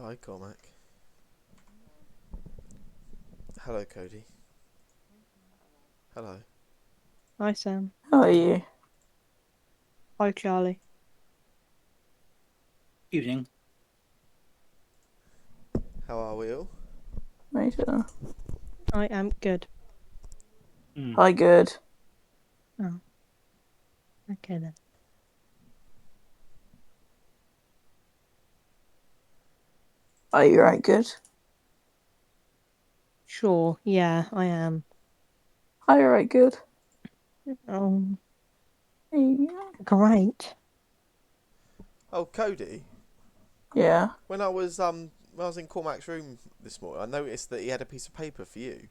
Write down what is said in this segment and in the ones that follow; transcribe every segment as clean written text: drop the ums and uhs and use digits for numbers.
Hi, Cormac. Hello, Cody. Hello. Hi, Sam. How are you? Hi, Charlie. Evening. How are we all? Later. I am good. Hi, good. Oh. Okay then. Are you right, good? Sure, yeah, I am. Hi, right, good. Oh, Yeah. great. Oh, Cody. Yeah. When I was in Cormac's room this morning, I noticed that he had a piece of paper for you.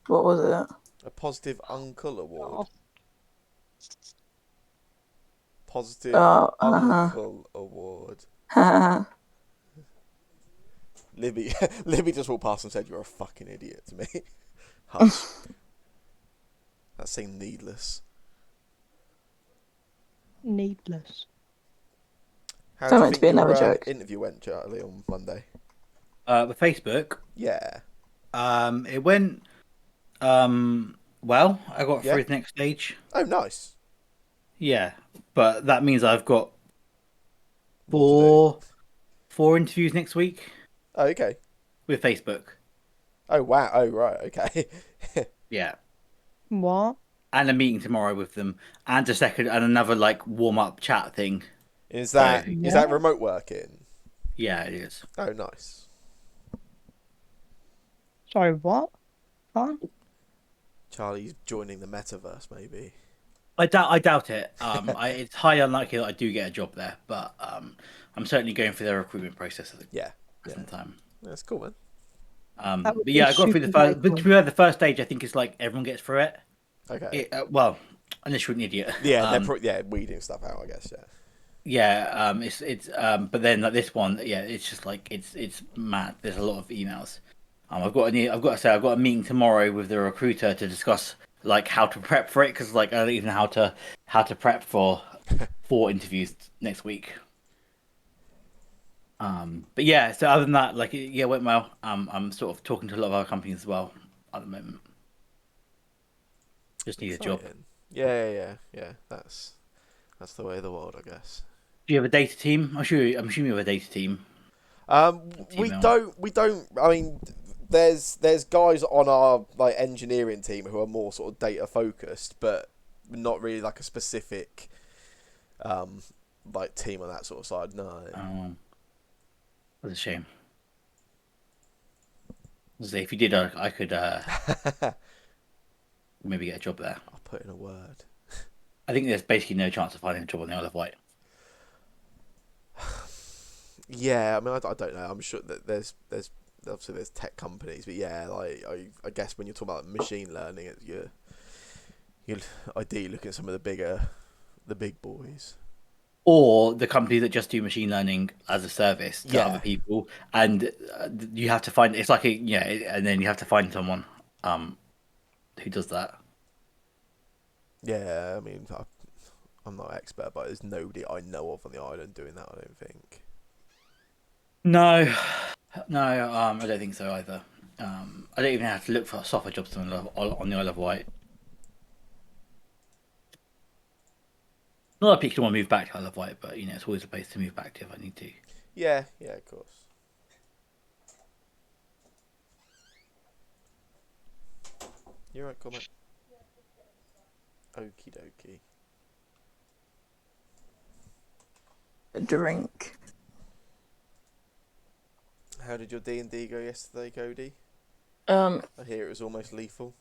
What was it? A positive uncle award. Oh, Positive Oh, uncle award. uh-huh. Libby, Libby just walked past and said, "You're a fucking idiot" to me. Hush. That seemed needless. needless. How That do you meant to think be your another joke. interview went, Charlie, on Monday? With Facebook, Yeah. it went well. I got Yeah? through the next stage. Oh, nice. Yeah, but that means I've got More to do. four interviews next week Oh, okay. with Facebook. Oh, wow. Oh, right. Okay. Yeah, What? and a meeting tomorrow with them, and another like warm up chat thing. Is So that remote working? yeah, it is. Oh, nice. Sorry, what? Fun? Charlie's joining the metaverse, maybe. I doubt it. It's highly unlikely that I do get a job there, but I'm certainly going through the recruitment process at the Yeah. present time. That's cool, man. That would But be yeah, I got through the super first. But helpful. to be fair, the first stage I think is like everyone gets through it. Okay. Well, unless you're an idiot. Yeah, they're weeding stuff out, I guess. Yeah. Yeah. But then like this one, yeah, it's just like it's mad. There's a lot of emails. I've got a meeting tomorrow with the recruiter to discuss like how to prep for it because like I don't even know how to prep for 4 interviews next week. But yeah, so other than that, like yeah, it went well. I'm sort of talking to a lot of other companies as well at the moment. Just need a job. Exciting. Yeah. That's the way of the world, I guess. Do you have a data team? I'm assuming you have a data team. We Email. don't. I mean, there's guys on our like engineering team who are more sort of data focused, but not really like a specific, like team on that sort of side. No. That's a shame. So if you did, I could maybe get a job there. I'll put in a word. I think there's basically no chance of finding a job on the Isle of Wight. Yeah, I mean, I don't know. I'm sure that there's obviously there's tech companies, but yeah, like I guess when you're talking about machine learning, you're ideally looking at some of the big boys. Or the companies that just do machine learning as a service to Yeah. other people, and you have to find it's like and then you have to find someone who does that. Yeah, I mean, I'm not an expert, but there's nobody I know of on the island doing that. I don't think. No, no, I don't think so either. I don't even have to look for software jobs on the Isle of Wight. Not that people want to move back to Isle of Wight, but it's always a place to move back to if I need to. Yeah, of course. You're right, comment. Okie dokie. A drink. How did your D&D go yesterday, Cody? Um, I hear it was almost lethal.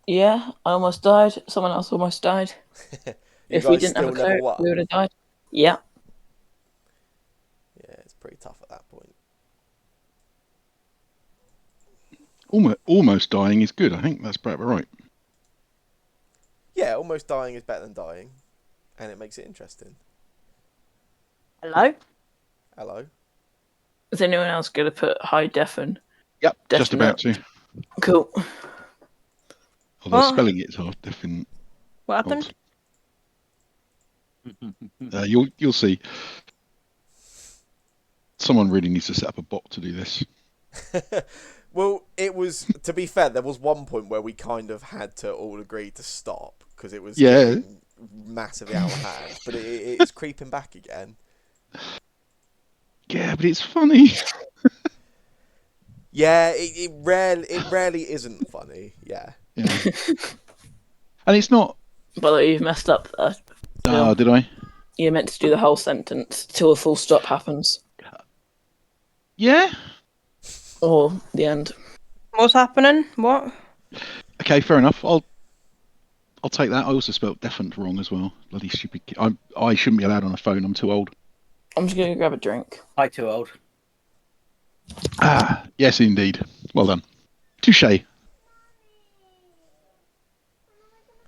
yeah, I almost died. Someone else almost died. You If we guys didn't have still a level cleric, we would 1? have died. Yeah. Yeah, it's pretty tough at that point. Almost dying is good. I think that's about right. Yeah, almost dying is better than dying, and it makes it interesting. Hello? Hello? Is anyone else going to put high deafen? Yep, just about to. Cool. Although What? spelling it's hard, definitely. What happened? You'll see. Someone really needs to set up a bot to do this. Well, it was, to be fair, there was one point where we kind of had to all agree to stop because it was Yeah. getting massively out of hand, but it's creeping back again. Yeah, but it's funny. Yeah, it rarely isn't funny. Yeah. Yeah. And it's not. But you've messed up there. Oh, did I? You're meant to do the whole sentence till a full stop happens. Yeah. Or the end. What's happening? What? Okay, fair enough. I'll take that. I also spelled deafened wrong as well. Bloody stupid. I shouldn't be allowed on a phone. I'm too old. I'm just going to grab a drink. Hi, too old. Ah, yes, indeed. Well done. Touche.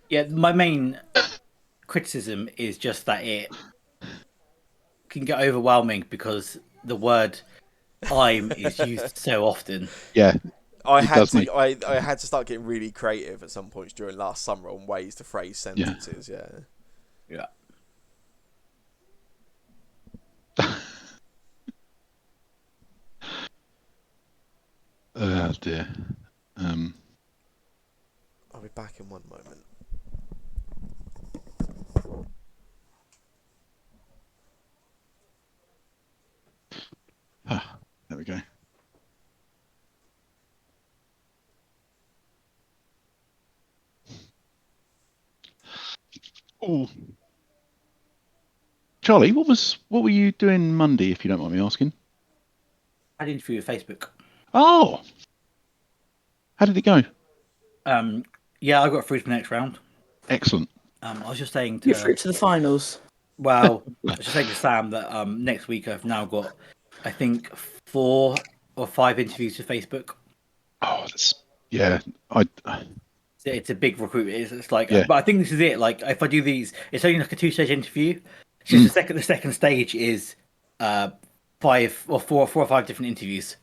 Yeah, my main criticism is just that it can get overwhelming because the word "I'm" is used so often. Yeah. I It had does to make- I had to start getting really creative at some points during last summer on ways to phrase sentences. Yeah. Yeah. Oh dear. I'll be back in one moment. There we go. Oh, Charlie, what were you doing Monday, if you don't mind me asking? I had an interview with Facebook. Oh, how did it go? Yeah, I got through to the next round. Excellent. I was just saying You're through to the finals. well, I was just saying to Sam that next week I've now got, I think, 4 or 5 interviews with Facebook. Oh, yeah. It's a big recruit. It's like, Yeah. but I think this is it. Like, if I do these, it's only like a 2-stage interview. It's just the second stage is 5 or 4 or 5 different interviews.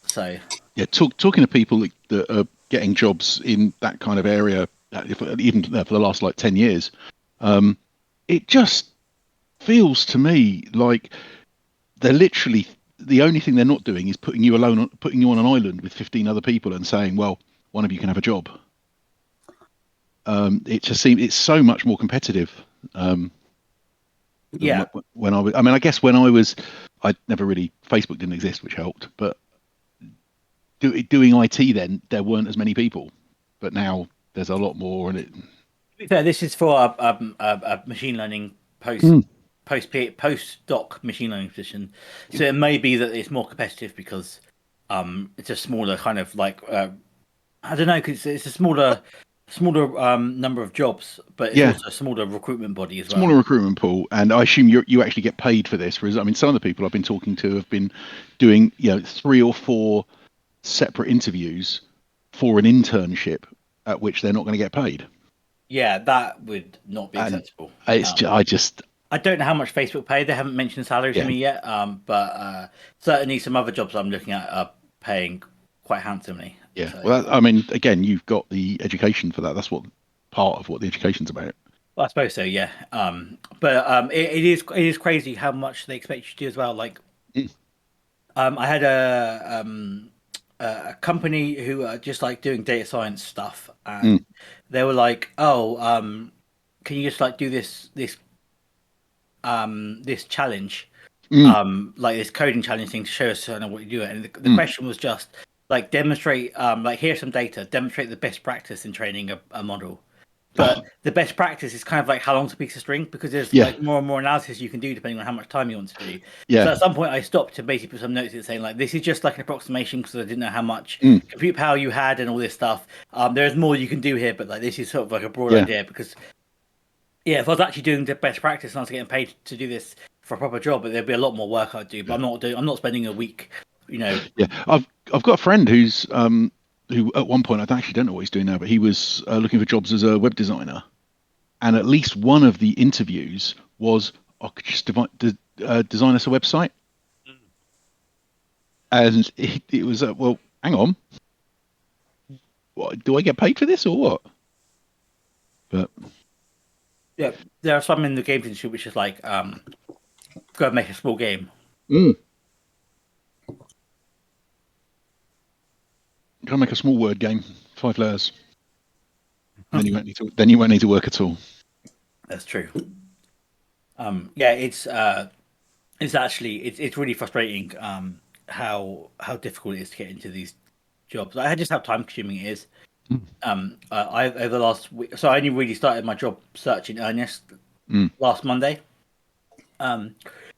So Yeah, talking to people that are getting jobs in that kind of area, even for the last like 10 years, it just feels to me like they're literally the only thing they're not doing is putting you on an island with 15 other people and saying, well, one of you can have a job. It just seems it's so much more competitive. yeah, When I guess when I never really, Facebook didn't exist, which helped, but doing IT then there weren't as many people, but now there's a lot more, and it. to be fair, this is for a machine learning postdoc machine learning position. So it may be that it's more competitive because it's a smaller kind of like I don't know, because it's a smaller number of jobs, but it's also a smaller recruitment body as well. Smaller recruitment pool, and I assume you actually get paid for this. Whereas, I mean, some of the people I've been talking to have been doing 3 or 4 separate interviews for an internship at which they're not going to get paid. Yeah, that would not be acceptable. I don't know how much Facebook pay. They haven't mentioned salary to me yet. But certainly some other jobs I'm looking at are paying quite handsomely. Yeah. So. Well, I mean, again, you've got the education for that. That's what part of what the education's about. Well, I suppose so. Yeah. But it is crazy how much they expect you to do as well. Like, I had a company who are just like doing data science stuff, and they were like, "Oh, can you just like do this challenge, like this coding challenge thing to show us what you do?" And the question was just like demonstrate, like here's some data, demonstrate the best practice in training a model. But the best practice is kind of like how long's a piece of string, because there's like more and more analysis you can do depending on how much time you want to do. Yeah. So at some point I stopped to basically put some notes in saying like, this is just like an approximation because I didn't know how much compute power you had and all this stuff. There's more you can do here, but like this is sort of like a broad idea, because if I was actually doing the best practice and I was getting paid to do this for a proper job, but there'd be a lot more work I'd do. But I'm not spending a week, Yeah, I've got a friend who's who at one point, I actually don't know what he's doing now, but he was looking for jobs as a web designer, and at least one of the interviews was, could you just design us a website? And it was well, hang on, what, do I get paid for this or what? But yeah, there are some in the games industry which is like, go and make a small game. Mm. Can I make a small word game? 5 letters. Then you won't need to. Then you won't need to work at all. That's true. Yeah, it's actually it's really frustrating how difficult it is to get into these jobs. I just how time consuming it is. I over the last week, so I only really started my job search in earnest last Monday.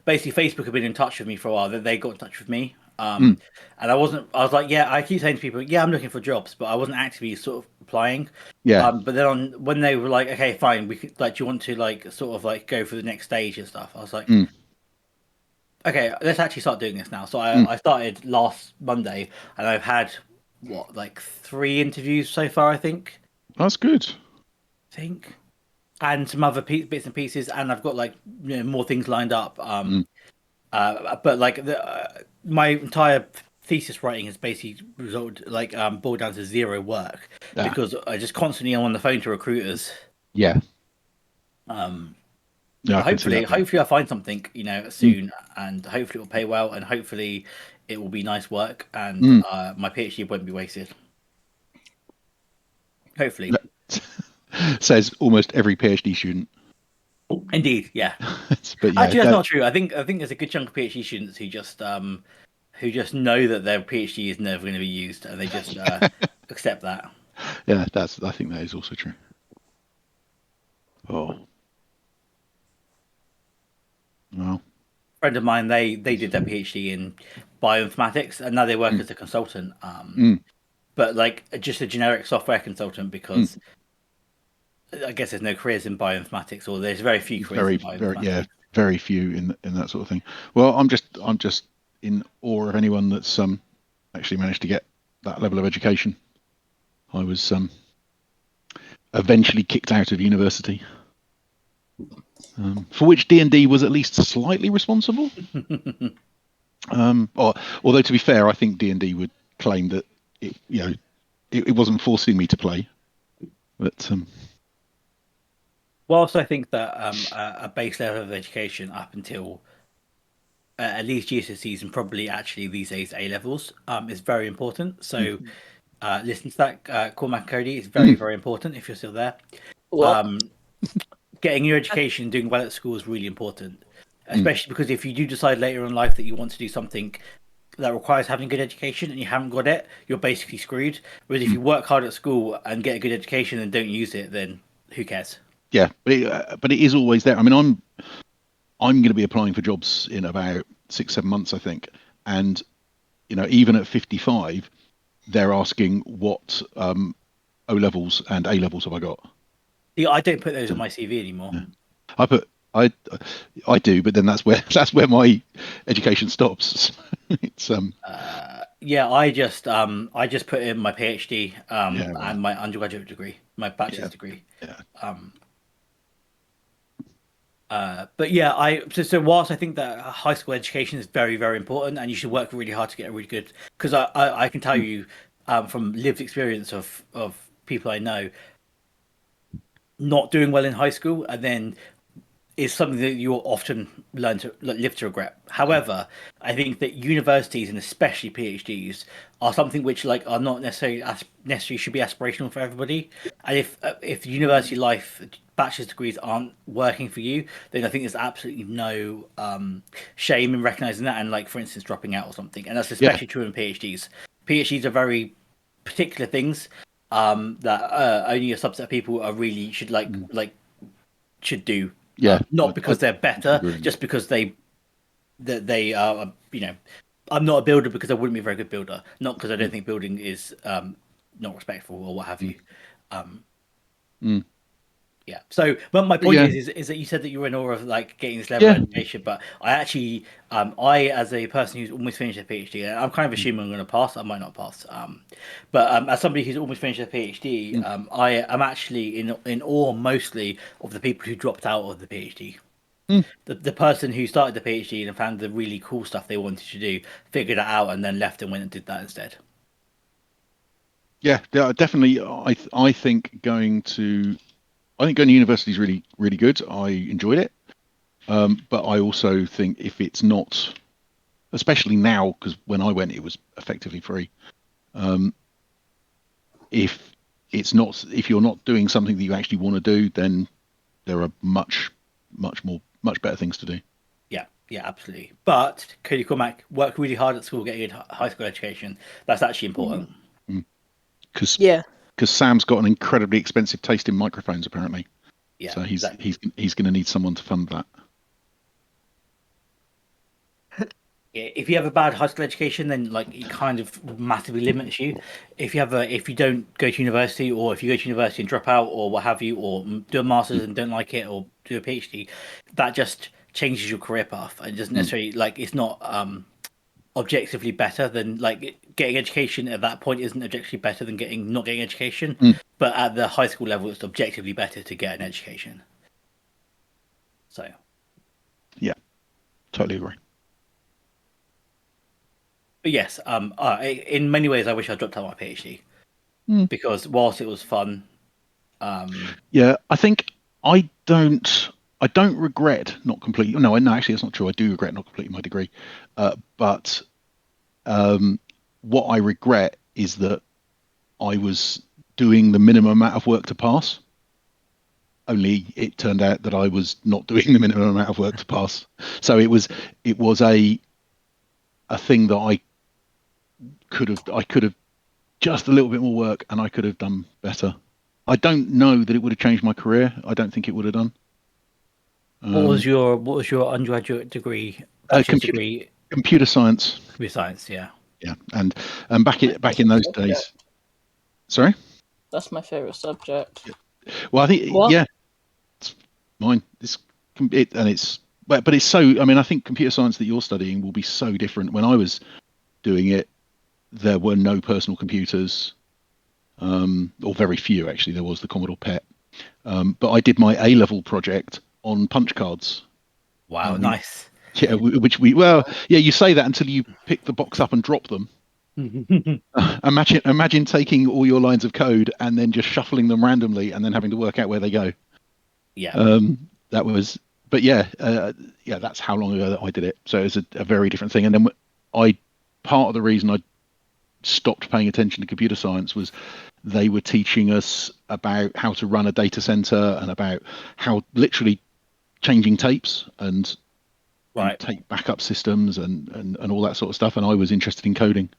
Basically, Facebook have been in touch with me for a while. They got in touch with me, and I wasn't. I was like, yeah, I keep saying to people, yeah, I'm looking for jobs, but I wasn't actively sort of applying. Yeah. But then when they were like, okay, fine, we could like, do you want to like sort of like go for the next stage and stuff? I was like, okay, let's actually start doing this now. So I started last Monday, and I've had what like 3 interviews so far, I think. That's good. And some other bits and pieces, and I've got like more things lined up. But like my entire thesis writing has basically resulted like boiled down to zero work because I just constantly am on the phone to recruiters. Yeah. But I can see that. hopefully I find something soon, and hopefully it will pay well, and hopefully it will be nice work, and my PhD won't be wasted. Hopefully. Says almost every PhD student. Indeed, yeah. But yeah, actually, that's not true. I think there's a good chunk of PhD students who just know that their PhD is never going to be used, and they just accept that. Yeah, I think that is also true. Oh, well. A friend of mine, they did their PhD in bioinformatics, and now they work as a consultant. But like just a generic software consultant because I guess there's no careers in bioinformatics, or there's very few careers in bioinformatics. Very few in that sort of thing. Well, I'm just in awe of anyone that's actually managed to get that level of education. I was eventually kicked out of university, for which D&D was at least slightly responsible. Although to be fair, I think D&D would claim that it wasn't forcing me to play, but. Whilst I think that a base level of education up until at least GCSEs and probably actually these days A levels is very important. So listen to that, Cormac Cody. It's very, very important if you're still there. Getting your education, doing well at school is really important, especially because if you do decide later in life that you want to do something that requires having a good education and you haven't got it, you're basically screwed. Whereas if you work hard at school and get a good education and don't use it, then who cares? Yeah, but it is always there. I mean, I'm going to be applying for jobs in about 6-7 months, I think, and even at 55, they're asking what O levels and A levels have I got. Yeah, I don't put those on my CV anymore. Yeah. I do, but then that's where my education stops. It's yeah, I just put in my PhD and my undergraduate degree, my bachelor's degree. Yeah. But yeah, so whilst I think that high school education is very, very important, and you should work really hard to get a really good, because I can tell you from lived experience of people I know not doing well in high school, and then is something that you'll often learn to live to regret. However, I think that universities and especially PhDs are something which are not necessarily should be aspirational for everybody. And if university life bachelor's degrees aren't working for you, then I think there's absolutely no shame in recognizing that and for instance dropping out or something. And that's especially true in PhDs. PhDs are very particular things that only a subset of people are really should should do. Yeah, not because they're better, just because they are. I'm not a builder because I wouldn't be a very good builder. Not because I don't think building is not respectful or what have you. Yeah. So, but my point is that you said that you were in awe of getting this level of education, but I actually, I as a person who's almost finished a PhD, and I'm kind of assuming I'm going to pass. I might not pass. But as somebody who's almost finished a PhD, I am actually in awe mostly of the people who dropped out of the PhD. The person who started the PhD and found the really cool stuff they wanted to do, figured it out, and then left and went and did that instead. Yeah, definitely. I think going to university is really, really good. I enjoyed it. But I also think if it's not especially now, because when I went, it was effectively free. If you're not doing something that you actually want to do, then there are much better things to do. Yeah, absolutely. But Cody Cormac work really hard at school, getting a high school education. That's actually important. Because Yeah. Sam's got an incredibly expensive taste in microphones, apparently. Yeah, So he's exactly. he's going to need someone to fund that. Yeah, if you have a bad high school education, then like it kind of massively limits you. If you don't go to university, or if you go to university and drop out, or what have you, or do a master's and don't like it, or do a PhD, that just changes your career path. It doesn't necessarily like it's not objectively better than like getting education at that point isn't objectively better than not getting education. But at the high school level, it's objectively better to get an education. So Yeah, totally agree. but yes, in many ways, I wish I dropped out my PhD because whilst it was fun, yeah, I think I don't regret not completing. No, actually, that's not true. I do regret not completing my degree, but what I regret is that I was doing the minimum amount of work to pass. Only it turned out that I was not doing the minimum amount of work to pass. So it was a thing that I could have just a little bit more work, and I could have done better. I don't know that it would have changed my career. I don't think it would have done. what was your undergraduate degree, bachelor's degree? Computer science. Computer science, yeah. Yeah, and back in those days. Sorry. That's my favorite subject. Well, I think it's mine. But it's so. I mean, I think computer science that you're studying will be so different. When I was doing it, there were no personal computers, or very few actually. There was the Commodore PET, but I did my A-level project on punch cards. Wow, nice. Yeah, you say that until you pick the box up and drop them. Imagine taking all your lines of code and then just shuffling them randomly and then having to work out where they go. Yeah. That was, but that's how long ago that I did it. So it's a very different thing. And then part of the reason I stopped paying attention to computer science was they were teaching us about how to run a data center and about how literally changing tapes and tape backup systems and all that sort of stuff. And I was interested in coding.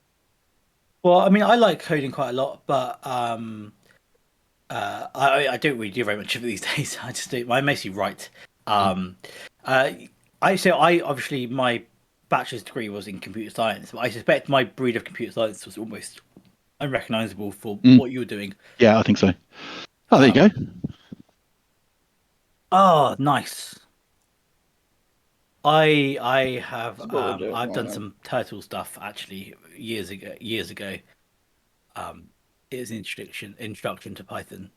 Well, I mean, I like coding quite a lot, but I don't really do very much of it these days. I just do. I mostly write. I obviously my bachelor's degree was in computer science, but I suspect my breed of computer science was almost unrecognizable for what you were doing. Yeah, I think so. Oh, there you go. Oh, nice. I have I've done some turtle stuff actually years ago. It is an introduction to Python.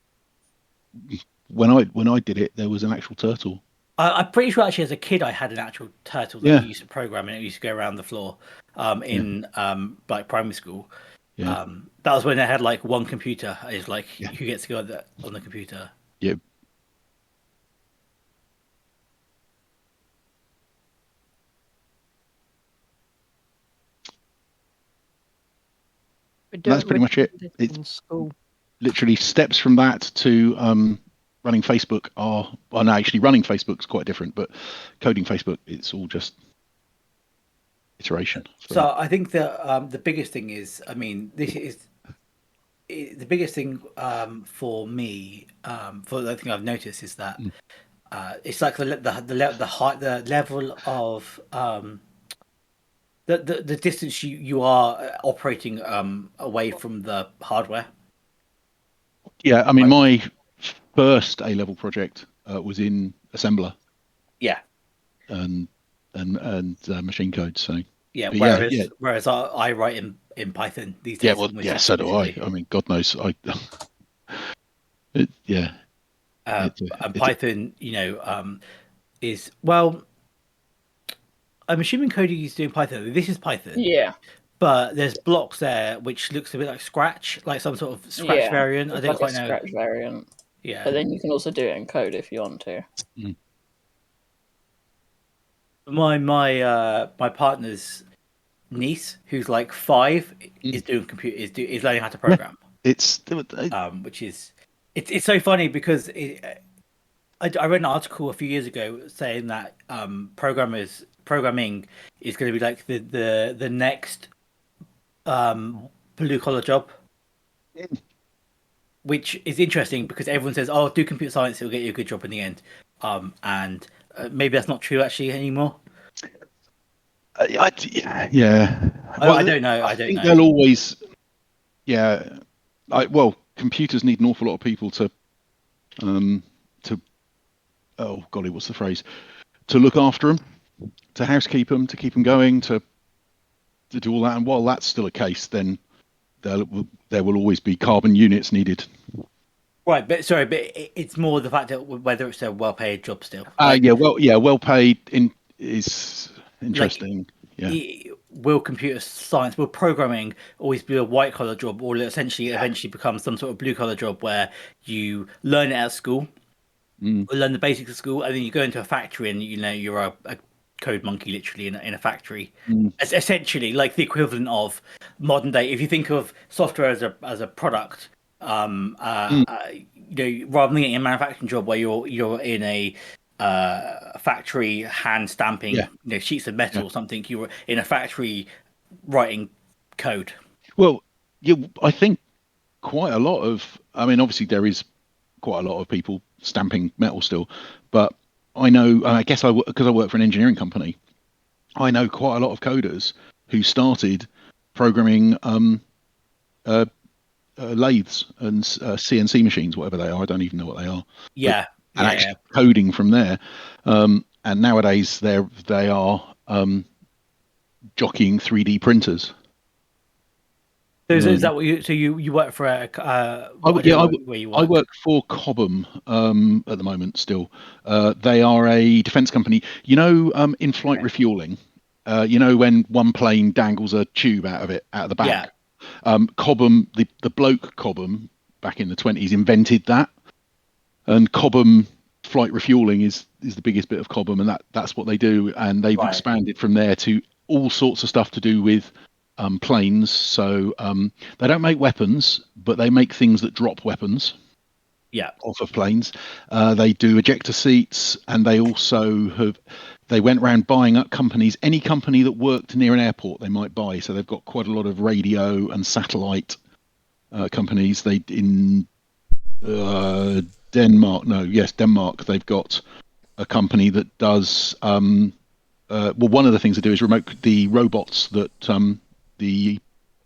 When I did it, there was an actual turtle. I'm pretty sure actually as a kid I had an actual turtle that I used to program, and it used to go around the floor in like primary school. Yeah. That was when I had like one computer. It's like who gets to go on the computer. Yeah. That's pretty much it. It's literally steps from that to running Facebook running Facebook's quite different, but coding Facebook, it's all just iteration. So I think that the biggest thing is, I mean, this is the biggest thing for me. For the thing I've noticed is that it's like the level of the distance you are operating away from the hardware. Yeah, I mean, my first A-level project was in assembler. Yeah. And machine code. So yeah. Whereas I write in Python these days. Yeah, well, yeah, so do I. I mean, God knows, and Python, is I'm assuming Cody is doing Python. This is Python. Yeah. But there's blocks there which looks a bit like Scratch, like some sort of Scratch variant. I don't quite know. Scratch variant. Yeah. But then you can also do it in code if you want to. My partner's niece who's like 5 is doing is learning how to program. It's Which is it's so funny because I read an article a few years ago saying that programming is going to be like the next blue collar job, which is interesting because everyone says, "Oh, do computer science; it'll get you a good job in the end." And maybe that's not true actually anymore. yeah. I don't know. I don't think know. they'll always, yeah. Computers need an awful lot of people to oh golly, what's the phrase? To look after them, to housekeep them, to keep them going, to do all that. And while that's still a case, then there will always be carbon units needed. Right, but it's more the fact that whether it's a well-paid job still. Well paid is interesting. Will computer science, will programming always be a white-collar job, or essentially eventually become some sort of blue-collar job where you learn it at school, or learn the basics of school, and then you go into a factory and you're a code monkey literally in a factory. It's essentially like the equivalent of modern day. If you think of software as a product, rather than getting a manufacturing job where you're in a factory hand stamping sheets of metal or something, you're in a factory writing code. Well, I think quite a lot of, obviously there is quite a lot of people stamping metal still, but I know, I guess because I work for an engineering company, I know quite a lot of coders who started programming lathes and CNC machines, whatever they are. I don't even know what they are. Actually coding from there. And nowadays they are jockeying 3D printers. So is that what you? So you work for a? I work for Cobham at the moment. Still, they are a defence company. In-flight refueling. When one plane dangles a tube out of the back. Cobham, the bloke Cobham back in the 1920s invented that, and Cobham flight refueling is the biggest bit of Cobham, and that's what they do, and they've expanded from there to all sorts of stuff to do with planes. So they don't make weapons, but they make things that drop weapons off of planes. They do ejector seats, and they also they went around buying up companies. Any company that worked near an airport they might buy. So they've got quite a lot of radio and satellite companies. In Denmark they've got a company that does one of the things they do is remote the robots that the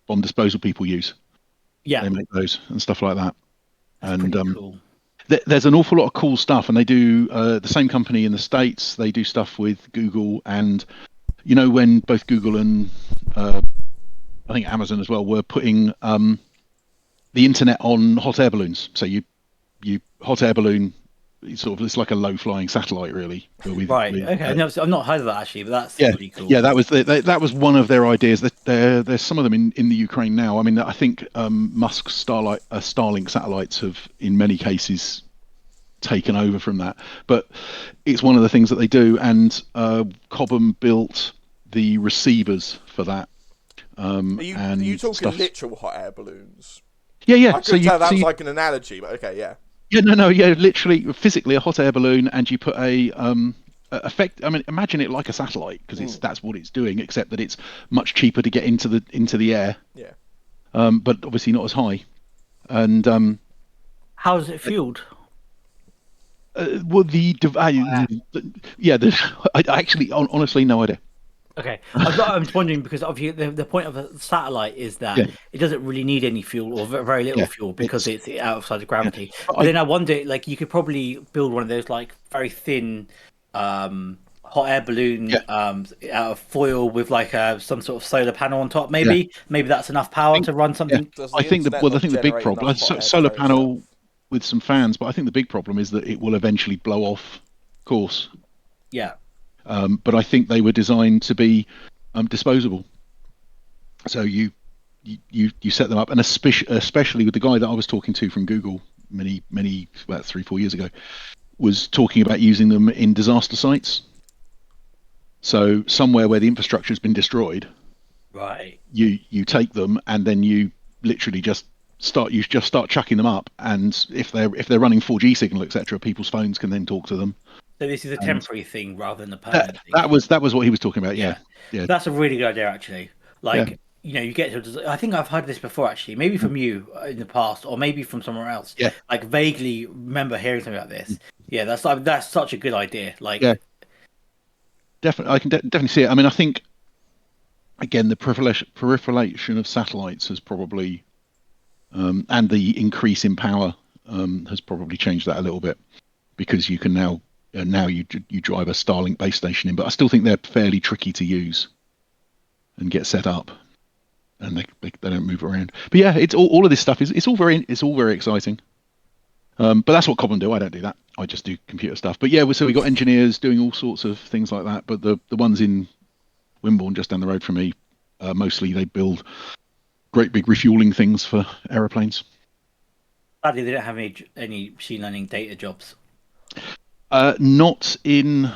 bomb disposal people use. They make those and stuff like that. That's pretty cool. There's an awful lot of cool stuff, and they do the same company in the States. They do stuff with Google, and when both Google and I think Amazon as well were putting the internet on hot air balloons. So you hot air balloon, it's like a low flying satellite, really. Okay. I've not heard of that actually, but that's pretty cool. Yeah, that was one of their ideas. There's some of them in the Ukraine now. I think Musk's Starlink satellites have, in many cases, taken over from that. But it's one of the things that they do. And Cobham built the receivers for that. Are you talking literal hot air balloons? Yeah. I couldn't tell that was like an analogy, but okay, yeah. Yeah, literally, physically a hot air balloon, and you put a effect. Imagine it like a satellite, because that's what it's doing, except that it's much cheaper to get into the air. Yeah. But obviously not as high. And how is it fueled? I actually honestly no idea. Okay, I'm just wondering because obviously the point of a satellite is that it doesn't really need any fuel or very little fuel because it's outside of gravity. But then I wonder, like, you could probably build one of those like very thin hot air balloon out of foil with like some sort of solar panel on top. Maybe that's enough power to run something. I think the big problem solar panel with some fans, but I think the big problem is that it will eventually blow off course. Yeah. But I think they were designed to be disposable. So you set them up, and especially with the guy that I was talking to from Google many about 3-4 years ago, was talking about using them in disaster sites. So somewhere where the infrastructure has been destroyed, Right. You take them and then you literally just start chucking them up, and if they're running 4G signal, etc., people's phones can then talk to them. So this is a And temporary thing rather than a permanent thing. that was what he was talking about. Yeah. That's a really good idea, actually. Like, Yeah. you get to. I think I've heard this before, actually. Maybe from you in the past, or maybe from somewhere else. Yeah. Like, vaguely remember hearing something about this. Yeah, that's such a good idea. Like, Yeah. Definitely, I can definitely see it. I mean, I think again the proliferation of satellites has probably and the increase in power has probably changed that a little bit, because you can now you drive a Starlink base station in, but I still think they're fairly tricky to use and get set up, and they don't move around. But yeah, it's all of this stuff is it's all very exciting. But that's what Cobham do. I don't do that. I just do computer stuff. But yeah, so we got engineers doing all sorts of things like that. But the ones in Wimborne, just down the road from me, mostly they build great big refueling things for aeroplanes. sadly, they don't have any machine learning data jobs. Not in.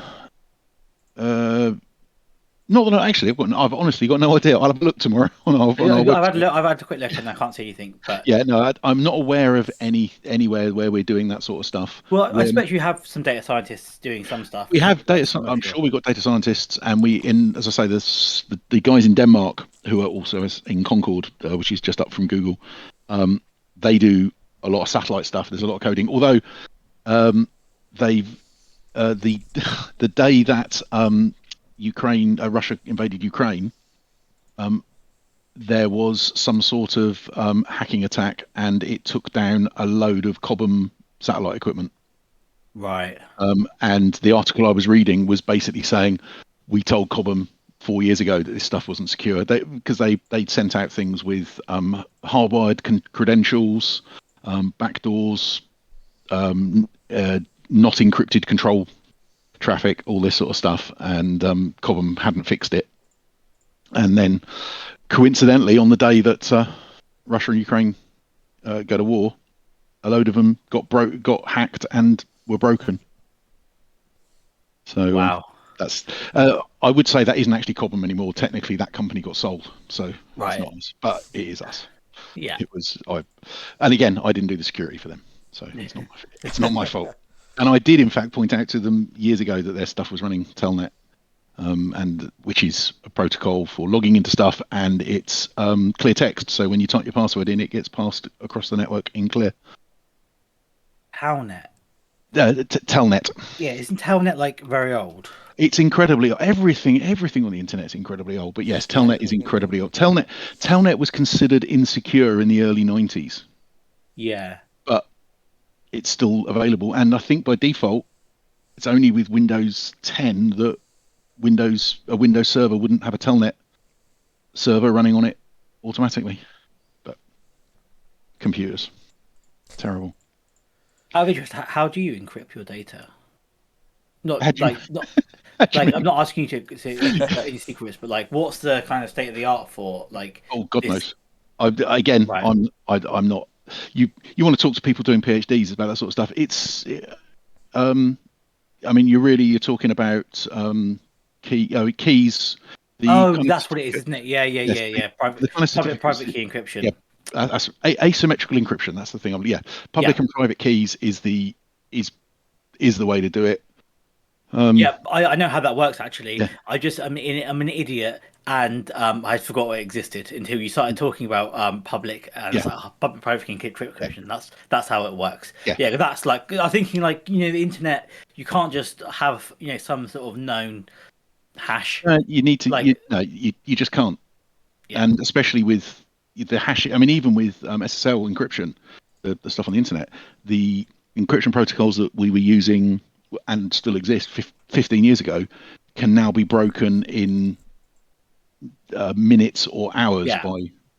Not that actually, I've honestly got no idea. I'll have a look tomorrow on our website. I've had a quick look and I can't see anything. But Yeah, no, I'm not aware of anywhere where we're doing that sort of stuff. well, I expect you have some data scientists doing some stuff. We have I'm sure we've got data scientists, and as I say, the guys in Denmark who are also in Concord, which is just up from Google. They do a lot of satellite stuff. There's a lot of coding. Although they've the day that Russia invaded Ukraine, there was some sort of hacking attack, and it took down a load of Cobham satellite equipment. Right. And the article I was reading was basically saying, we told Cobham 4 years ago that this stuff wasn't secure, because they'd sent out things with hardwired credentials, backdoors, not encrypted control traffic, all this sort of stuff, and Cobham hadn't fixed it. And then, coincidentally, on the day that Russia and Ukraine go to war, a load of them got hacked and were broken. So wow. that's I would say that isn't actually Cobham anymore. Technically, that company got sold, so right. It's not us, but it is us. Yeah. It was and again, I didn't do the security for them, so it's not my fault. And I did, in fact, point out to them years ago that their stuff was running Telnet, and which is a protocol for logging into stuff, and it's clear text. So when you type your password in, it gets passed across the network in clear. Telnet. Telnet. Yeah, isn't Telnet like very old? It's incredibly everything on the internet is incredibly old. But yes, Telnet is incredibly old. Telnet was considered insecure in the early 90s. Yeah. But it's still available, and I think by default, it's only with Windows 10 that a Windows server wouldn't have a Telnet server running on it automatically. But computers, terrible. Out of interest, how do you encrypt your data? I'm not asking you to say any secrets, but like, what's the kind of state of the art for like? Oh, God knows. I'm not. You want to talk to people doing PhDs about that sort of stuff? I mean, you're talking about keys. That's what it is, isn't it? Yeah. Private key encryption. Yeah, that's asymmetrical encryption. That's the thing. Public and private keys is the way to do it. I know how that works actually. Yeah. I'm an idiot, and I forgot it existed until you started talking about public and public private key encryption. That's how it works. Yeah, that's like I'm thinking like the internet. You can't just have some sort of known hash. You need to you just can't. Yeah. And especially with the hash. I mean, even with SSL encryption, the stuff on the internet, the encryption protocols that we were using and still exist 15 years ago can now be broken in minutes or hours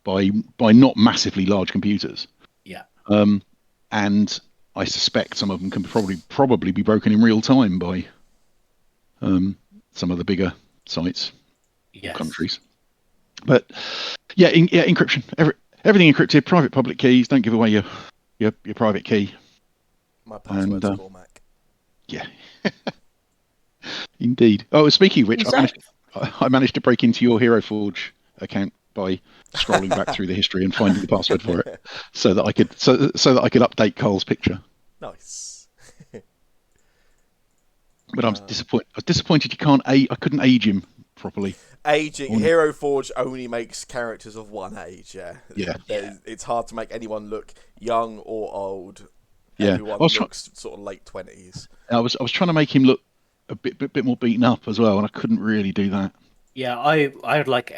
by not massively large computers. Yeah. And I suspect some of them can probably be broken in real time by some of the bigger sites or countries. But encryption. Everything encrypted. Private, public keys. Don't give away your private key. My password's Cormac. Yeah. Indeed. Oh, speaking of which, I managed to break into your Hero Forge account by scrolling back through the history and finding the password for it, so that I could update Carl's picture. Nice. But I was disappointed you can't I couldn't age him properly. Aging Hero Forge only makes characters of one age. Yeah. Yeah. It's hard to make anyone look young or old. Yeah. Everyone looks sort of late 20s. I was trying to make him look a bit more beaten up as well, and I couldn't really do that. Yeah, I would like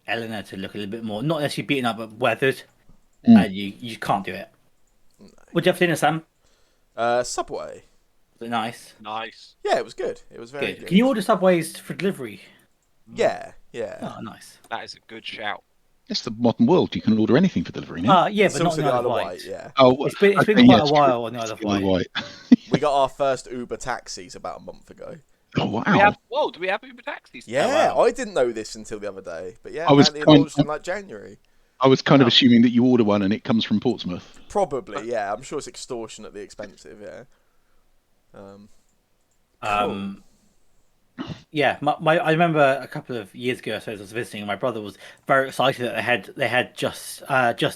Eleanor to look a little bit more, not necessarily beaten up, but weathered. And you can't do it. No. What do you have for dinner, Sam? Subway. Was it nice? Nice. Yeah, it was good. It was very good. Can you order Subways for delivery? Yeah. Oh, nice. That is a good shout. It's the modern world. You can order anything for delivery now. Yeah, It's but not also on the the Isle Isle of of Wight. Wight. Yeah. Oh, It's been okay, quite it's a while on the Isle of Wight. We got our first Uber taxis about a month ago. Oh wow! Do we have Uber taxis? Yeah, Oh, wow. I didn't know this until the other day. But yeah, I was apparently it launched in like January. I was kind of assuming that you order one and it comes from Portsmouth. Probably, yeah. I'm sure it's extortionately expensive, yeah. Cool. Yeah, I remember a couple of years ago, I was visiting, and my brother was very excited that they had Just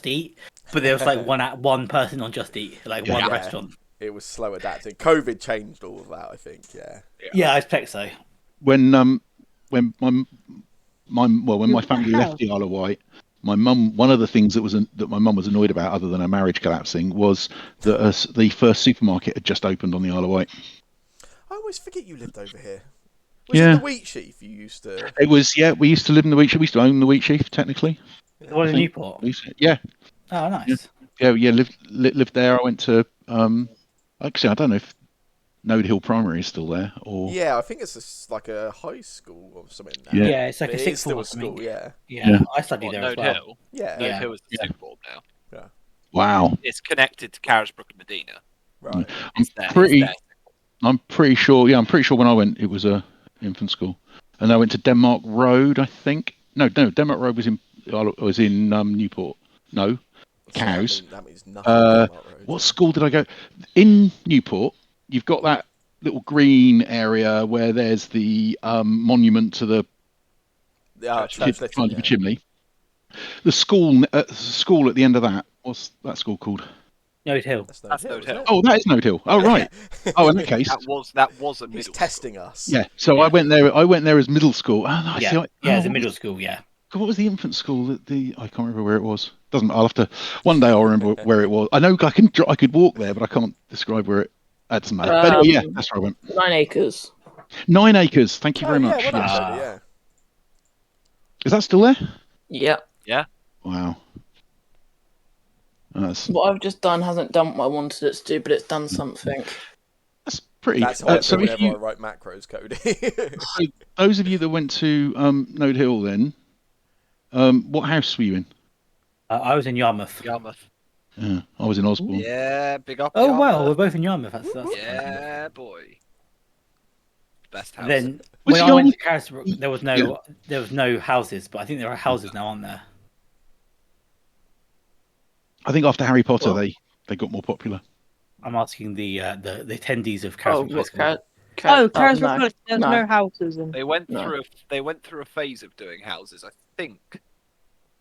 Eat, but there was like one person on Just Eat, like one Yeah. restaurant. It was slow adapting. COVID changed all of that, I think, yeah. Yeah, I expect so. When my family left the Isle of Wight, my mum, one of the things that my mum was annoyed about, other than her marriage collapsing, was that the first supermarket had just opened on the Isle of Wight. I always forget you lived over here. Was Yeah. it the Wheat Sheaf you used to... It was, yeah. We used to live in the Wheat Sheaf. We used to own the Wheat Sheaf, technically. The one in Newport. Yeah, Oh, nice. yeah. Lived there. I went to actually, I don't know if Node Hill Primary is still there or. Yeah, I think it's like a high school or something now. Yeah. Yeah, it's like But a it is sixth still form a or something. school, yeah. Yeah, I studied there as Node well. Hill. Yeah. Node Yeah. Hill is the sixth form now. Wow. It's connected to Carisbrooke and Medina. Right. I'm pretty sure. Yeah, I'm pretty sure when I went, it was a infant school, and I went to Denmark Road. I think no, Denmark Road was in Newport. No, Cows. That means nothing. Denmark Road. What school did I go? In Newport, you've got that little green area where there's the monument to the chimney. The school at the end of that. What's that school called? Node Hill. That's Node Hill. Oh, that is Node Hill. Oh, right. Oh, in that case, That was a middle. He's testing us. yeah. So I went there. I went there as middle school. Oh, no, Yeah, see, it's a middle school. Yeah. What was the infant school? I can't remember where it was. I'll have to. One day I'll remember where it was. I know I could walk there, but I can't describe where it. That's matter. But anyway, yeah, that's where I went. 9 acres. 9 acres. Thank you very much. Yeah, well Yes. done, yeah. Is that still there? Yeah. Wow. That's What I've just done hasn't done what I wanted it to do, but it's done something. pretty. That's how I So do if whenever you, I write macros code. so those of you that went to Node Hill, then, what house were you in? I was in Yarmouth. Yarmouth. I was in Osborne. Yeah, big up. Oh Yarmouth. well, we're both in Yarmouth. That's Yeah, boy. Best house. Then Was when he I went on- to Carisbrooke, there was no houses, but I think there are houses now, aren't there? I think after Harry Potter, Well- they got more popular. I'm asking the attendees of Oh, Carisbrooke High what School. Carisbrooke, no. there's no houses in. They went No. through a phase of doing houses. I think.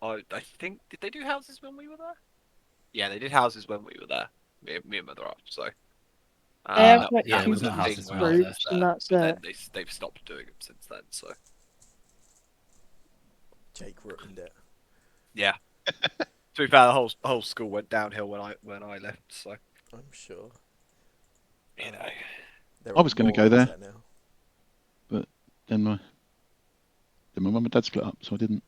Did they do houses when we were there? Yeah, they did houses when we were there. Me and Mother Arch. So. They have like yeah, it two was not the thing houses when when I I was groups, there, and that's but it. then they've stopped doing them since then. So. Jake ruined it. Yeah. To be fair, the whole school went downhill when I left. So. I'm sure. You know. There I was are gonna more go there. ones now. Then my mum and dad split up, so I didn't.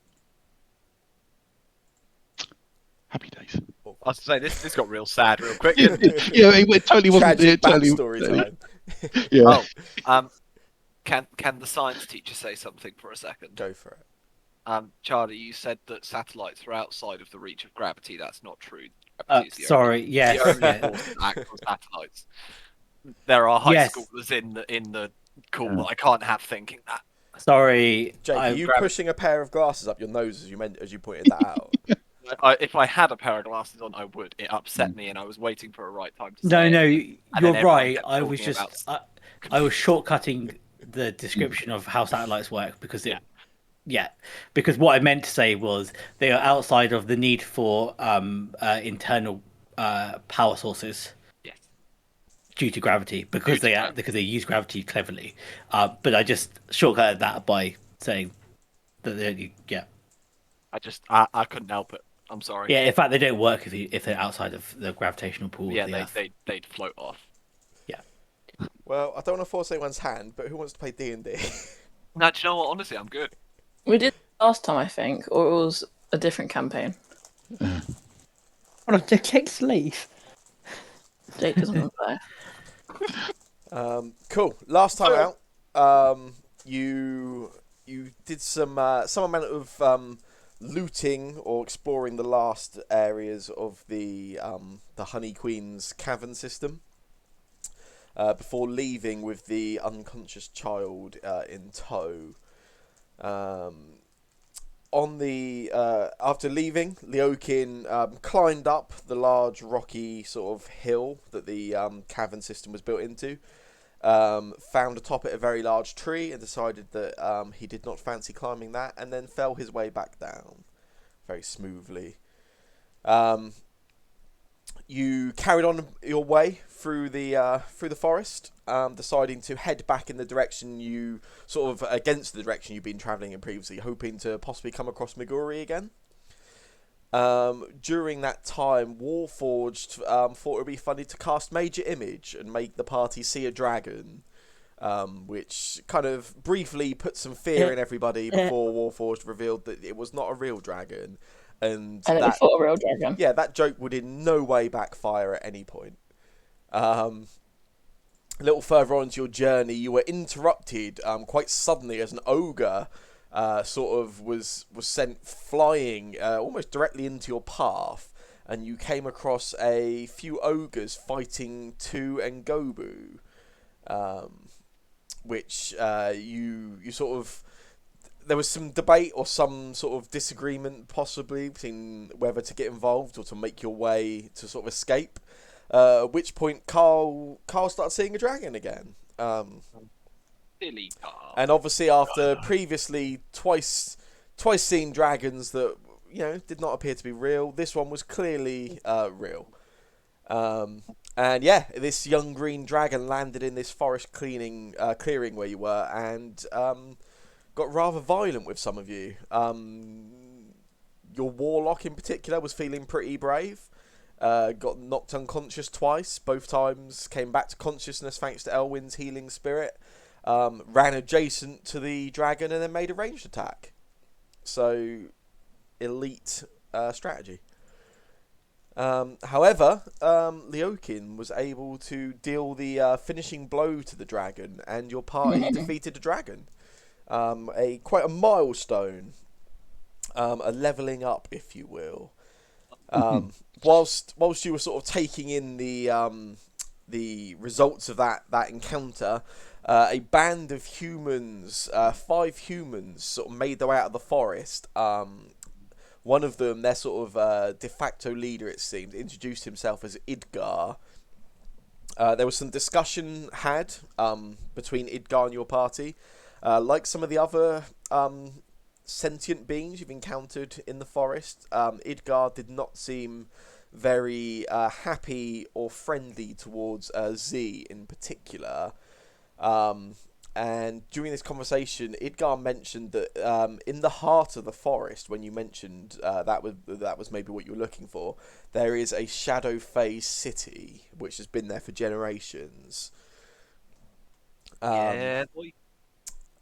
Happy days. I was to say this got real sad real quick. Didn't it? Yeah, it totally wasn't. Tragic It totally, backstory time. Yeah. Oh, can the science teacher say something for a second? Go for it. Charlie, you said that satellites are outside of the reach of gravity. That's not true. Gravity is the Sorry, only, yes, the only yeah. force that acts on satellites. There are high Yes. schoolers in the call that I can't have thinking that. Sorry, Jake, are you pushing a pair of glasses up your nose as you pointed that out? If I had a pair of glasses on, I would. It upset me, and I was waiting for a right time to say No, it. no, then you're everyone right. kept I was talking just I was shortcutting the description of how satellites work because Yeah, because what I meant to say was they are outside of the need for internal power sources Yes. due to gravity Due to gravity. because they use gravity cleverly. But I just shortcutted that by saying that yeah. I couldn't help it. I'm sorry. Yeah, in fact, they don't work if they're outside of the gravitational pull Yeah, of the Earth. they'd float off. Yeah. Well, I don't want to force anyone's hand, but who wants to play D&D? No, do you know what? Honestly, I'm good. We did last time, I think, or it was a different campaign. Hold on, did Jake leave? Jake doesn't want to play. Cool. Last time out, you did some amount of looting or exploring the last areas of the Honey Queen's cavern system before leaving with the unconscious child in tow. On the after leaving, Leokin climbed up the large rocky sort of hill that the cavern system was built into. Found atop it a very large tree and decided that he did not fancy climbing that, and then fell his way back down very smoothly. You carried on your way through the forest, deciding to head back in the direction you sort of against the direction you've been travelling in previously, hoping to possibly come across Meguri again. During that time, Warforged thought it would be funny to cast Major Image and make the party see a dragon, which kind of briefly put some fear in everybody before Warforged revealed that it was not a real dragon. And it was a real dragon. Yeah, that joke would in no way backfire at any point. A little further on to your journey, you were interrupted quite suddenly as an ogre sort of was sent flying almost directly into your path, and you came across a few ogres fighting Tu and Gobu, which you sort of... There was some debate or some sort of disagreement possibly between whether to get involved or to make your way to sort of escape. At which point Carl started seeing a dragon again. Silly Carl. And obviously after previously twice seen dragons that did not appear to be real, this one was clearly real. And yeah, this young green dragon landed in this forest clearing where you were, and got rather violent with some of you. Your warlock in particular was feeling pretty brave. Got knocked unconscious twice. Both times came back to consciousness thanks to Elwyn's healing spirit. Ran adjacent to the dragon and then made a ranged attack. So, elite strategy. However, Leokin was able to deal the finishing blow to the dragon, and your party defeated the dragon. Quite a milestone, a leveling up, if you will. Whilst you were sort of taking in the results of that encounter, a band of humans, 5 humans, sort of made their way out of the forest. One of them, their sort of de facto leader, it seemed, introduced himself as Idgar. There was some discussion had between Idgar and your party. Like some of the other sentient beings you've encountered in the forest, Idgar did not seem very happy or friendly towards Z in particular. And during this conversation, Idgar mentioned that in the heart of the forest, when you mentioned that was maybe what you were looking for, there is a shadow phase city which has been there for generations. Yeah, boy.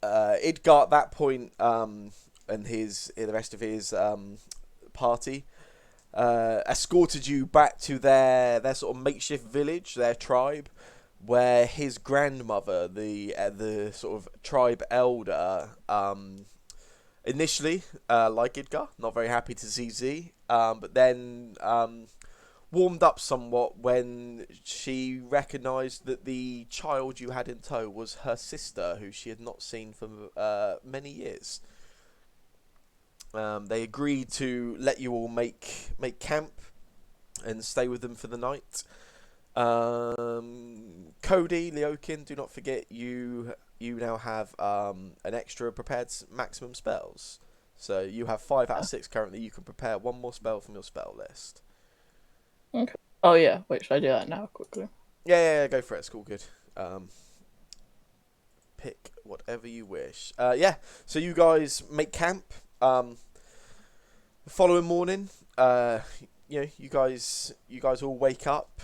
Idgar at that point and the rest of his party escorted you back to their sort of makeshift village, their tribe, where his grandmother, the sort of tribe elder, initially, like Idgar, not very happy to see Z, but then warmed up somewhat when she recognised that the child you had in tow was her sister, who she had not seen for many years. They agreed to let you all make camp and stay with them for the night. Cody, Leokin, do not forget you you now have an extra prepared maximum spells. So you have 5 out of 6 currently. You can prepare one more spell from your spell list. Okay. Oh yeah. Wait, should I do that now quickly? Yeah, go for it. It's all good. Pick whatever you wish. Yeah. So you guys make camp. The following morning, you guys all wake up.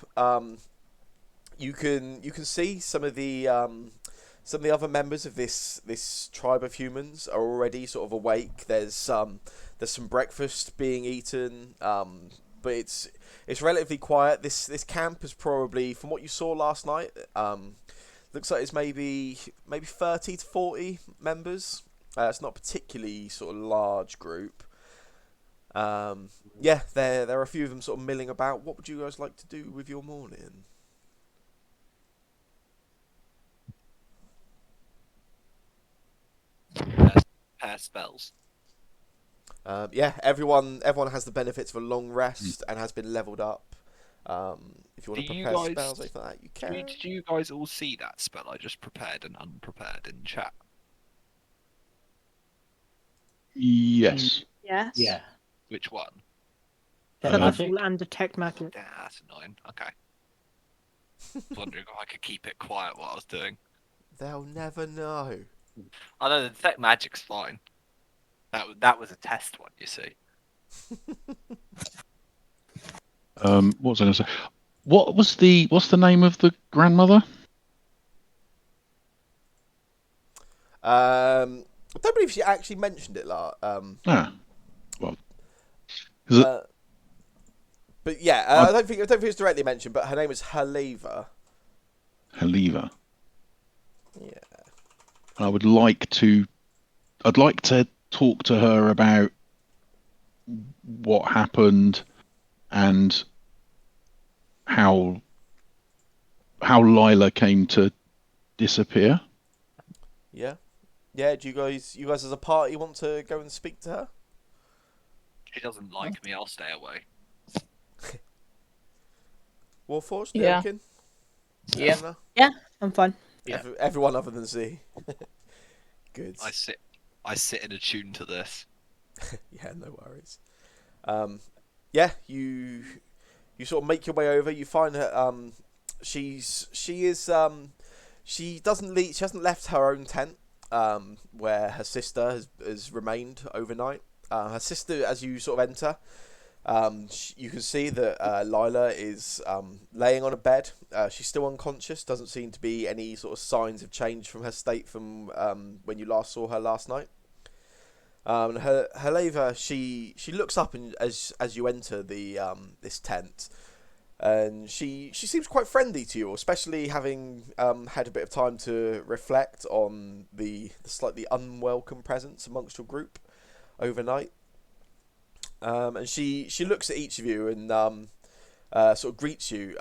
You can see some of the other members of this tribe of humans are already sort of awake. There's some breakfast being eaten, but it's relatively quiet. This camp is probably, from what you saw last night, looks like it's maybe 30 to 40 members. It's not a particularly sort of large group. Yeah, there are a few of them sort of milling about. What would you guys like to do with your morning? Pair spells. Yeah, everyone has the benefits of a long rest and has been leveled up. If you want to Do you prepare guys- spells like that, you can. Did you guys all see that spell I just prepared and unprepared in chat? Yes. Yes. Yeah. Which one? Set Magic. all and detect magic. Yeah, that's annoying. Okay. I was wondering if I could keep it quiet while I was doing. They'll never know. I know the detect magic's fine. That was a test one, you see. What was I going to say? What's the name of the grandmother? I don't believe she actually mentioned it, well, but yeah, I don't think it's directly mentioned. But her name is Haleva. Haliva. Yeah. I'd like to talk to her about what happened and how Lila came to disappear. Yeah. Do you guys as a party want to go and speak to her? She doesn't like me. I'll stay away. Warforged, Yeah. Jokin? Yeah. Emma? I'm fine. Yeah. Everyone other than Z. Good. I sit and attune to this. Yeah, no worries. Yeah, you sort of make your way over. You find her. She hasn't left her own tent. Where her sister has remained overnight. Her sister, as you sort of enter, you can see that Lila is laying on a bed. She's still unconscious. Doesn't seem to be any sort of signs of change from her state from when you last saw her last night. Heleva, she looks up as you enter the this tent, and she seems quite friendly to you, especially having had a bit of time to reflect on the slightly unwelcome presence amongst your group overnight. And she looks at each of you and sort of greets you.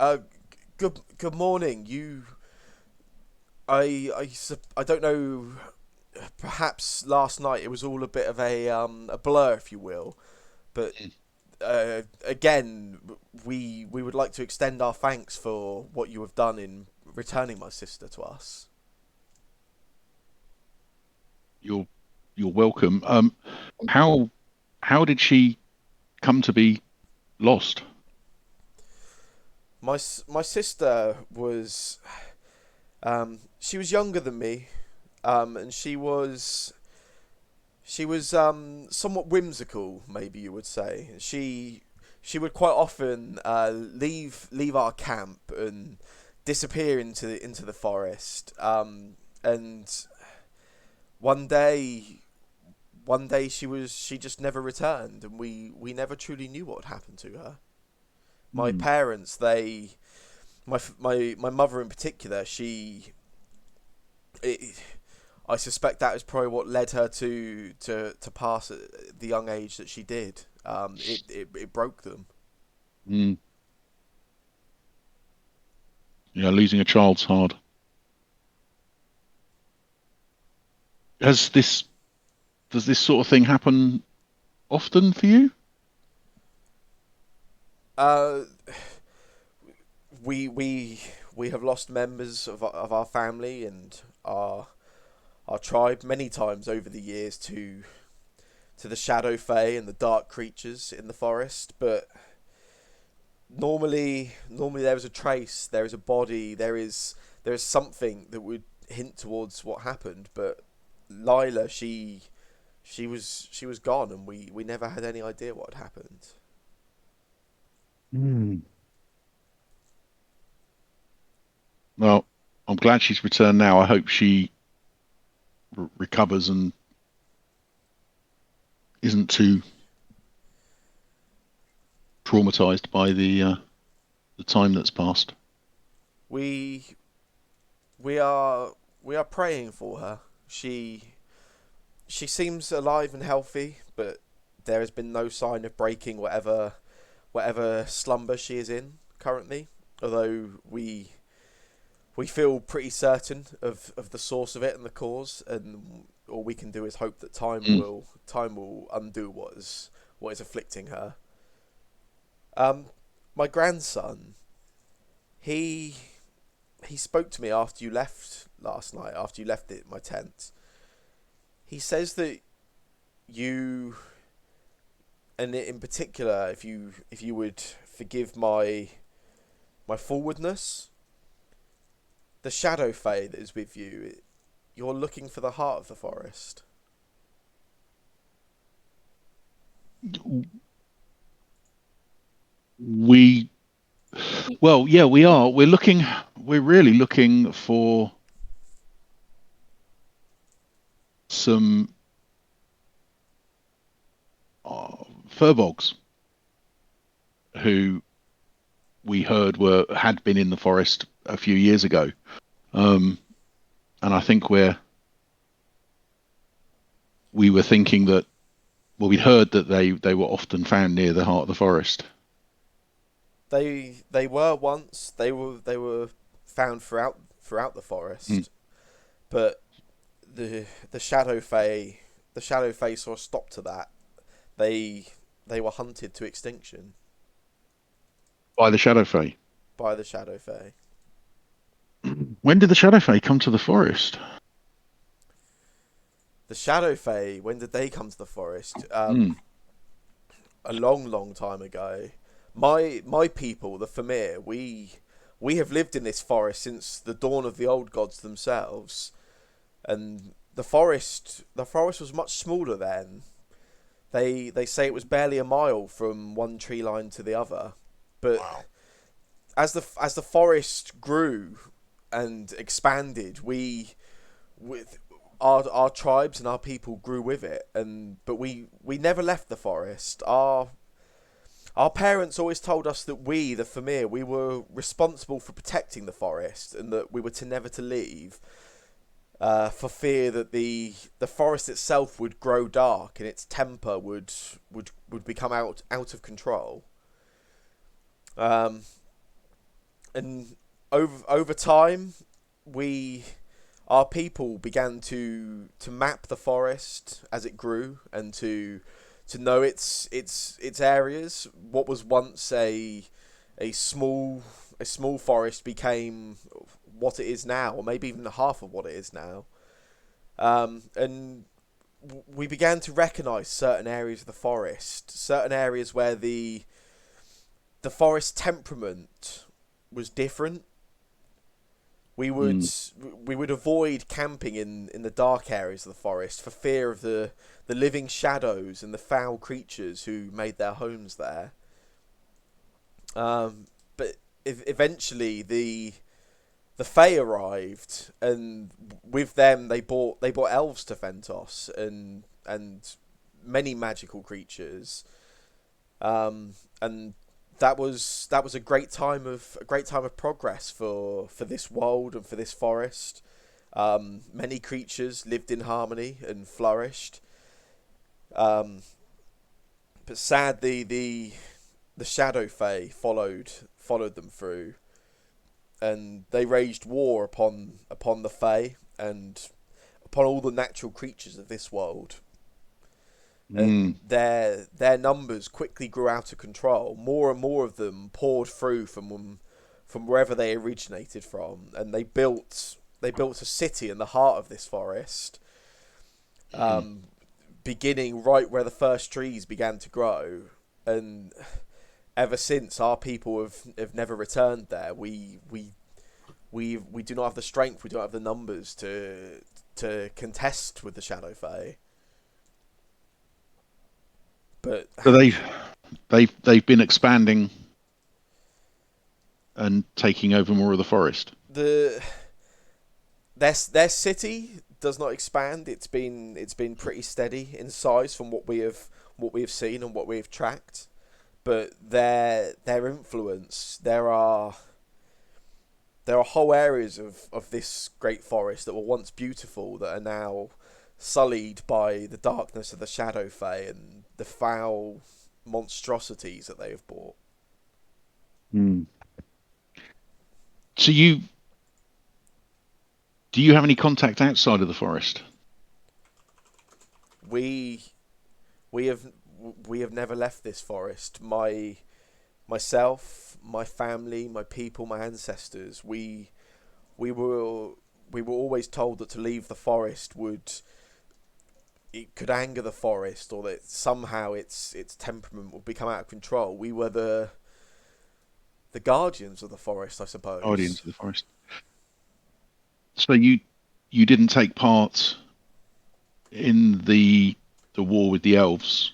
Good morning. I don't know. Perhaps last night it was all a bit of a blur, if you will. But again, we would like to extend our thanks for what you have done in returning my sister to us. You're welcome. How did she come to be lost? My sister was she was younger than me, and she was somewhat whimsical, maybe you would say. She would quite often leave our camp and disappear into the forest. And one day she just never returned, and we never truly knew what had happened to her. My parents, my mother in particular, I suspect that is probably what led her to pass at the young age that she did. It broke them. Yeah, losing a child's hard. Does this sort of thing happen often for you? We have lost members of our family, and our our tribe many times over the years to the shadow fae and the dark creatures in the forest, but normally there is a trace, there is a body, there is something that would hint towards what happened. But Lila, she was gone, and we never had any idea what had happened. Well, I'm glad she's returned now. I hope she recovers and isn't too traumatized by the time that's passed. We are praying for her. She seems alive and healthy, but there has been no sign of breaking whatever slumber she is in currently. Although we feel pretty certain of the source of it and the cause, and all we can do is hope that time will undo what is afflicting her. My grandson, he spoke to me after you left last night, after you left my tent. He says that you, and in particular, if you would forgive my forwardness, the shadow fae that is with you, you're looking for the heart of the forest. We are. We're really looking for some furbolgs who we heard had been in the forest a few years ago, and I think we were thinking that, well, we'd heard that they were often found near the heart of the forest. They were once. They were found throughout the forest, but the shadow fae saw a stop to that. They were hunted to extinction By the shadow fae. by the shadow fae. When did the shadow fae come to the forest? The shadow fae, when did they come to the forest? A long time ago. My people, the Famir, we have lived in this forest since the dawn of the old gods themselves, and the forest was much smaller then. They say it was barely a mile from one tree line to the other, but as the forest grew and expanded, with our tribes and our people grew with it, but we never left the forest. Our parents always told us that we, the Famir, we were responsible for protecting the forest, and that we were never to leave, for fear that the forest itself would grow dark and its temper would become out of control. And over time, our people began to map the forest as it grew, and to know its areas. What was once a small forest became what it is now, or maybe even half of what it is now. And we began to recognise certain areas of the forest, certain areas where the forest temperament was different. We would avoid camping in the dark areas of the forest for fear of the living shadows and the foul creatures who made their homes there. But eventually the Fae arrived, and with them they brought elves to Thentos and many magical creatures. And that was a great time of progress for this world and for this forest. Many creatures lived in harmony and flourished. But sadly, the shadow fae followed them through, and they waged war upon the fae and upon all the natural creatures of this world. And their numbers quickly grew out of control. More and more of them poured through from wherever they originated from, and they built they built a city in the heart of this forest, beginning right where the first trees began to grow, and ever since our people have never returned there. We do not have the strength, we don't have the numbers to contest with the Shadow Fae. But So they've been expanding and taking over more of the forest. their city does not expand. It's been pretty steady in size from what we have seen and what we have tracked. But their influence, there are whole areas of this great forest that were once beautiful that are now sullied by the darkness of the Shadow Fae and the foul monstrosities that they have brought. So do you have any contact outside of the forest? We have never left this forest. Myself, my family, my people, my ancestors. We were always told that to leave the forest could anger the forest, or that somehow its temperament would become out of control. We were the guardians of the forest, I suppose. Guardians of the forest. So you didn't take part in the war with the elves.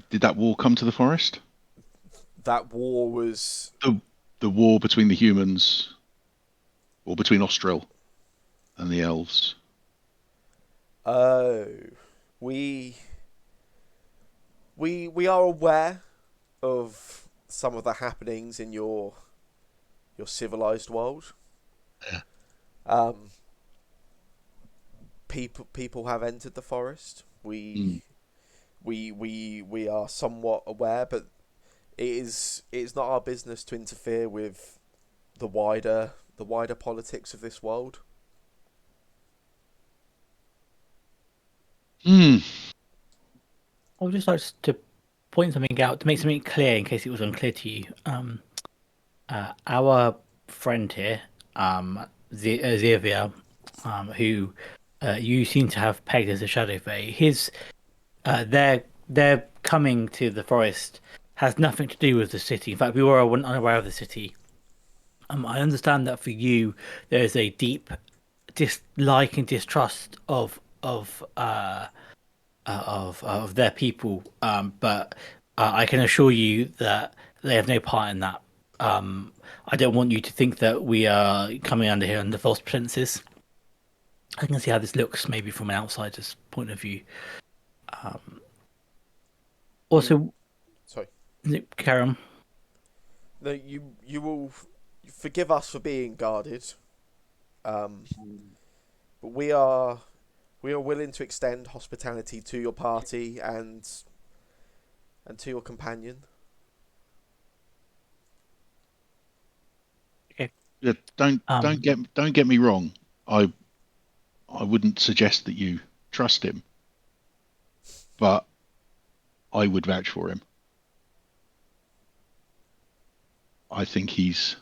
Did that war come to the forest? That war was The war between the humans, or between Austril and the elves. Oh, we are aware of some of the happenings in your civilized world. Yeah. People have entered the forest. We are somewhat aware, but it is not our business to interfere with the wider politics of this world. I would just like to point something out to make something clear in case it was unclear to you. Our friend here, Xavier, who you seem to have pegged as a Shadow Fae, their coming to the forest has nothing to do with the city. In fact, we were unaware of the city. I understand that for you, there is a deep dislike and distrust of their people, but I can assure you that they have no part in that. I don't want you to think that we are coming under here under false pretenses. I can see how this looks, maybe from an outsider's point of view. Also, Sorry. carry on. No, you will forgive us for being guarded, but we are willing to extend hospitality to your party and to your companion. Okay. Yeah, don't get me wrong. I wouldn't suggest that you trust him, but I would vouch for him. I think he's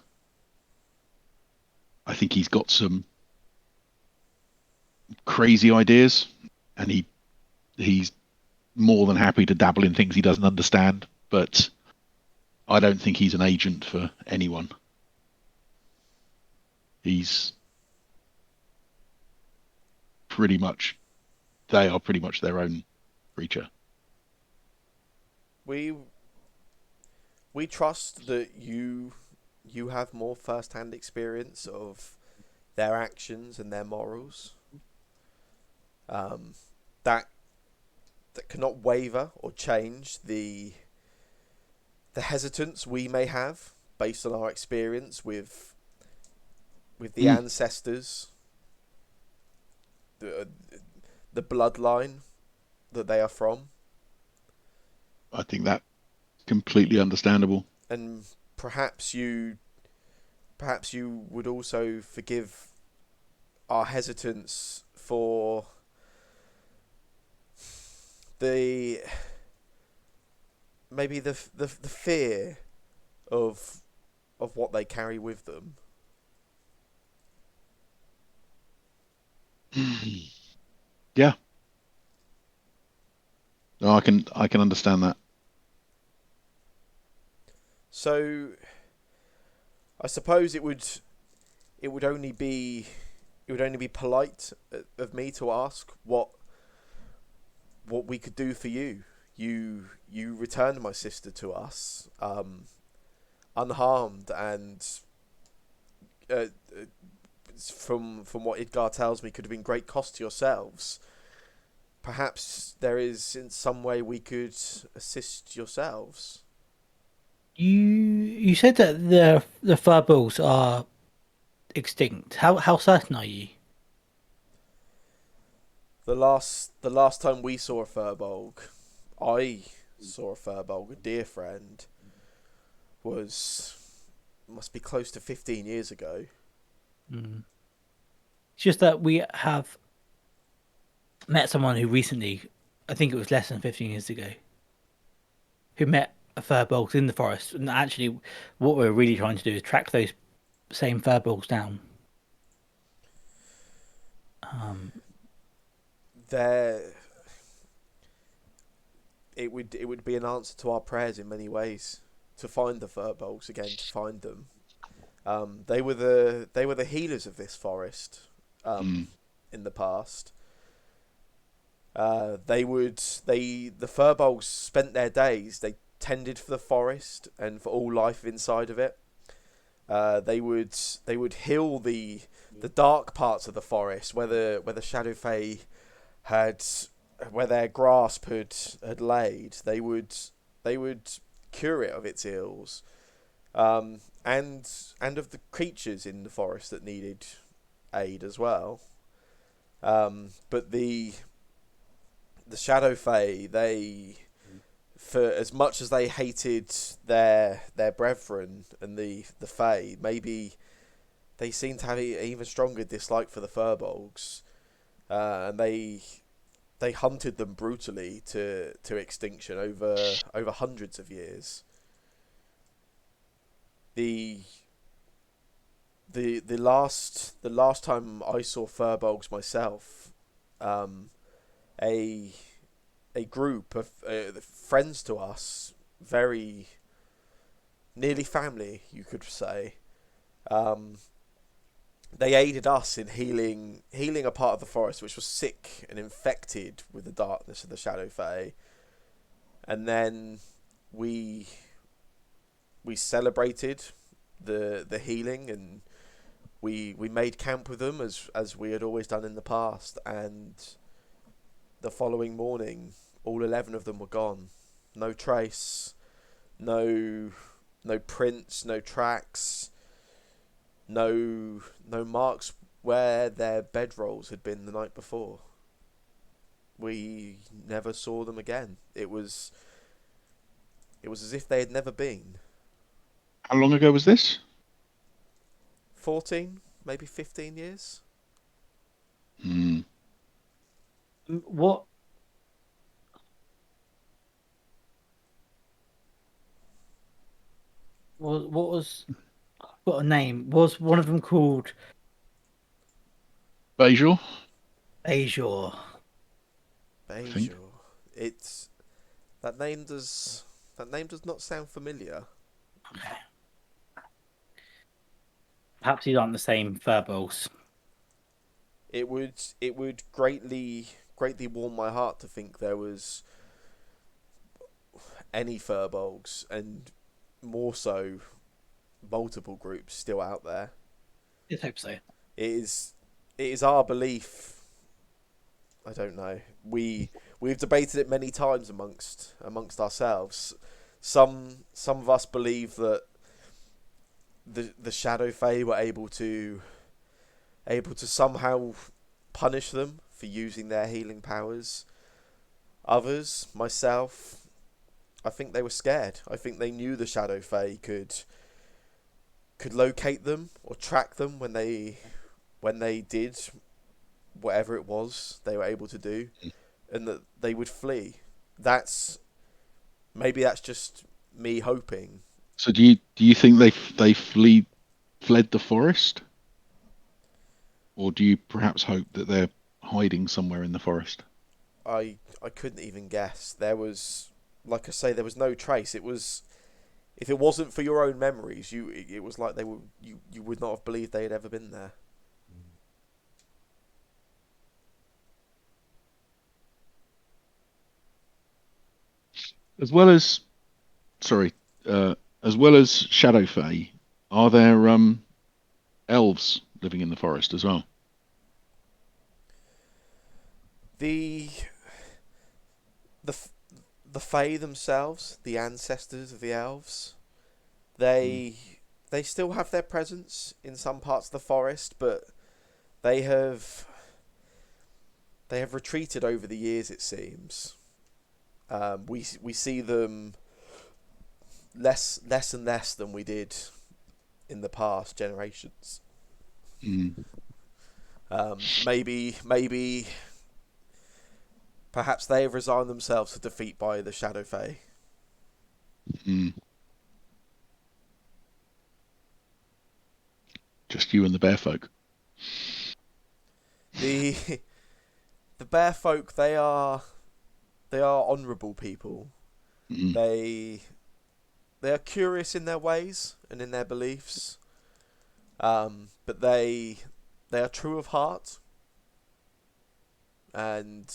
got some crazy ideas, and he's more than happy to dabble in things he doesn't understand, but I don't think he's an agent for anyone. He's pretty much, they are pretty much their own creature. We trust that you have more first-hand experience of their actions and their morals. That cannot waver or change the hesitance we may have based on our experience with the ancestors, the bloodline that they are from. I think that completely understandable. And perhaps you would also forgive our hesitance for the fear of what they carry with them. Yeah, no, I can understand that. So I suppose it would only be polite of me to ask what we could do for you. You returned my sister to us, unharmed, and uh, from what Idgar tells me, could have been great cost to yourselves. Perhaps there is in some way we could assist yourselves. You said that the furballs are extinct. How certain are you? The last time we saw a furbolg, I saw a furbolg, a dear friend, was must be close to 15 years ago. Mm. It's just that we have met someone who recently, I think it was less than 15 years ago, who met a furbolg in the forest. And actually, what we're really trying to do is track those same furbolgs down. There, it would be an answer to our prayers in many ways to find the furbolgs again, to find them. They were the healers of this forest Mm. in the past. The furbolgs spent their days. They tended for the forest and for all life inside of it. They would heal the dark parts of the forest where the shadow fae had where their grasp had laid. They would cure it of its ills, and of the creatures in the forest that needed aid as well. But the shadow fae, they, for as much as they hated their brethren and the fae, maybe they seem to have an even stronger dislike for the furbolgs, and they hunted them brutally to extinction over hundreds of years. The the last time I saw furbolgs myself, a a group of friends to us, very nearly family, you could say. Um, they aided us in healing a part of the forest which was sick and infected with the darkness of the Shadow Fae, and then we we celebrated the healing, and we made camp with them as we had always done in the past, and the following morning all 11 of them were gone. No trace, no prints, no tracks, no marks where their bedrolls had been the night before. We never saw them again. It was as if they had never been. How long ago was this? 14, maybe 15 years. Hmm. What was got a name? Was one of them called Bajor, Azure? I think. Bejor. It's that name does not sound familiar. Perhaps these aren't the same furballs. It would greatly warm my heart to think there was any furbolgs, and more so multiple groups still out there. Let's hope so. It is our belief. I don't know. We've debated it many times amongst ourselves. Some of us believe that the Shadow Fae were able to somehow punish them for using their healing powers. Others, myself, I think they were scared. I think they knew the Shadow Fae could locate them or track them when they did whatever it was they were able to do, and that they would flee. Maybe that's just me hoping. So do you think they fled the forest, or do you perhaps hope that they're hiding somewhere in the forest. I couldn't even guess. There was, like I say, there was no trace. It was, if it wasn't for your own memories, it was like you would not have believed they had ever been there. As well as, sorry, as well as Shadow Fae, are there elves living in the forest as well? The the f- the Fae themselves, the ancestors of the elves, they they still have their presence in some parts of the forest, but they have they have retreated over the years. It seems we see them less and less than we did in the past generations. Mm. Maybe perhaps they have resigned themselves to defeat by the Shadow Fae. Mm. Just you and the bear folk. The the bear folk, they are honourable people. Mm. They are curious in their ways and in their beliefs, but they are true of heart, and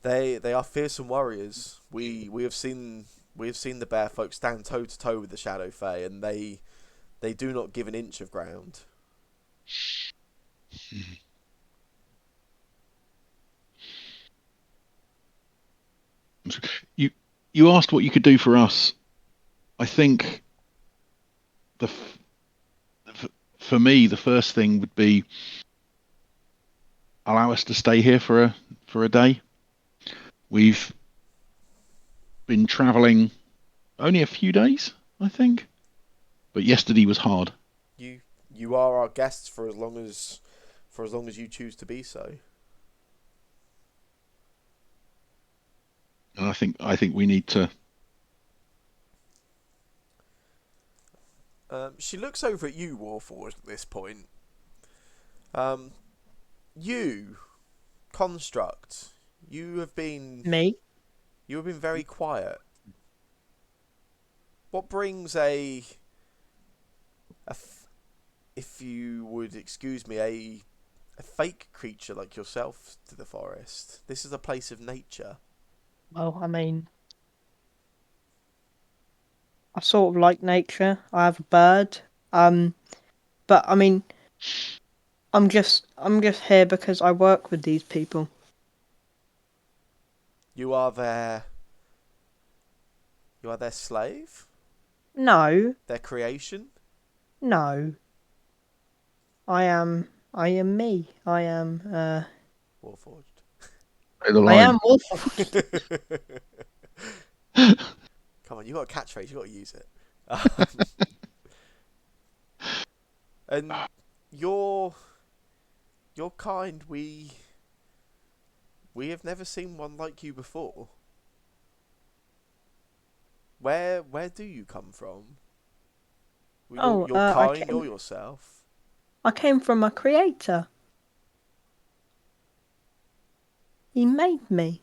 they are fearsome warriors. We have seen the bear folk stand toe to toe with the Shadow Fae, and they do not give an inch of ground. You you asked what you could do for us. I think the for me the first thing would be allow us to stay here for a day. We've been travelling only a few days, I think, but yesterday was hard, You are our guests for as long as you choose to be so. and I think we need to. She looks over at you, Warforged, at this point. Um, you, Construct, you have been Me? you have been very quiet. What brings if you would excuse me, a fake creature like yourself to the forest? This is a place of nature. Well, I mean, I sort of like nature. I have a bird. Um, but I mean, I'm just here because I work with these people. You are their slave, No, their creation. no. I am me. Warforged. The I line. am Wolf. Come on, you got a catchphrase. You got to use it. And your kind, we have never seen one like you before. Where do you come from? Oh, Your kind or yourself? I came from a creator. He made me.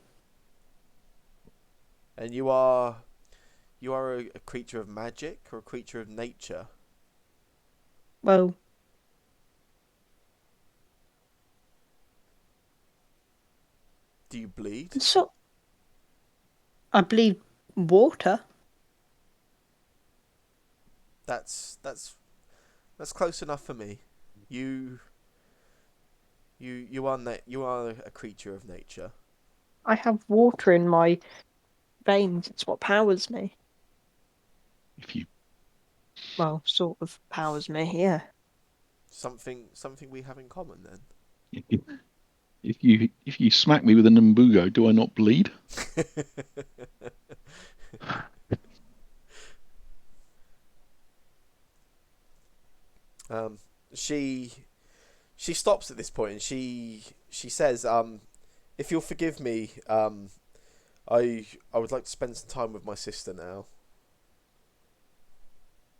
And you are a creature of magic or a creature of nature? Well, Do you bleed? so I bleed water. That's close enough for me. You you are a creature of nature. I have water in my veins. It's what powers me. If you Well, sort of powers me. Yeah. Something we have in common then. if you smack me with a Nambugo, do I not bleed? um, she she stops at this point and she says, if you'll forgive me, I would like to spend some time with my sister now.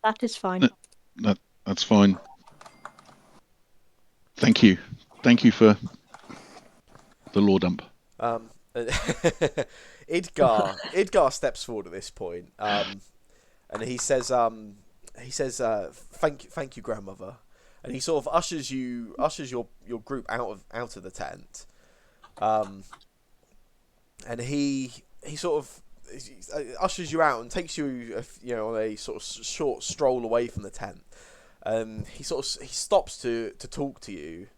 That is fine. That, that's fine. Thank you for the law dump. Um, Idgar steps forward at this point, and he says, thank you, grandmother," and he sort of ushers your group out of the tent, and he sort of ushers you out and takes you, on a sort of short stroll away from the tent. He stops to talk to you.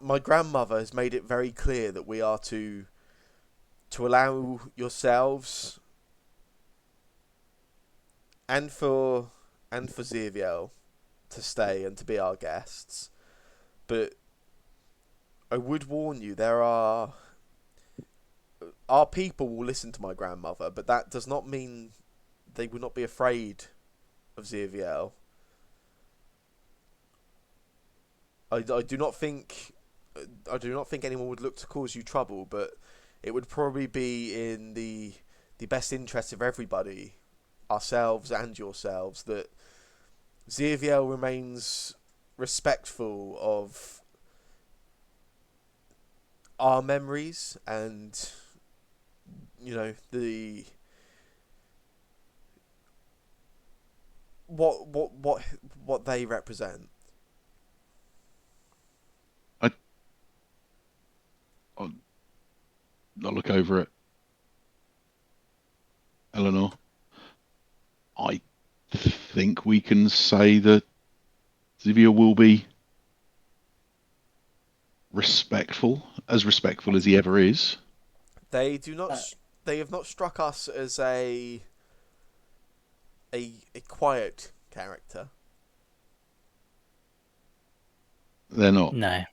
My grandmother has made it very clear that we are to allow yourselves and for Zerviel to stay and to be our guests, but I would warn you, our people will listen to my grandmother, but that does not mean they would not be afraid of Zerviel. I do not think anyone would look to cause you trouble, but it would probably be in the best interest of everybody, ourselves and yourselves, that Zerviel remains respectful of our memories and what they represent. I'll look over at Eleanor. I think we can say that Zivia will be respectful as he ever is. They do not. They have not struck us as a quiet character. They're not. No.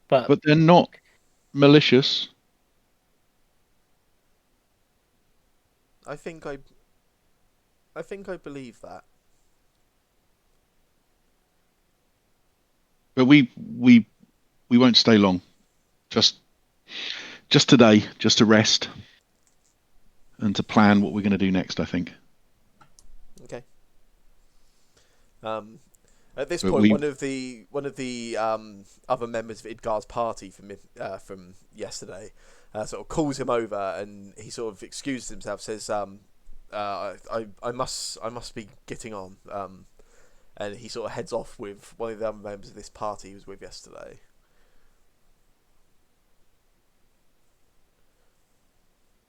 But they're not malicious. I think I believe that. But we won't stay long. Just today, just to rest and to plan what we're going to do next, I think. Okay. At this point, one of the other members of Idgar's party from yesterday sort of calls him over, and he sort of excuses himself, says, I must be getting on, and he sort of heads off with one of the other members of this party he was with yesterday.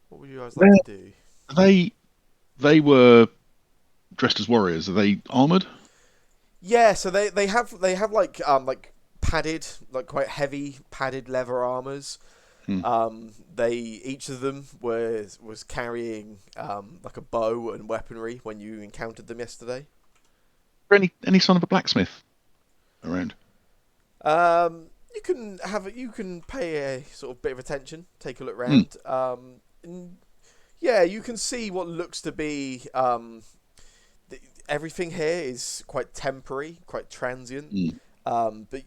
What would you guys like to do? They were dressed as warriors. Are they armored? Yeah, so they have like padded, like quite heavy padded leather armors. Each of them was carrying like a bow and weaponry when you encountered them yesterday. Is there any sign of a blacksmith around? You can pay a sort of bit of attention, take a look around. And yeah, you can see what looks to be everything here is quite temporary, quite transient. But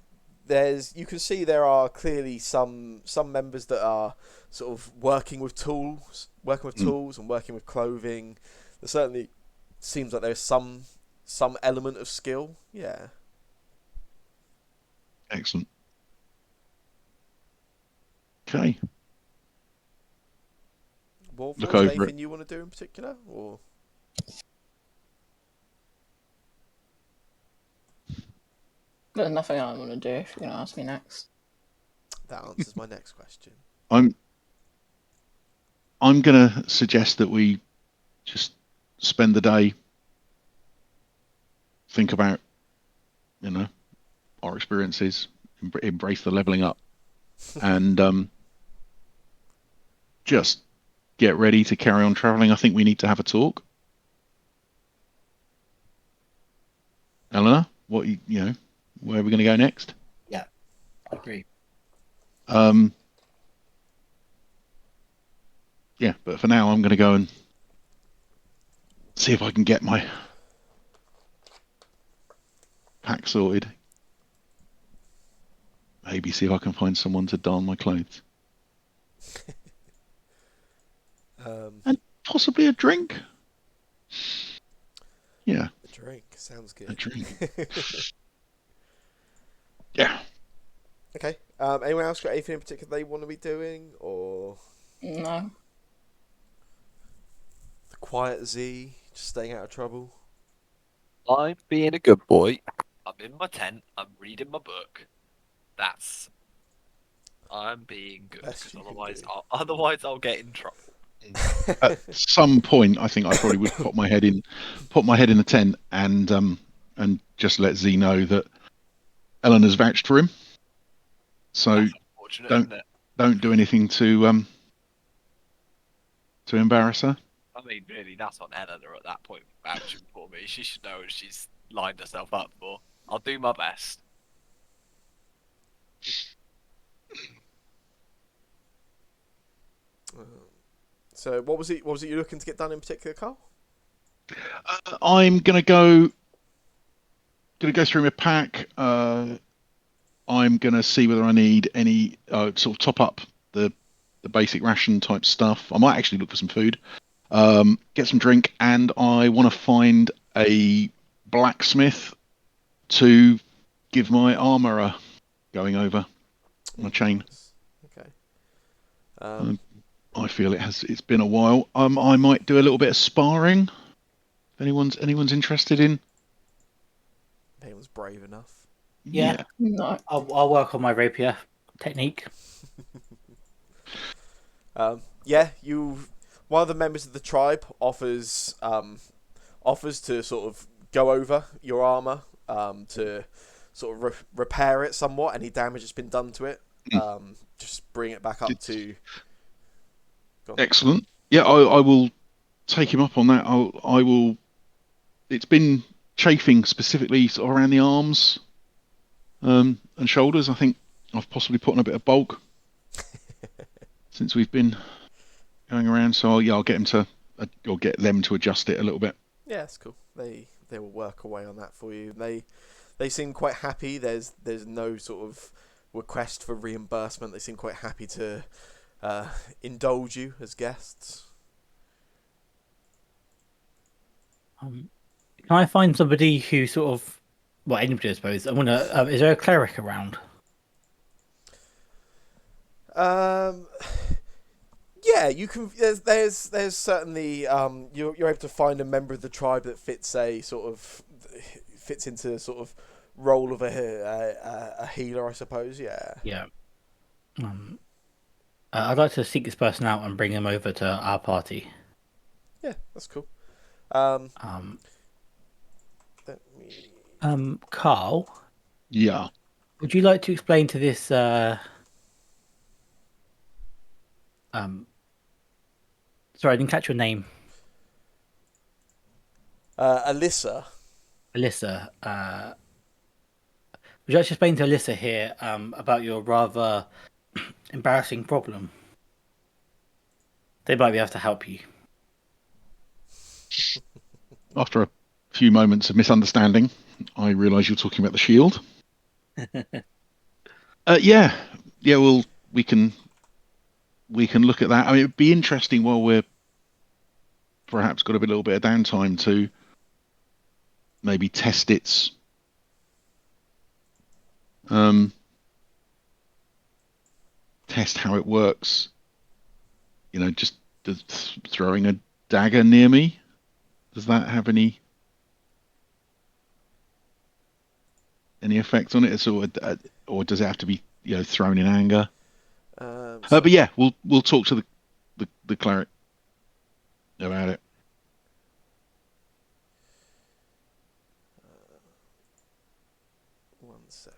you can see there are clearly some members that are sort of working with tools and working with clothing. There certainly seems like there's some element of skill. Yeah. Excellent. Okay. Look over anything you want to do in particular, or? There's nothing I want to do if you're going to ask me next. That answers my next question. I'm going to suggest that we just spend the day, think about, our experiences, embrace the leveling up, and just get ready to carry on traveling. I think we need to have a talk. Eleanor, where are we going to go next? Yeah, I agree. Yeah, but for now, I'm going to go and see if I can get my pack sorted. Maybe see if I can find someone to darn my clothes. And possibly a drink. Yeah. A drink sounds good. A drink. Okay. Anyone else got anything in particular they want to be doing, or No. the quiet Z just staying out of trouble? I'm being a good boy. I'm in my tent. I'm reading my book. I'm being good Best because you can otherwise, do. I'll get in trouble. At some point, I think I probably would put my head in the tent and just let Z know that Eleanor's vouched for him. So That's unfortunate, don't isn't it? don't do anything to embarrass her. I mean, really, that's on Eleanor at that point vouching for me. She should know what she's lined herself up for. I'll do my best. So what was it? What was it you're looking to get done in particular, Carl? I'm gonna go through my pack. I'm gonna see whether I need any sort of top up the basic ration type stuff. I might actually look for some food, get some drink, and I want to find a blacksmith to give my armor a going over my chain. Nice. Okay. I feel it's been a while. I might do a little bit of sparring. If anyone's interested in. Anyone's brave enough. Yeah. No. I'll work on my rapier technique. Yeah, one of the members of the tribe offers to sort of go over your armor to sort of repair it somewhat. Any damage that's been done to it, just bring it back up to. Excellent. Yeah, I will take him up on that. I will. It's been chafing specifically sort of around the arms and shoulders. I think I've possibly put on a bit of bulk since we've been going around. So I'll get him to or get them to adjust it a little bit. Yeah, that's cool. They will work away on that for you. They seem quite happy. There's no sort of request for reimbursement. They seem quite happy to indulge you as guests. Can I find somebody who sort of, well, anybody I suppose. I'm gonna. Is there a cleric around? Yeah, you can. There's certainly you're able to find a member of the tribe that fits into sort of role of a healer, I suppose. Yeah. Yeah. I'd like to seek this person out and bring him over to our party. Yeah, that's cool. Let me... Carl, Yeah. would you like to explain to this sorry, I didn't catch your name. Alyssa. Alyssa, would you like to explain to Alyssa here about your rather embarrassing problem? They might be able to help you. After a few moments of misunderstanding, I realise you're talking about the shield. Yeah. Well, we can look at that. I mean, it'd be interesting while we're perhaps got a little bit of downtime to maybe test its test how it works. You know, just throwing a dagger near me. Does that have any effect on it, or does it have to be thrown in anger? But yeah, we'll talk to the cleric about it. One second.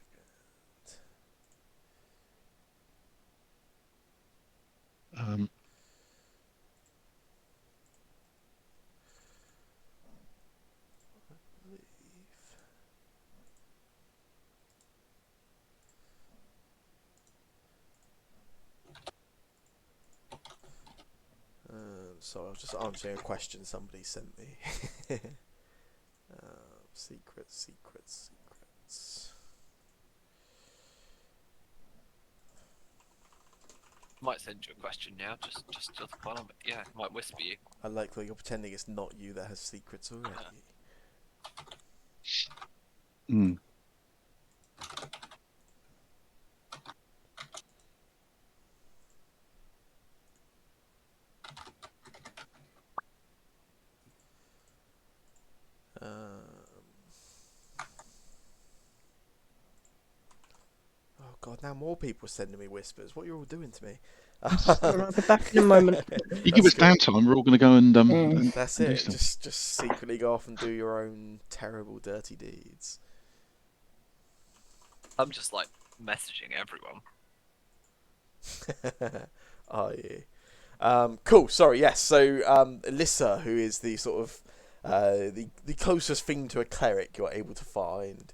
Sorry, I was just answering a question somebody sent me. Secrets. Might send you a question now, just fun of it. Yeah, might whisper you. I like that you're pretending it's not you that has secrets already. God, now more people are sending me whispers. What are you all doing to me? I'll be back in a moment. You give us cool. downtime, we're all going to go and That's and do it. stuff. Just secretly go off and do your own terrible, dirty deeds. I'm just like messaging everyone. Are you? Cool. Sorry. Yes. So Alyssa, who is the sort of the closest thing to a cleric you're able to find,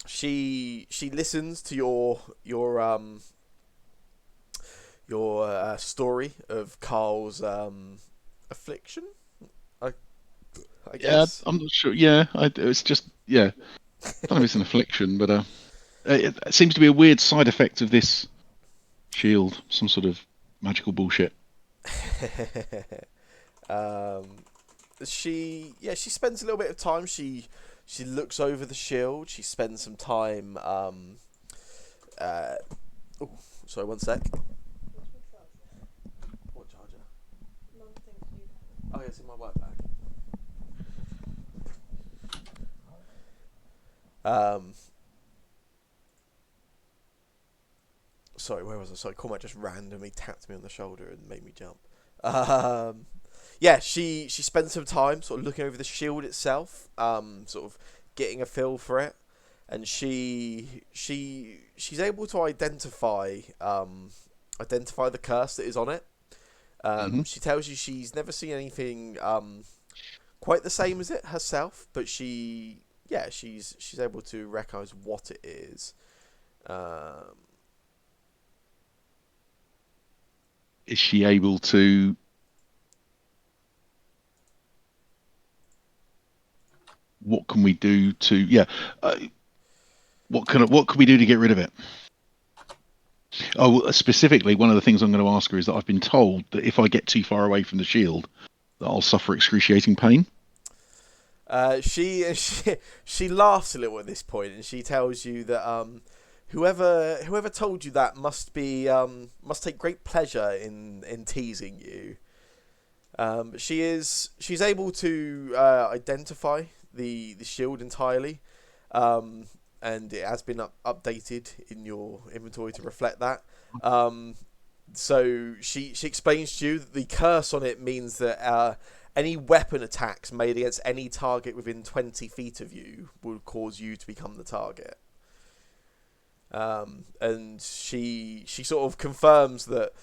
she listens to your story of Carl's affliction. I Yeah, guess. I'm not sure. Yeah, it's just I don't know if it's an affliction, but it seems to be a weird side effect of this shield, some sort of magical bullshit. She spends a little bit of time. She looks over the shield. She spends some time. Sorry, one sec. What charger? Oh, yeah, it's in my work bag. Sorry, where was I? Sorry, Cormac just randomly tapped me on the shoulder and made me jump. Yeah, she spends some time sort of looking over the shield itself, sort of getting a feel for it, and she's able to identify the curse that is on it. She tells you she's never seen anything quite the same as it herself, but she's able to recognize what it is. Is she able to? What can we do to? Yeah, what can we do to get rid of it? Oh, specifically, one of the things I'm going to ask her is that I've been told that if I get too far away from the shield, that I'll suffer excruciating pain. She laughs a little at this point, and she tells you that whoever told you that must take great pleasure in teasing you. But she's able to identify the shield entirely, and it has been updated in your inventory to reflect that. So she explains to you that the curse on it means that any weapon attacks made against any target within 20 feet of you will cause you to become the target. And she sort of confirms that,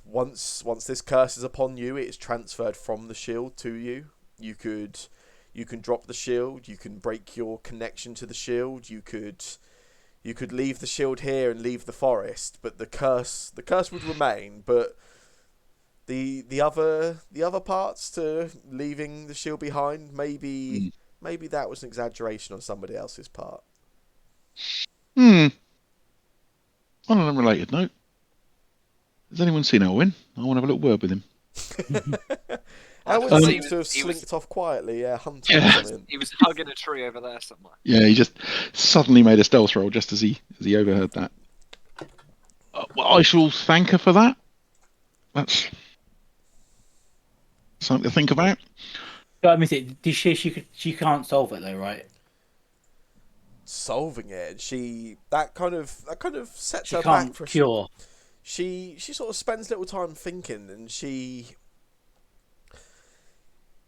once this curse is upon you, it is transferred from the shield to you. You can drop the shield. You can break your connection to the shield. You could leave the shield here and leave the forest, but the curse would remain. But the other parts to leaving the shield behind, maybe that was an exaggeration on somebody else's part. On an unrelated note, has anyone seen Elwyn? I want to have a little word with him. Elwyn seems to have slinked off quietly, hunting or something. He was hugging a tree over there somewhere. Yeah, he just suddenly made a stealth roll just as he overheard that. Well, I shall thank her for that. That's something to think about. I mean, she can't solve it though, right? Solving it, that kind of sets She her can't back for cure. She sort of spends little time thinking, and she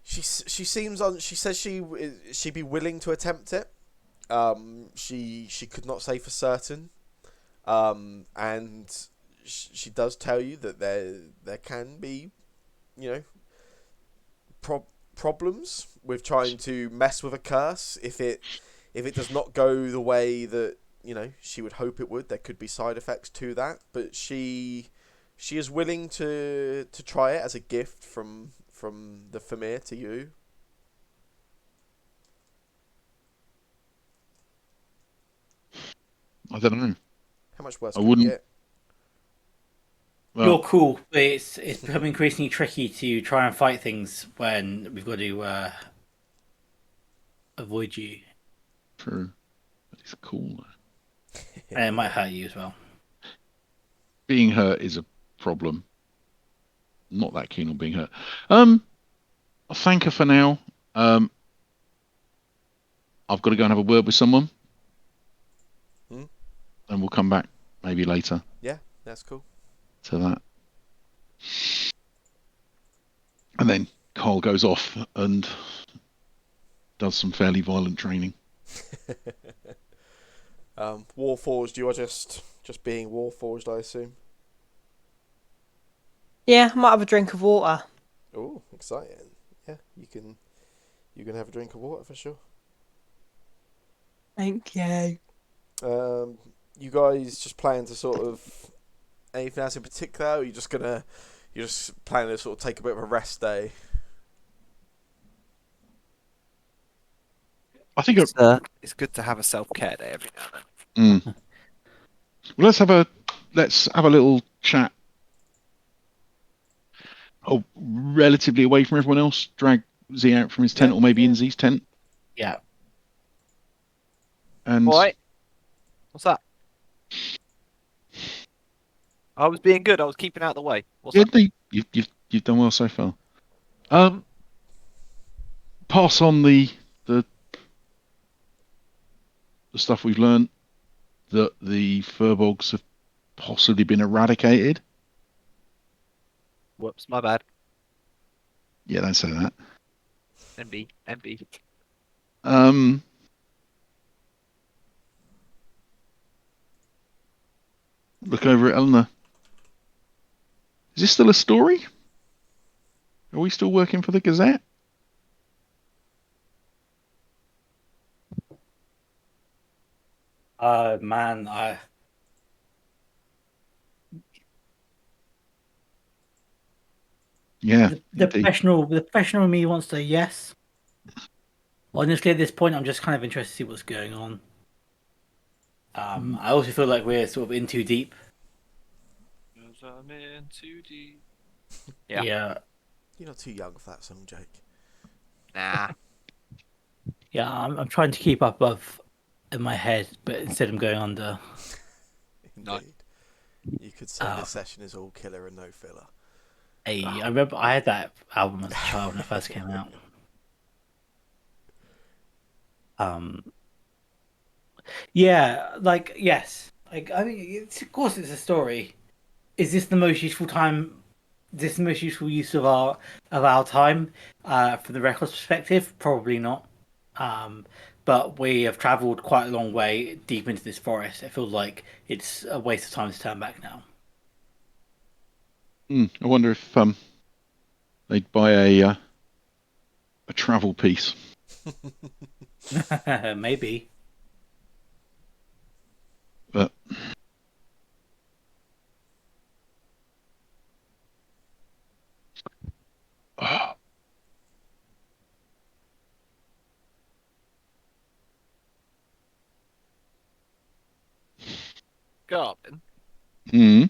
seems on. She says she'd be willing to attempt it. She could not say for certain, and she does tell you that there can be, problems with trying to mess with a curse if it does not go the way that she would hope it would. There could be side effects to that, but she is willing to try it as a gift from the Famir to you. I don't know. How much worse I could wouldn't. it get? Well, You're cool, but it's becoming increasingly tricky to try and fight things when we've got to avoid you, true. It's cool. and it might hurt you as well. Being hurt is a problem. Not that keen on being hurt. I'll thank her for now. I've got to go and have a word with someone, Hmm? and we'll come back maybe later Yeah, that's cool. to that. And then Carl goes off and does some fairly violent training. Warforged, you are just being Warforged, I assume. Yeah, I might have a drink of water. Oh, exciting! Yeah, you can have a drink of water for sure. Thank you. You guys just plan to sort of anything else in particular? Or are you just you're just planning to sort of take a bit of a rest day? I think. It's good to have a self-care day every now and then. Well, let's have a little chat. Oh, relatively away from everyone else. Drag Z out from his tent, Yeah, or maybe yeah. in Z's tent. Yeah. And All right. What's that? I was being good. I was keeping out of the way. What's yeah, up? no, you've done well so far. Pass on the the stuff we've learned, that the furbolgs have possibly been eradicated. Whoops, my bad. Yeah, don't say that. MB, MB. Um, Look over at Eleanor. Is this still a story? Are we still working for the Gazette? Man, Yeah, the indeed. professional in me wants to say yes. Honestly, at this point, I'm just kind of interested to see what's going on. I also feel like we're sort of in too deep. I'm in too deep. Yeah. Yeah. You're not too young for that song, Jake. Nah. Yeah, I'm trying to keep up above in my head, but instead I'm going under. Indeed. No. You could say this session is all killer and no filler. I remember I had that album as a child when it first came out. Yeah, like yes, like I mean, of course, it's a story. Is this the most useful time? Is this the most useful use of our time? From the records perspective, probably not. But we have travelled quite a long way deep into this forest. It feels like it's a waste of time to turn back now. I wonder if they'd buy a travel piece. Maybe. But Garvin, mm,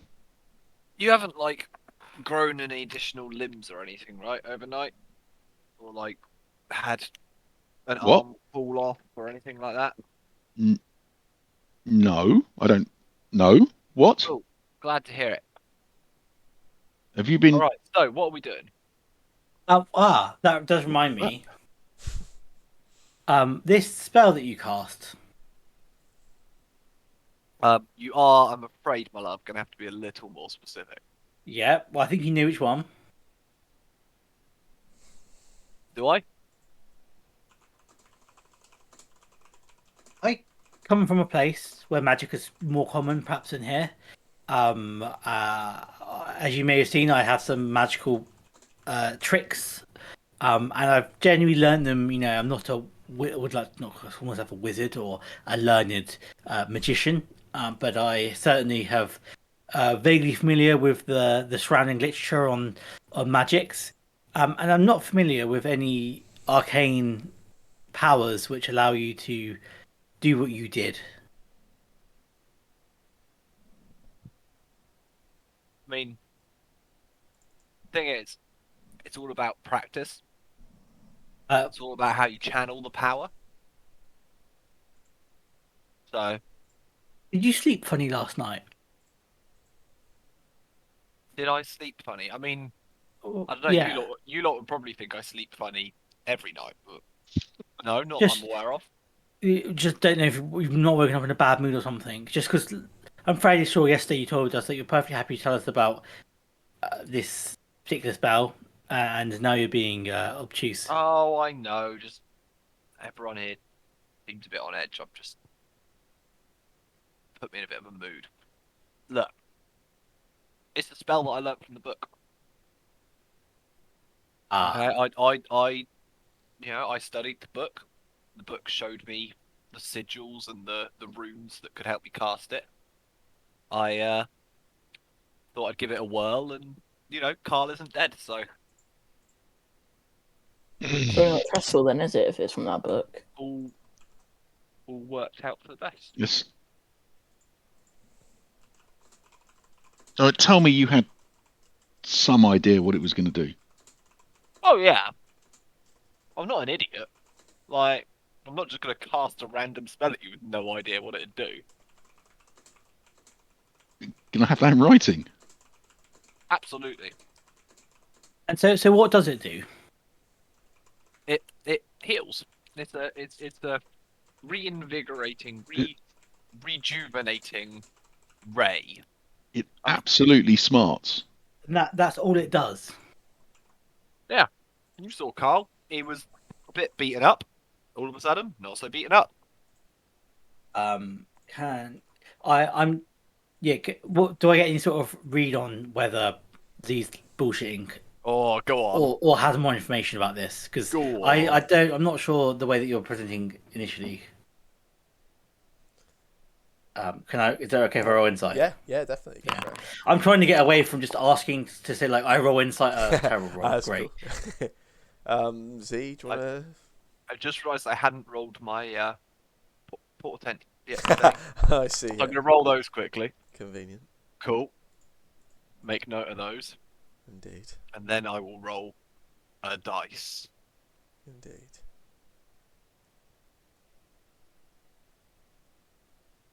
you haven't like grown any additional limbs or anything, right? Overnight, or like had an what? arm fall off or anything like that. No, I don't know. What? Oh, glad to hear it. Have you All been? right. So, what are we doing? That does remind me. This spell that you cast. You are, I'm afraid, my love, gonna have to be a little more specific. Yeah, well, I think you knew which one. Do I? I come from a place where magic is more common, perhaps, than here. As you may have seen, I have some magical tricks, and I've genuinely learned them. You know, I'm not a would like not almost like a wizard or a learned magician, but I certainly have vaguely familiar with the surrounding literature on magics, and I'm not familiar with any arcane powers which allow you to do what you did. I mean, thing is, it's all about practice. It's all about how you channel the power. So, Did you sleep funny last night? did I sleep funny? I mean, I don't know. Yeah, You lot would probably think I sleep funny every night, but no, not that I'm just aware of. You just don't know if you're not woken up in a bad mood or something. Just because I'm fairly sure yesterday you told us that you're perfectly happy to tell us about this particular spell, and now you're being obtuse. Oh, I know. Just everyone here seems a bit on edge. I've just put me in a bit of a mood. Look, it's a spell that I learnt from the book. Ah, Okay, I studied the book. The book showed me the sigils and the runes that could help me cast it. I thought I'd give it a whirl, and Carl isn't dead, so It's really not stressful then, is it, if it's from that book? all worked out for the best. Yes. Tell me you had some idea what it was going to do. Oh yeah, I'm not an idiot. Like, I'm not just gonna cast a random spell at you with no idea what it'd do. Can I have that in writing? Absolutely. and so what does it do? It heals. It's a reinvigorating, rejuvenating ray. It absolutely smarts. And that's all it does. Yeah, you saw Carl. He was a bit beaten up. All of a sudden, not so beaten up. Can I'm yeah. What do I get any sort of read on whether these bullshitting Oh, go on. or has more information about this? Because Go I on. don't. I'm not sure the way that you're presenting initially. Can I? Is that okay if I roll insight? Yeah, definitely. Yeah. I'm trying to get away from just asking to say like I roll insight. Terrible roll. That's Great. Cool. Z, do you want to? I just realised I hadn't rolled my portent yet today. I see. So I'm going to roll those quickly. Convenient. Cool. Make note of those. Indeed. And then I will roll a dice. Indeed.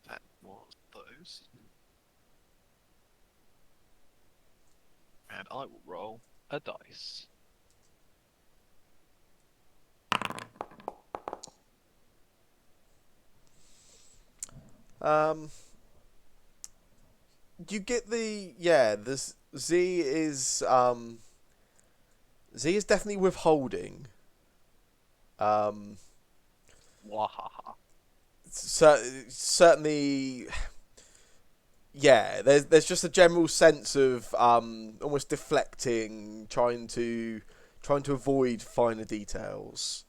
That was those. And I will roll a dice. You get this Z is definitely withholding. Wahaha. Certainly, yeah. There's just a general sense of almost deflecting, trying to avoid finer details.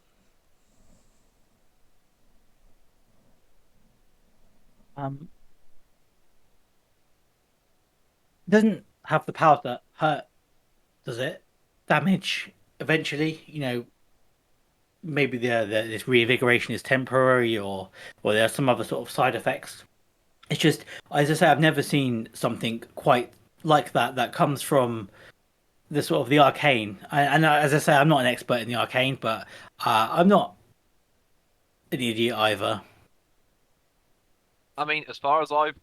Doesn't have the power to hurt, does it? Damage eventually. Maybe this reinvigoration is temporary, or there are some other sort of side effects. It's just, as I say, I've never seen something quite like that comes from the sort of the arcane. And as I say, I'm not an expert in the arcane, but I'm not an idiot either. I mean, as far as I've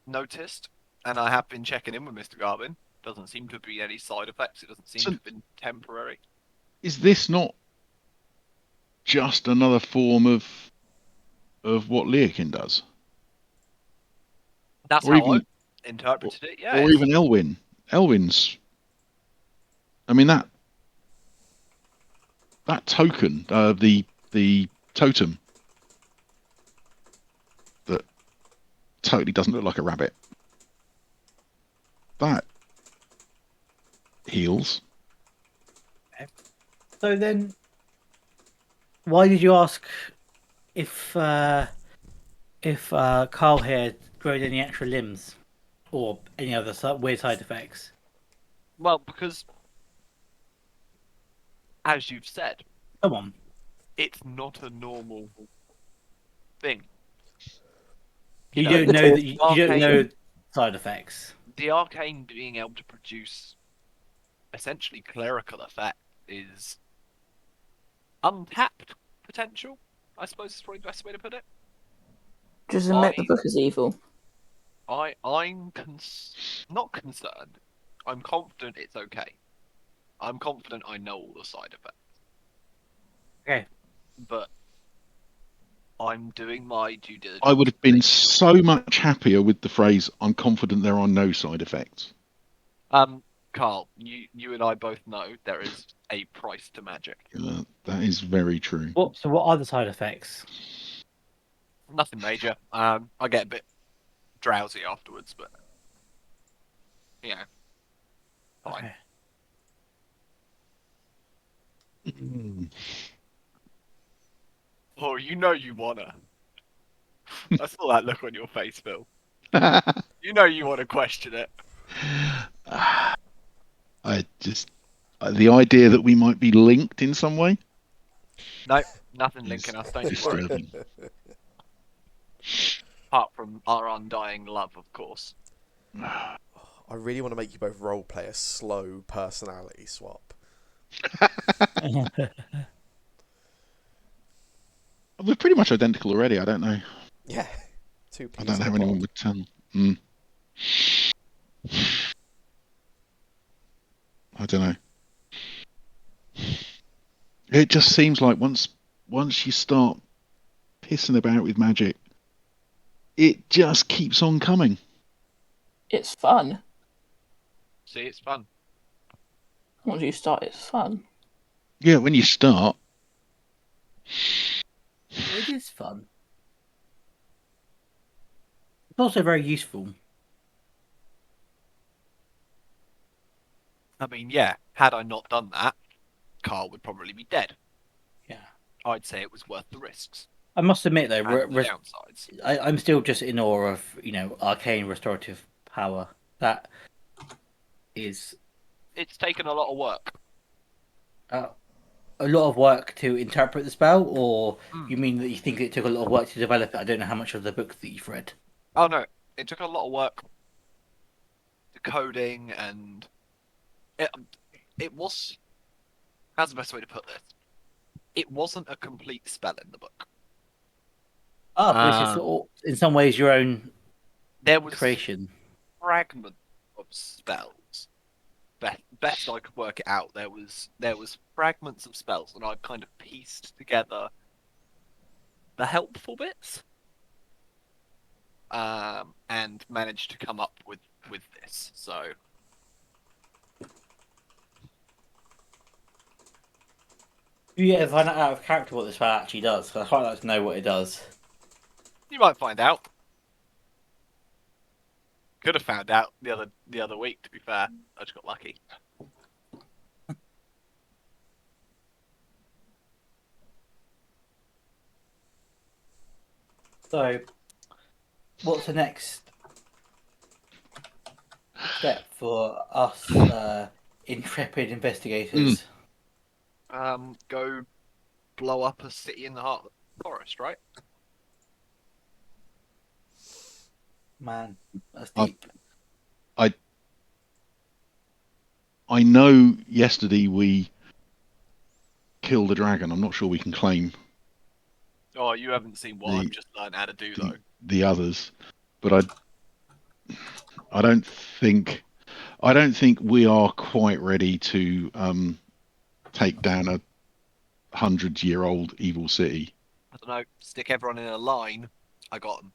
noticed, and I have been checking in with Mr. Garvin, doesn't seem to be any side effects. It doesn't seem to have been temporary. Is this not just another form of what Leokin does? That's Or how even- I interpreted it, yeah. Or even Elwyn. Elwyn's. I mean that token, the totem that totally doesn't look like a rabbit. That heals. So then, why did you ask if Carl here grows any extra limbs or any other weird side effects? Well, because, as you've said, Come on. it's not a normal thing. You know, don't know that you don't arcane- know side effects. The arcane being able to produce essentially clerical effect is untapped potential, I suppose is probably the best way to put it. Just admit the book is evil. I'm not concerned. I'm confident it's okay. I'm confident I know all the side effects. Okay. But I'm doing my due diligence. I would have been so much happier with the phrase, I'm confident there are no side effects. Carl, you and I both know there is a price to magic. That is very true. So what are the side effects? Nothing major. I get a bit drowsy afterwards, but yeah, fine. Okay. Oh, you know you wanna. I saw that look on your face, Phil. You know you want to question it. I just the idea that we might be linked in some way. No, nothing is linking us. Don't you worry. disturbing. Apart from our undying love, of course. I really want to make you both role play a slow personality swap. We're pretty much identical already. I don't know. Yeah, two I peas don't know in how a anyone pod. would tell. I don't know. It just seems like once you start pissing about with magic, it just keeps on coming. It's fun. See, it's fun. Once you start, it's fun. Yeah, when you start. It is fun. It's also very useful. I mean, yeah, had I not done that, Carl would probably be dead. Yeah. I'd say it was worth the risks I must admit though, and the downsides. I'm still just in awe of arcane restorative power. That is It's taken a lot of work. a lot of work to interpret the spell, or Hmm. you mean that you think it took a lot of work to develop it? I don't know how much of the book that you've read. Oh no, it took a lot of work decoding, and it was. How's the best way to put this? It wasn't a complete spell in the book. But this is in some ways your own There was creation. fragment of spells. Best I could work it out, there was fragments of spells, and I kind of pieced together the helpful bits, and managed to come up with this. So Do you ever find out of character what this spell actually does? Because I'd quite like to know what it does. you might find out. Could have found out the other week. To be fair, I just got lucky. So, what's the next step for us intrepid investigators? Go blow up a city in the heart of the forest, right? Man, that's deep. I know yesterday we killed a dragon. I'm not sure we can claim Oh, you haven't seen what I've just learned how to do though. the others, but I don't think we are quite ready to take down a 100-year-old evil city. I don't know. Stick everyone in a line. I got them.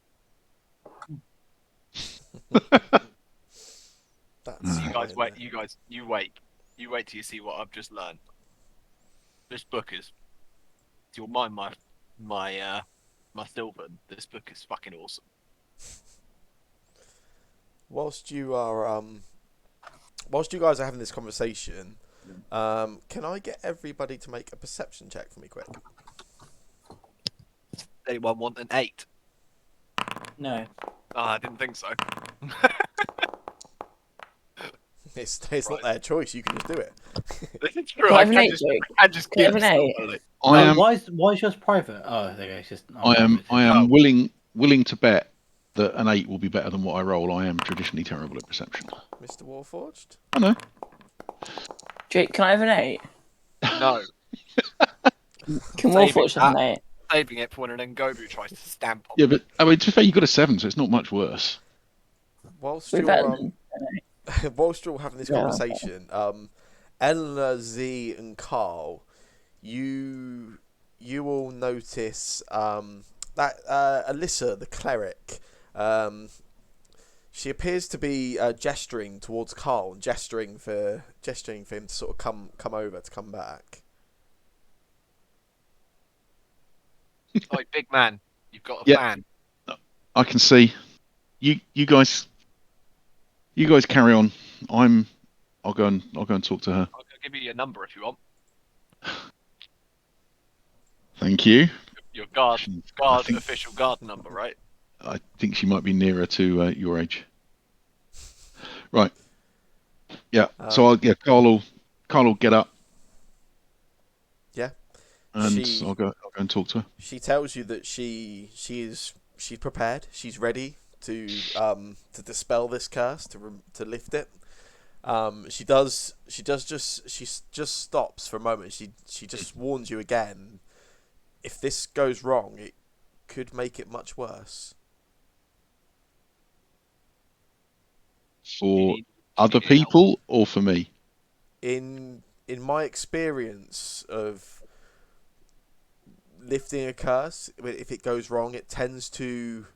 That's You guys fine. wait. You wait. You wait till you see what I've just learned. This book is. You'll mind my Sylvan. This book is fucking awesome. Whilst you guys are having this conversation, can I get everybody to make a perception check for me, quick? Anyone want an 8? No. Oh, I didn't think so. It's not their choice. You can just do it. It's true. Can I I have an can 8, just, Jake? I can just Can I give have an 8? somebody. Why is yours private? Oh, there you go. It's just. I am Oh. willing to bet that an 8 will be better than what I roll. I am traditionally terrible at perception. Mr. Warforged? I know. Jake, can I have an 8? No. Can Saving Warforged have an that. 8? Saving it for when an Ngobu tries to stamp on Yeah, but I mean, to be fair, you got a 7, so it's not much worse. Whilst We're you're better than whilst you're having this Yeah. conversation, Eleanor, Z, and Carl, you all notice that Alyssa, the cleric, she appears to be gesturing towards Carl, and gesturing for him to sort of come over, to come back. Oi, big man, you've got a Yeah. fan. I can see. You guys carry on. I'll go and talk to her. I'll give you your number if you want. Thank you. Your guard I think- official guard number, right? I think she might be nearer to your age. Right. Yeah. So Carl will get up. Yeah. And I'll go and talk to her. She tells you that she's prepared. She's ready to dispel this curse, to lift it. She just stops for a moment. She just warns you again. If this goes wrong, it could make it much worse. For other people or for me? In my experience of lifting a curse, if it goes wrong, it tends to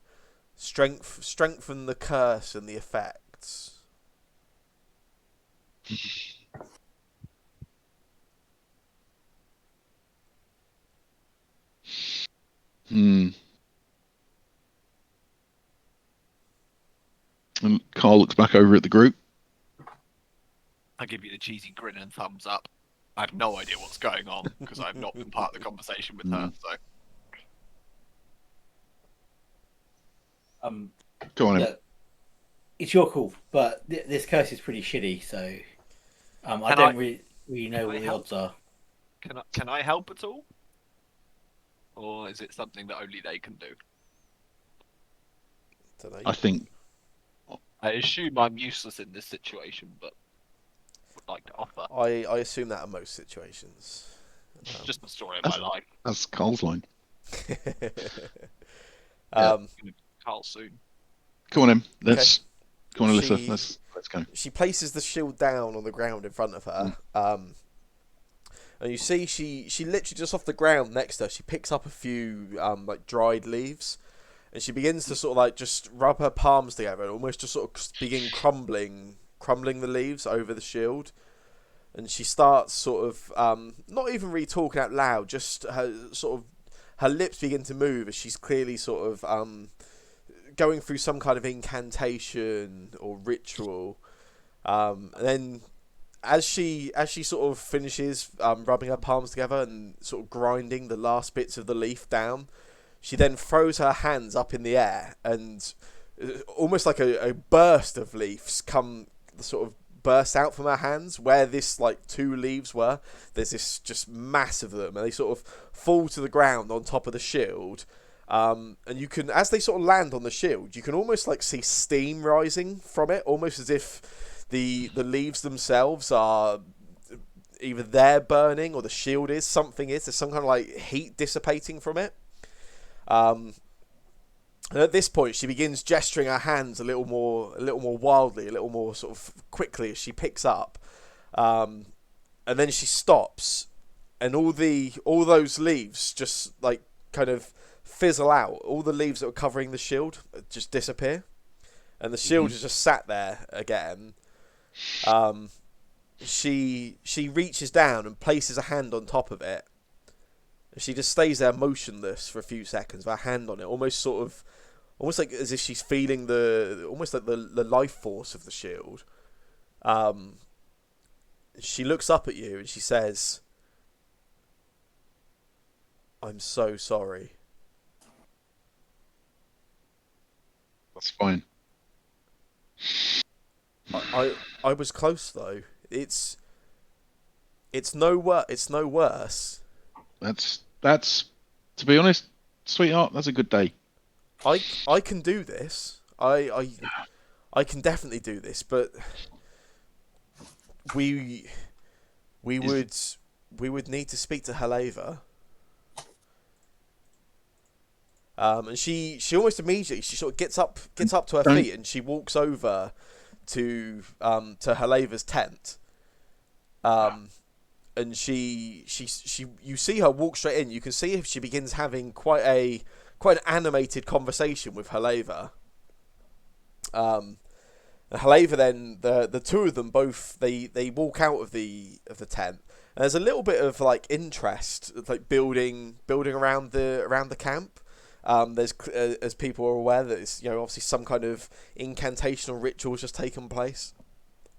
strengthen the curse and the effects. And Carl looks back over at the group. I give you the cheesy grin and thumbs up. I have no idea what's going on because I've not been part of the conversation with her. So Go on. Yeah, it's your call, but this curse is pretty shitty. So I don't really know what the odds are. can I help at all, or is it something that only they can do? Don't know. I think I assume I'm useless in this situation, but would like to offer. I assume that in most situations. Just the story of my life. that's Carl's line. Carl soon. Come on, in. Come on, Alyssa. She- Let's go. She places the shield down on the ground in front of her. And you see she literally just off the ground next to her, she picks up a few like dried leaves, and she begins to sort of like just rub her palms together and almost just sort of begin crumbling the leaves over the shield. And she starts sort of not even really talking out loud, just her lips begin to move as she's clearly sort of going through some kind of incantation or ritual. And then as she sort of finishes rubbing her palms together and sort of grinding the last bits of the leaf down, she then throws her hands up in the air, and almost like a burst of leaves burst out from her hands. Where this like 2 leaves were, there's this just mass of them, and they sort of fall to the ground on top of the shield. And you can, as they sort of land on the shield, you can almost like see steam rising from it, almost as if the leaves themselves are either they're burning or the shield is. There's some kind of like heat dissipating from it. And at this point, she begins gesturing her hands a little more wildly, a little more sort of quickly as she picks up, and then she stops, and all those leaves just like kind of fizzle out. All the leaves that were covering the shield just disappear, and the shield is just sat there again. She reaches down and places a hand on top of it. She just stays there motionless for a few seconds with her hand on it, almost like as if she's feeling the life force of the shield. She looks up at you and she says, "I'm so sorry." That's fine. I was close though. It's no worse. That's to be honest, sweetheart, that's a good day. I can do this. I can definitely do this, but we would need to speak to Heleva. And she almost immediately she sort of gets up to her feet and she walks over to Heleva's tent. And she you see her walk straight in. You can see if she begins having quite quite an animated conversation with Haleva. And Haleva then the two of them both they walk out of the tent. And there's a little bit of like interest, like building around the camp. There's as people are aware that it's obviously some kind of incantation or ritual has just taken place,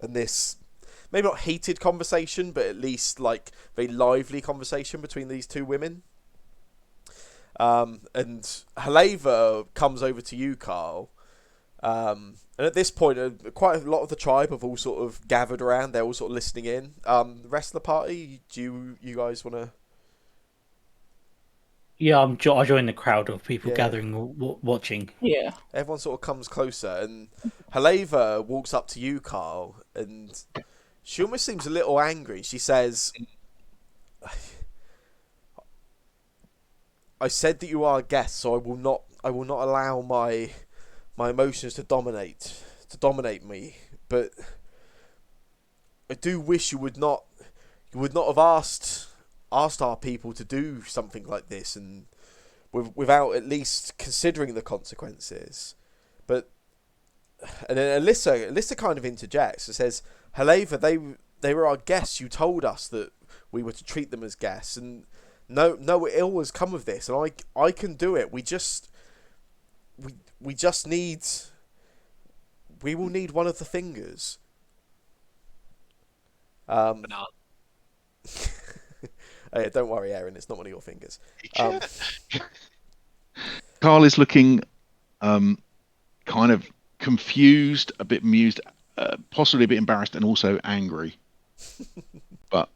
and this maybe not heated conversation, but at least like very lively conversation between these two women. And Haleva comes over to you, Carl. And at this point, quite a lot of the tribe have all sort of gathered around. They're all sort of listening in. The rest of the party, do you guys want to? Yeah, I join the crowd of people Yeah. gathering, watching. Yeah. Everyone sort of comes closer, and Haleva walks up to you, Carl, and she almost seems a little angry. She says, "I said that you are a guest, so I will not allow my emotions to dominate me. But I do wish you would not have asked our people to do something like this, and without at least considering the consequences." But and then Alyssa kind of interjects and says, "Haleva, they were our guests. You told us that we were to treat them as guests, and no ill has come of this, and I can do it. We will need one of the fingers." Banana. Oh, yeah, don't worry, Aaron. It's not one of your fingers. Carl is looking kind of confused, a bit amused, possibly a bit embarrassed, and also angry. But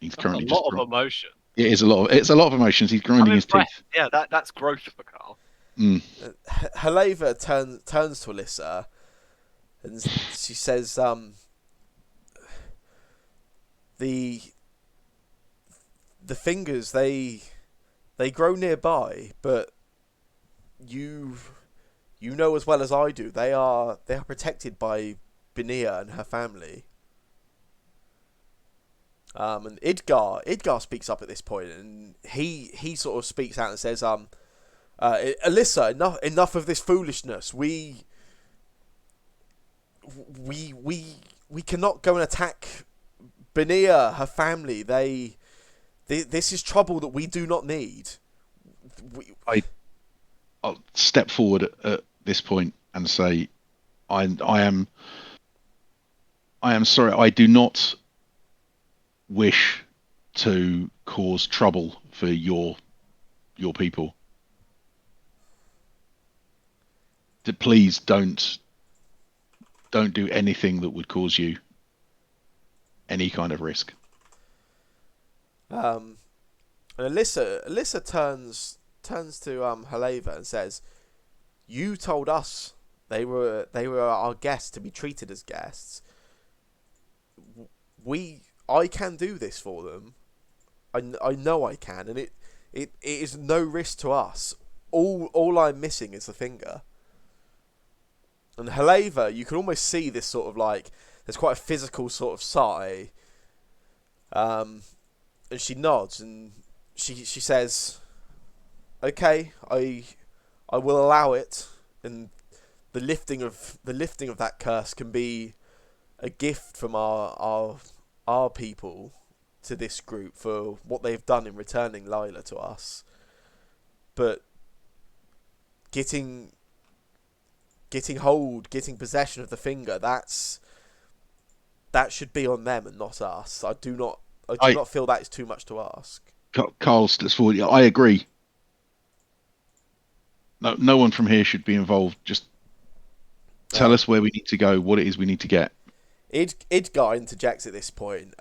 he's currently A lot of emotion. It is a lot. It's a lot of emotions. He's grinding his teeth. Yeah, that's growth for Carl. Haleva turns to Alyssa, and she says, the fingers they grow nearby, but you know as well as I do, they are protected by Benia and her family. And Idgar speaks up at this point, and he sort of speaks out and says, "Alyssa, enough of this foolishness. We cannot go and attack Benia, her family. This is trouble that we do not need." I'll step forward at this point and say, I am sorry. I do not wish to cause trouble for your people. Please don't do anything that would cause you any kind of risk. And Alyssa turns to Haleva and says, "You told us they were our guests to be treated as guests. I can do this for them. I know I can, and it is no risk to us. All I'm missing is the finger." And Haleva, you can almost see this sort of like, there's quite a physical sort of sigh. And she nods and she says, "Okay, I will allow it, and the lifting of that curse can be a gift from our people to this group for what they've done in returning Lila to us. But getting possession of the finger, that should be on them and not us. I do not feel that is too much to ask." Carl steps forward. I agree. No one from here should be involved. Just tell us where we need to go, what it is we need to get. Idgar interjects at this point.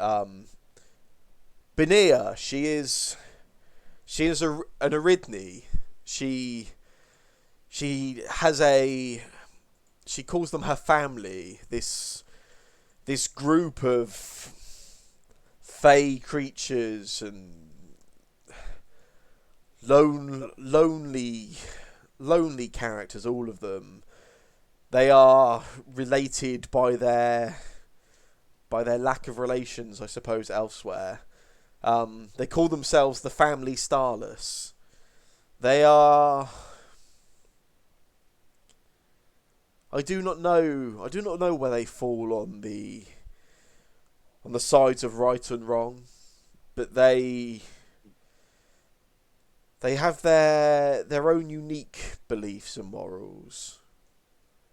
Benia, she is an Aridni. She calls them her family. This group of fey creatures and lonely characters, all of them. They are related by their lack of relations, I suppose, elsewhere. They call themselves the Family Starless. They are I do not know. I do not know where they fall on the sides of right and wrong, but they have their own unique beliefs and morals.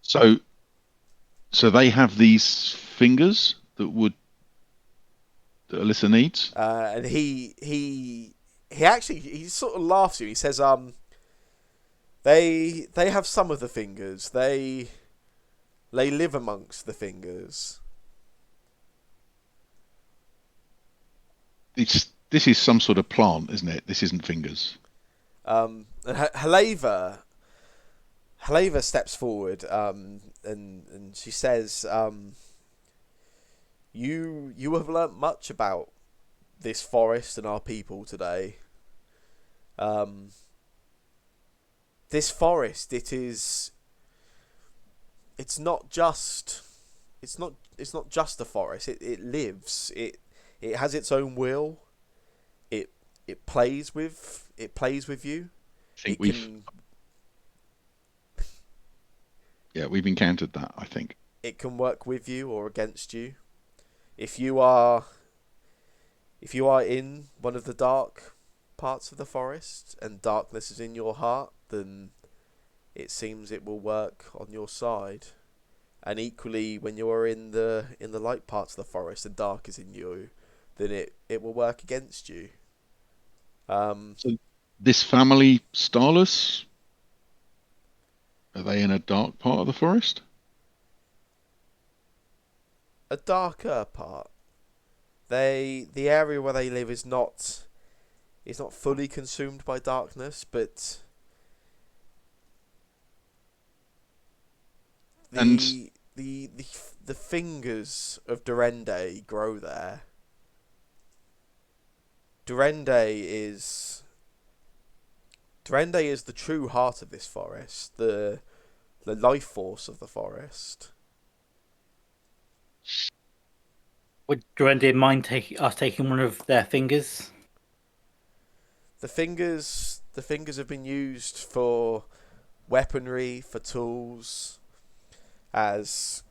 So, so they have these fingers that Alyssa needs. And he actually he sort of laughs at you. He says, they have some of the fingers. They live amongst the fingers. This is some sort of plant, isn't it? This isn't fingers. And Haleva steps forward, and she says, you have learnt much about this forest and our people today. This forest, it's not just a forest. It lives. It has its own will. It plays with you. I think It we've can we've encountered that. I think. it can work with you or against you. If you are in one of the dark parts of the forest and darkness is in your heart, then it seems it will work on your side. And equally, when you are in the light parts of the forest and dark is in you, then it will work against you. So this family, Starless, are they in a dark part of the forest? A darker part. The area where they live is not fully consumed by darkness, but And the fingers of Durende grow there. Durende is the true heart of this forest, the life force of the forest. Would Durende mind us taking one of their fingers? The fingers have been used for weaponry, for tools, as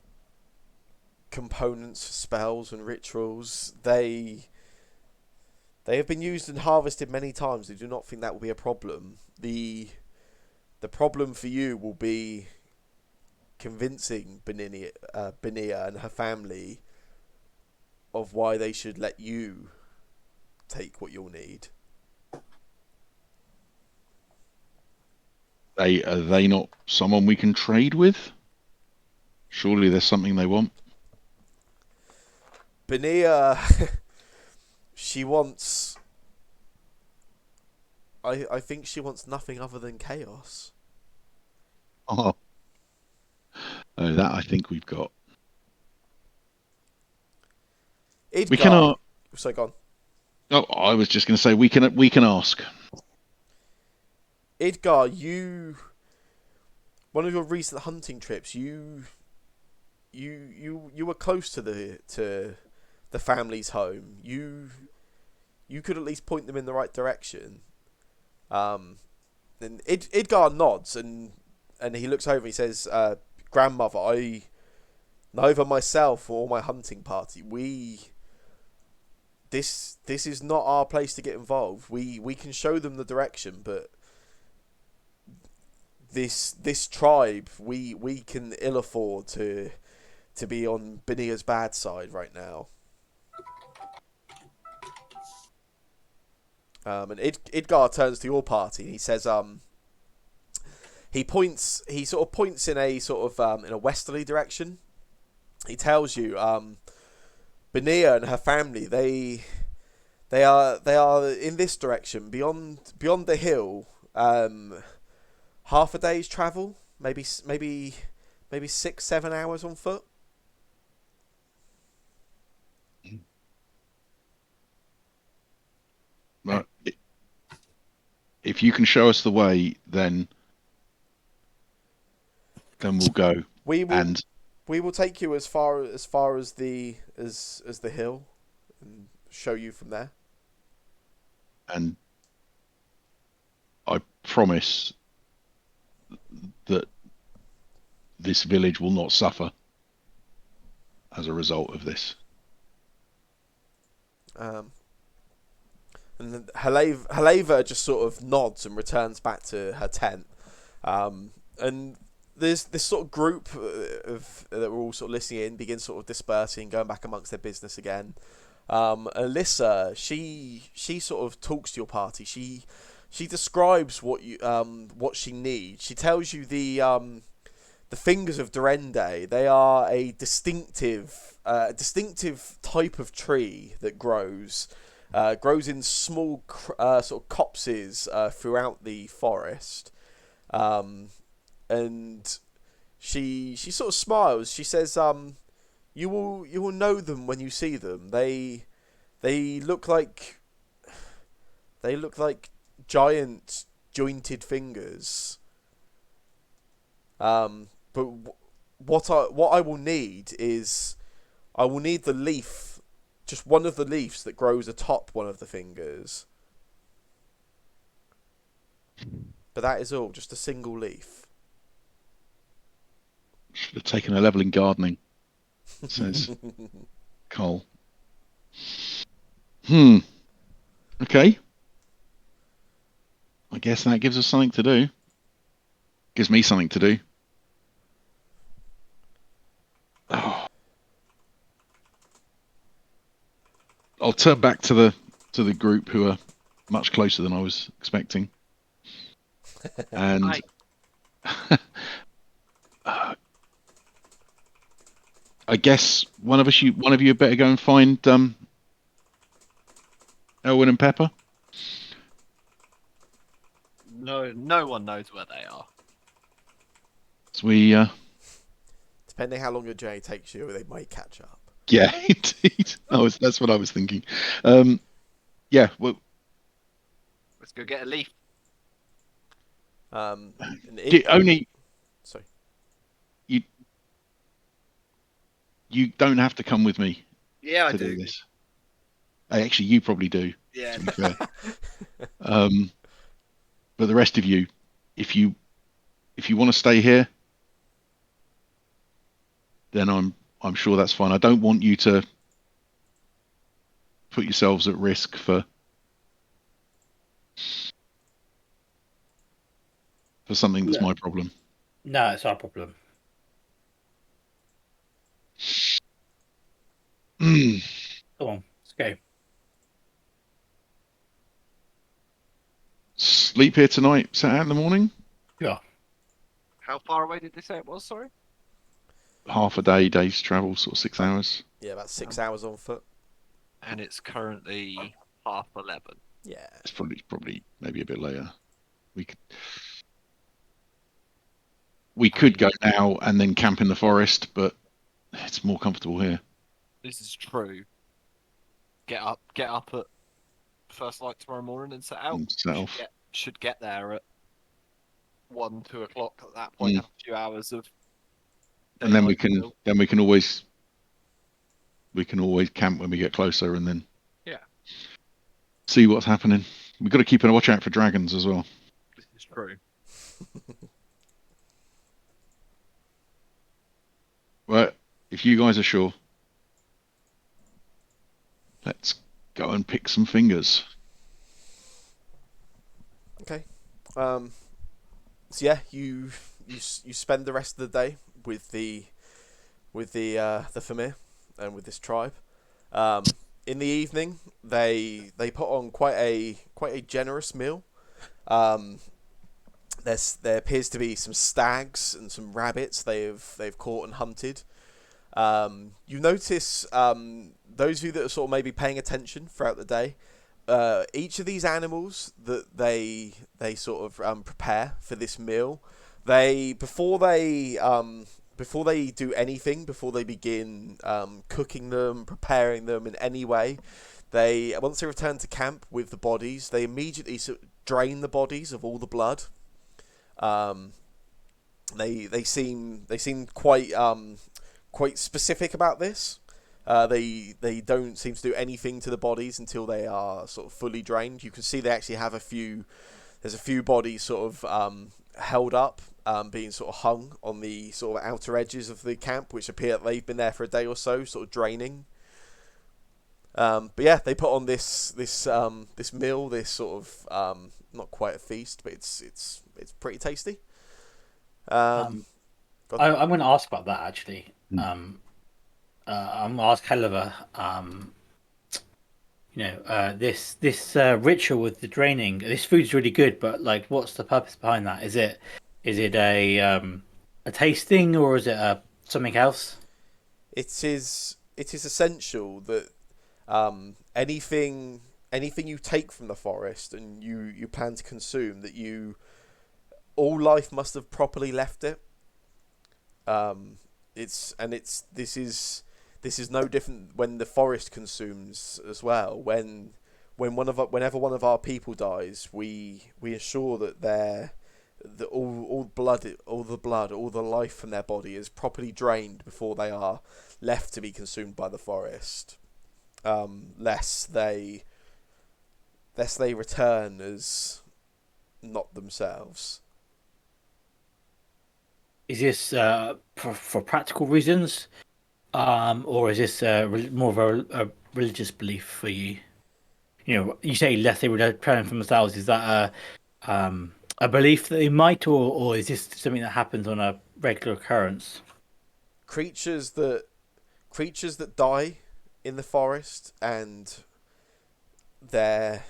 components for spells and rituals. They have been used and harvested many times. I do not think that will be a problem. The problem for you will be convincing Benia and her family of why they should let you take what you'll need. are they not someone we can trade with? Surely there's something they want. Benia, she wants. I think she wants nothing other than chaos. Oh, that I think we've got. Idgar. We can. So gone. Oh, I was just going to say we can ask. Idgar, one of your recent hunting trips, you were close to the family's home. You could at least point them in the right direction. And Idgar nods and he looks over and he says, "Grandmother, neither myself or my hunting party, this is not our place to get involved. We can show them the direction, but this tribe, we can ill afford to be on Benia's bad side right now." And Idgar turns to your party and he says, he sort of points in a sort of in a westerly direction. He tells you, Benia and her family, they are in this direction, beyond the hill, half a day's travel, maybe 6-7 hours on foot. Right. If you can show us the way, then we'll go. We will take you as far as the hill and show you from there. And I promise that this village will not suffer as a result of this. And then Heleva just sort of nods and returns back to her tent. And there's this sort of group that were all sort of listening in, begin sort of dispersing, going back amongst their business again. Alyssa, she sort of talks to your party. She describes what she needs. She tells you the fingers of Durende. They are a distinctive type of tree that grows in small sort of copses throughout the forest. And she sort of smiles. She says, you will know them when you see them. They look like giant jointed fingers. But what I will need is, I will need the leaf, just one of the leaves that grows atop one of the fingers. But that is all, just a single leaf. Should have taken a level in gardening, says Cole. Okay. I guess that gives us something to do. Gives me something to do. Oh. I'll turn back to the group who are much closer than I was expecting. And I guess one of you better go and find Elwyn and Pepper. No one knows where they are. So we Depending how long your journey takes you, they might catch up. yeah, indeed. That's what I was thinking. Yeah, well, Let's go get a leaf. only sorry. You don't have to come with me Yeah, to I do do. this. Actually, you probably do. Yeah. To be fair. But the rest of you, if you want to stay here, then I'm sure that's fine. I don't want you to put yourselves at risk for something that's my problem. No, it's our problem. Come on, let's go. Sleep here tonight, set out in the morning. Yeah. How far away did they say it was? Sorry. Half a day's travel, sort of 6 hours. Yeah, about 6 hours on foot. And it's currently 11:30. Yeah. It's probably maybe a bit later. We could go now and then camp in the forest, but it's more comfortable here. This is true. Get up at first light tomorrow morning and set out. And set off. Should get there at 1-2 o'clock. At that point, have a few hours of. And then we daylight can always camp when we get closer, and then see what's happening. We've got to keep a watch out for dragons as well. This is true. Well, if you guys are sure, let's go and pick some fingers. Okay. So yeah, you spend the rest of the day with the Famir and with this tribe. In the evening, they put on quite a generous meal. There appears to be some stags and some rabbits they've caught and hunted. You notice, those of you that are sort of maybe paying attention throughout the day, each of these animals that they sort of prepare for this meal, before they do anything, before they begin cooking them, preparing them in any way, once they return to camp with the bodies, they immediately sort of drain the bodies of all the blood. They seem quite specific about this. They don't seem to do anything to the bodies until they are sort of fully drained. You can see they actually have there's a few bodies sort of held up, being sort of hung on the sort of outer edges of the camp, which appear that they've been there for a day or so, sort of draining. But yeah, they put on this meal, this sort of not quite a feast, but it's pretty tasty. I'm going to ask about that actually. Mm. I'm going to ask Helliver. This ritual with the draining. This food's really good, but like, what's the purpose behind that? Is it a tasting, or is it something else? It is essential that anything you take from the forest and you plan to consume, that all life must have properly left it. This is no different when the forest consumes as well. Whenever one of our people dies, we ensure that all the blood, all the life from their body is properly drained before they are left to be consumed by the forest. Lest they return as not themselves. Is this for practical reasons, or is this more of a religious belief for you? You say lest they return from themselves. Is that a belief that they might, or is this something that happens on a regular occurrence? Creatures that die in the forest and their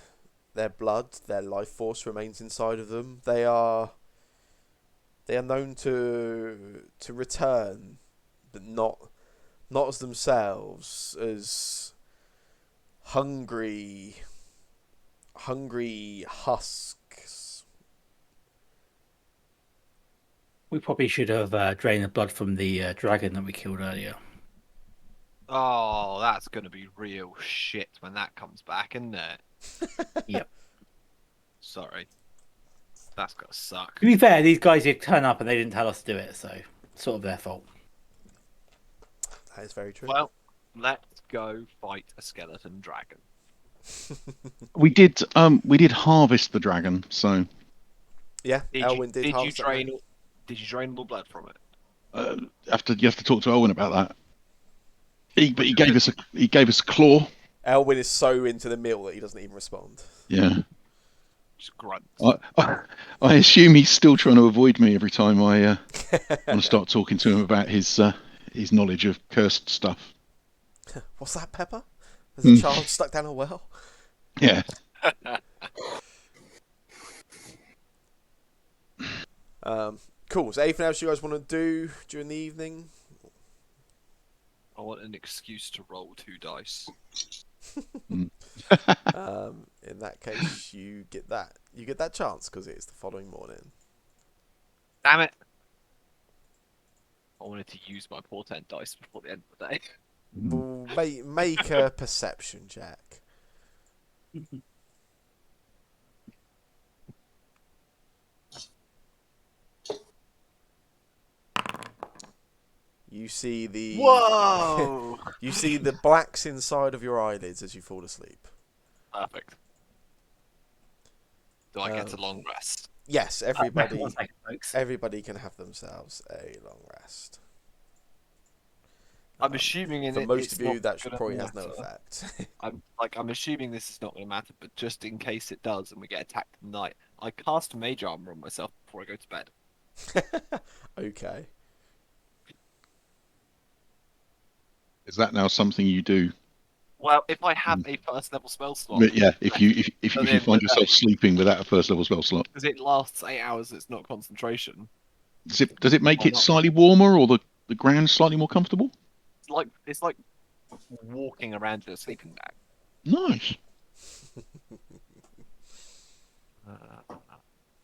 blood, their life force remains inside of them. They are known to return, but not as themselves, as hungry husks. We probably should have drained the blood from the dragon that we killed earlier. Oh, that's gonna be real shit when that comes back, isn't it? Yep. Sorry. That's gonna suck. To be fair, these guys did turn up and they didn't tell us to do it, so sort of their fault. That is very true. Well, let's go fight a skeleton dragon. We did harvest the dragon, so Yeah, Elwyn did you harvest that drain? man. Did you drain all the blood from it? you have to talk to Owen about that. But he gave us a claw. Elwyn is so into the meal that he doesn't even respond. Yeah. Just grunt. I assume he's still trying to avoid me every time I want to start talking to him about his knowledge of cursed stuff. What's that, Pepper? There's a child stuck down a well? Yeah. Cool. So anything else you guys want to do during the evening? I want an excuse to roll 2 dice. In that case, you get that chance because it's the following morning. Damn it! I wanted to use my portent dice before the end of the day. Well, make a perception check. You see the Whoa! you see the blacks inside of your eyelids as you fall asleep. Perfect. Do I get a long rest? Yes, everybody. 1 second, folks. Everybody can have themselves a long rest. I'm assuming for most it's of you not that gonna probably has no matter. effect. I'm assuming this is not going to matter, but just in case it does and we get attacked at night, I cast mage armor on myself before I go to bed. Okay. Is that now something you do? Well, if I have a first level spell slot, But yeah, if you find yourself sleeping without a first level spell slot, because it lasts 8 hours, it's not concentration. does it make Why it not? slightly warmer or the ground slightly more comfortable? It's like walking around in a sleeping bag. Nice.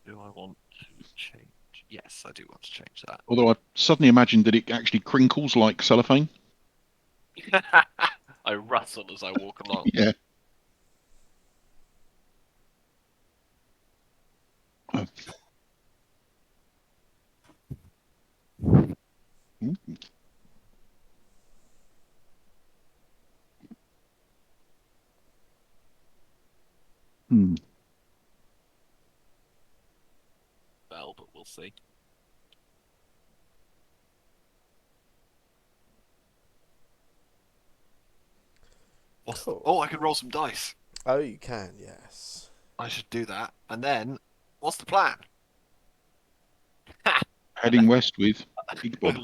Do I want to change? Yes, I do want to change that. Although I suddenly imagined that it actually crinkles like cellophane. I rustle as I walk along. Yeah. Well, but we'll We'll see. Cool. Oh, I can roll some dice. Oh, you can, yes. I should do that. And then, what's the plan? Heading west with Big Bob.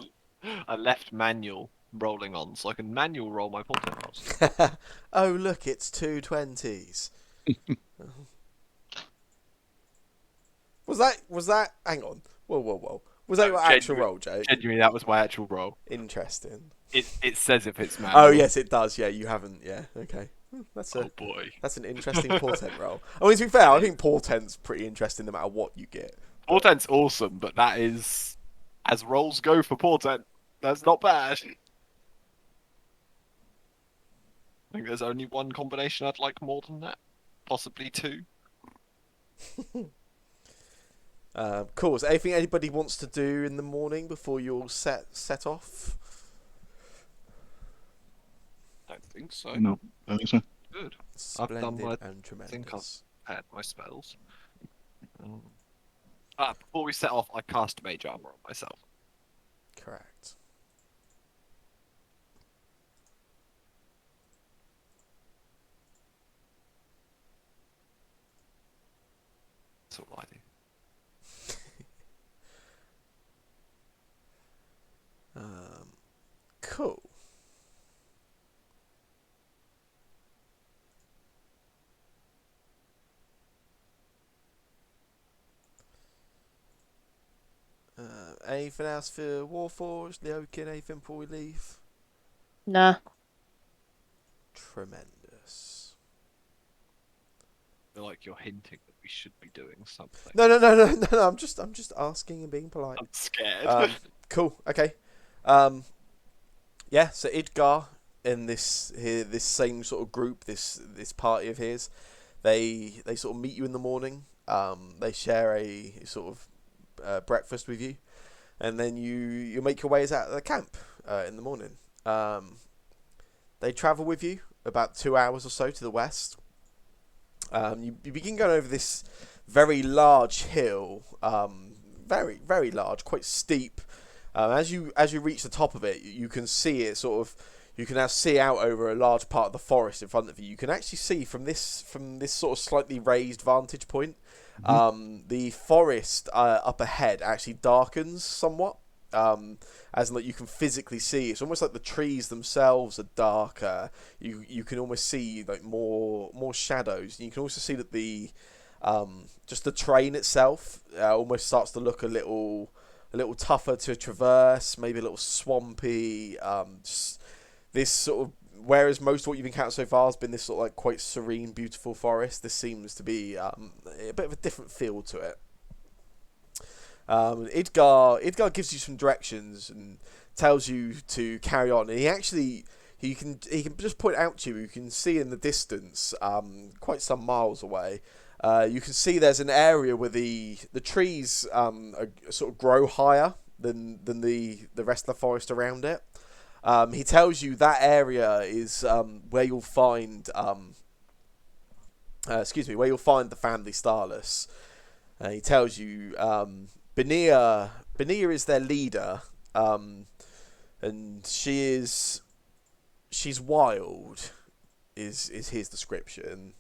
I left manual rolling on, so I can manual roll my portent rolls. Oh, look, it's 2 20s. Was that? Hang on. Whoa. Was that your actual roll, Jake? Genuinely, that was my actual roll. Interesting. It says if it's manual. Oh yes, it does. Yeah, you haven't. Yeah, okay. That's Oh boy. That's an interesting portent roll. I mean, to be fair, I think portent's pretty interesting no matter what you get. Portent's awesome, but that is, as rolls go for portent, that's not bad. I think there's only one combination I'd like more than that. Possibly 2. Cool. Is there anything anybody wants to do in the morning before you all set off? Don't think so. No, I think so. Good. Splendid done my- and tremendous. think I've had my spells. Before we set off, I cast Mage Armor on myself. Correct. That's all I do. Cool. Anything else for Warforged, Leokin, anything before we leave? Nah. Tremendous. I feel like you're hinting that we should be doing something. No. I'm just asking and being polite. I'm scared. Cool. Okay. Yeah. So Idgar in this same sort of group, this party of his, they sort of meet you in the morning. They share a sort of breakfast with you, and then you make your ways out of the camp in the morning. They travel with you about 2 hours or so to the west. You begin going over this very large hill, very large, quite steep. As you reach the top of it, you can see it sort of. You can now see out over a large part of the forest in front of you. You can actually see from this sort of slightly raised vantage point, the forest up ahead actually darkens somewhat. As in, like, you can physically see, it's almost like the trees themselves are darker. You can almost see like more shadows. And you can also see that the just the terrain itself almost starts to look a little tougher to traverse, maybe a little swampy. Just this sort of, whereas most of what you've encountered so far has been this sort of like quite serene, beautiful forest, this seems to be a bit of a different feel to it. Idgar gives you some directions and tells you to carry on. And he can just point out to you. You can see in the distance, quite some miles away. You can see there's an area where the trees sort of grow higher than the rest of the forest around it. He tells you that area is where you'll find where you'll find the family Starless. He tells you Benia is their leader, and she's wild, is his description.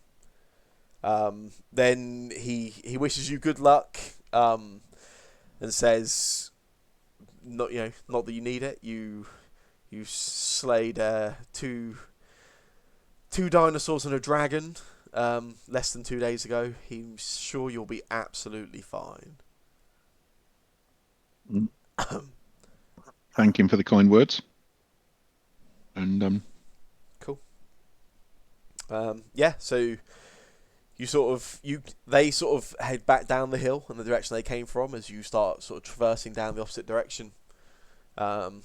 Then he wishes you good luck, and says, not that you need it. You slayed two dinosaurs and a dragon less than 2 days ago. He's sure you'll be absolutely fine. Thank him for the kind words. And Cool. Yeah, so they sort of head back down the hill in the direction they came from as you start sort of traversing down the opposite direction. And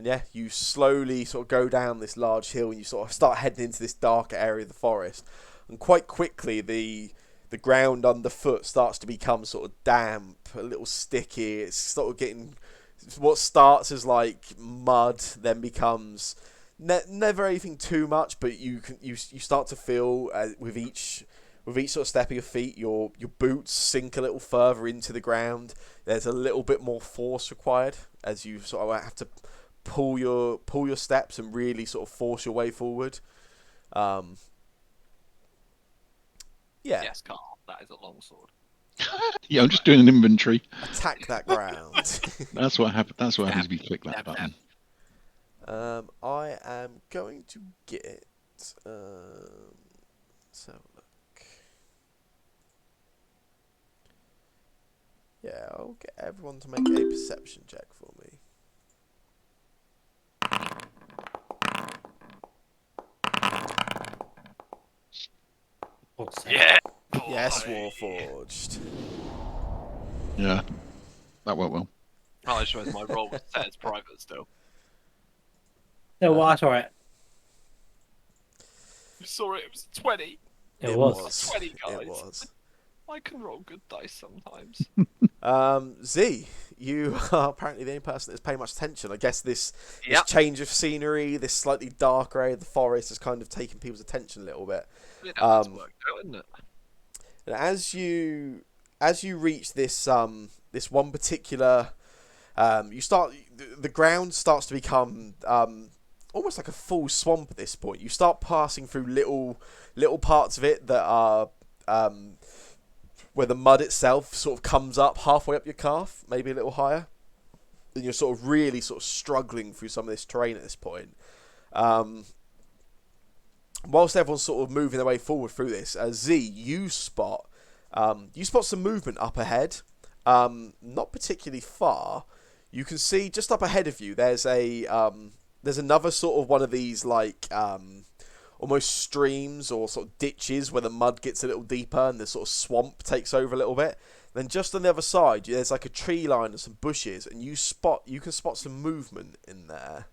yeah, you slowly sort of go down this large hill and you sort of start heading into this darker area of the forest. And quite quickly the ground underfoot starts to become sort of damp, a little sticky. It's sort of getting, what starts as like mud then becomes never anything too much, but you start to feel with each with each sort of step of your feet, your boots sink a little further into the ground. There's a little bit more force required as you sort of have to pull your steps and really sort of force your way forward. Yeah. Yes, Carl, that is a long sword. Yeah, I'm just doing an inventory. Attack that ground. That's what happens. That's what happens if you click that button. I am going to get. Let's have a look. Yeah, I'll get everyone to make a perception check for me. Yeah. Yes, boy. Warforged. Yeah, that went well. Oh, I just realised my roll was set as private still. No, well, that's all right. You saw it. It was 20. It was. 20, guys. It was. I can roll good dice sometimes. Z, you are apparently the only person that's paying much attention. I guess this change of scenery, this slightly darker area of the forest has kind of taken people's attention a little bit. It's worked out, isn't it? And as you reach this this one particular, the ground starts to become almost like a full swamp at this point. You start passing through little parts of it that are where the mud itself sort of comes up halfway up your calf, maybe a little higher. And you're sort of really sort of struggling through some of this terrain at this point. Whilst everyone's sort of moving their way forward through this, Z, you spot some movement up ahead, not particularly far. You can see just up ahead of you. There's another sort of one of these like almost streams or sort of ditches where the mud gets a little deeper and the sort of swamp takes over a little bit. Then just on the other side, there's like a tree line and some bushes, and you can spot some movement in there.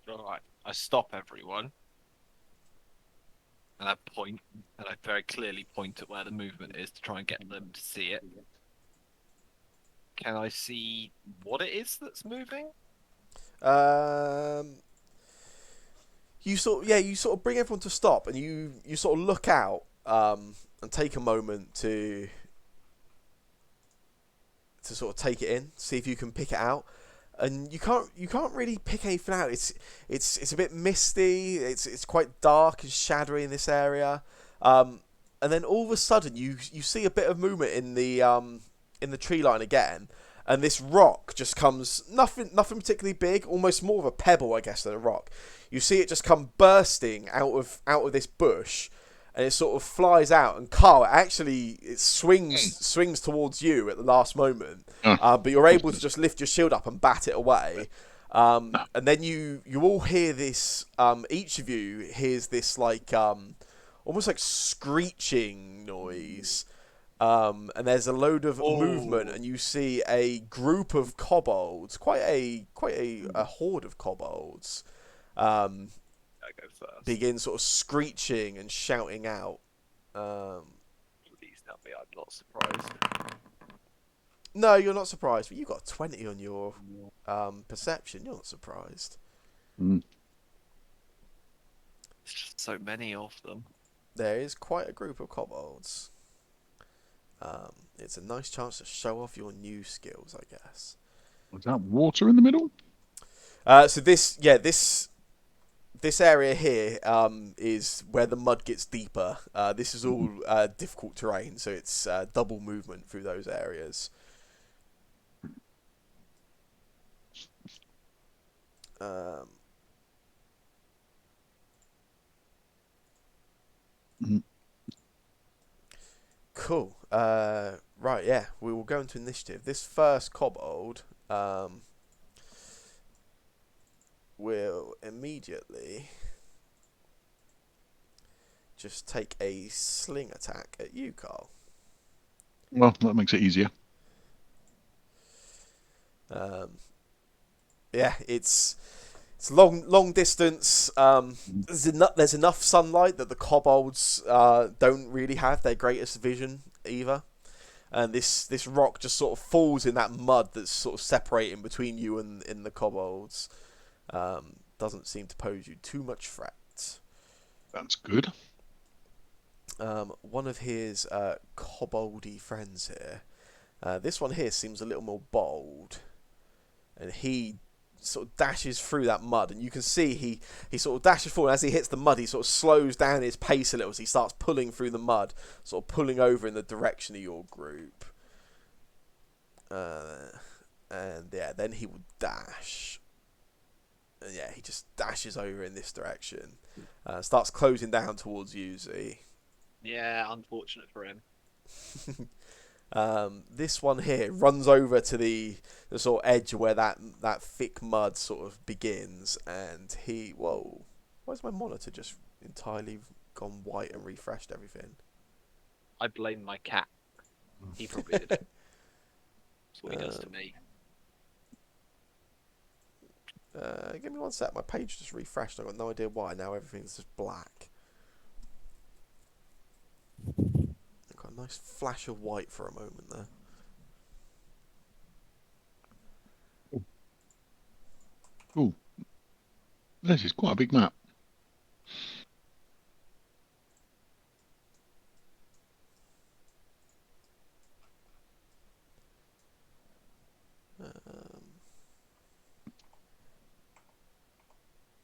Alright, I stop everyone. And I point, and I very clearly point at where the movement is to try and get them to see it. Can I see what it is that's moving? You sort of bring everyone to stop, and you sort of look out and take a moment to sort of take it in, see if you can pick it out. And you can't really pick anything out. It's a bit misty. It's quite dark and shadowy in this area. And then all of a sudden you see a bit of movement in the tree line again, and this rock just comes, nothing particularly big, almost more of a pebble, I guess, than a rock. You see it just come bursting out of this bush, and it sort of flies out. And Carl, it swings towards you at the last moment, but you're able to just lift your shield up and bat it away. And then you all hear this. Each of you hears this like almost like screeching noise. And there's a load of movement, and you see a group of kobolds, quite a horde of kobolds. I go first. Begin sort of screeching and shouting out. Please tell me I'm not surprised. No, you're not surprised, but you got 20 on your perception. You're not surprised. Mm. There's just so many of them. There is quite a group of kobolds. It's a nice chance to show off your new skills, I guess. Was that water in the middle? So this area here is where the mud gets deeper. This is all difficult terrain, so it's double movement through those areas. Cool. Right, yeah, we will go into initiative. This first kobold will immediately just take a sling attack at you, Carl. Well, that makes it easier. Yeah, it's long distance. There's enough sunlight that the kobolds don't really have their greatest vision either, and this rock just sort of falls in that mud that's sort of separating between you and the kobolds. Doesn't seem to pose you too much threat. That's good. one of his koboldy friends here. This one here seems a little more bold, and he sort of dashes through that mud, and you can see he sort of dashes forward. As he hits the mud, he sort of slows down his pace a little as he starts pulling through the mud, sort of pulling over in the direction of your group. And yeah, then he will dash. And yeah, he just dashes over in this direction. Starts closing down towards you, Z. Yeah, unfortunate for him. This one here runs over to the sort of edge where that thick mud sort of begins, and whoa, why's my monitor just entirely gone white and refreshed everything? I blame my cat. He probably did it. That's what he does to me. Give me one sec, my page just refreshed. I've got no idea why. Now everything's just black. Got a nice flash of white for a moment there. Ooh. This is quite a big map.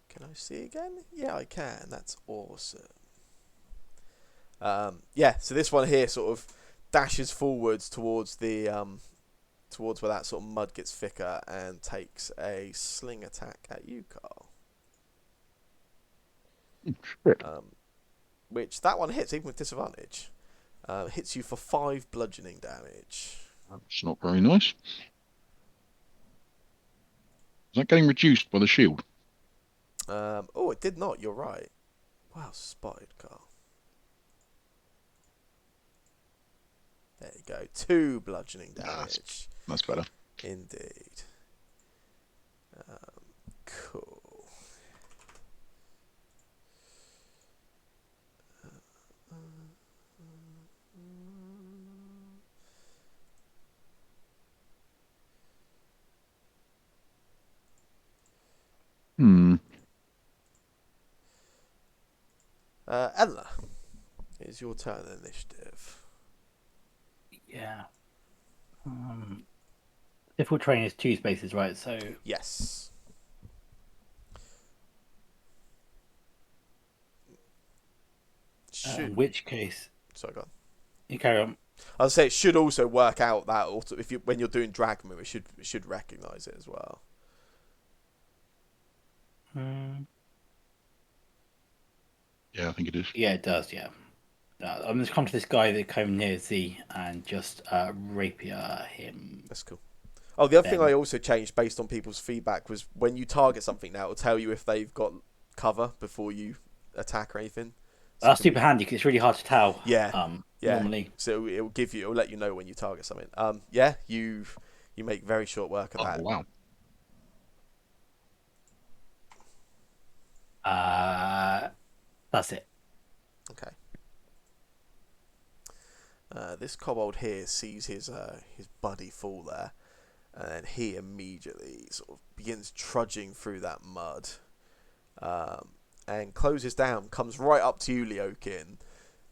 Can I see again? Yeah, I can. That's awesome. Yeah, so this one here sort of dashes forwards towards the towards where that sort of mud gets thicker and takes a sling attack at you, Carl. Which that one hits even with disadvantage. Hits you for 5 bludgeoning damage. That's not very nice. Is that getting reduced by the shield? Oh, it did not. You're right. Wow, spotted, Carl. There you go. 2 bludgeoning damage. That's better. Indeed. Cool. Ella, it's your turn in initiative. Yeah. Difficult terrain is 2 spaces, right? So Yes. in which case, Sorry, go on. you carry on. I'll say it should also work out that auto, if you when you're doing drag move, it should recognise it as well. Yeah, I think it is. Yeah, it does. Yeah. I'm just come to this guy that came near Z and just rapier him. That's cool. Oh, the other thing I also changed based on people's feedback was when you target something now, it'll tell you if they've got cover before you attack or anything. So That's super handy because it's really hard to tell. Yeah. Normally. So it'll let you know when you target something. Yeah, you make very short work of that. Wow. That's it. Okay. This kobold here sees his buddy fall there, and then he immediately sort of begins trudging through that mud, and closes down, comes right up to you, Leokin,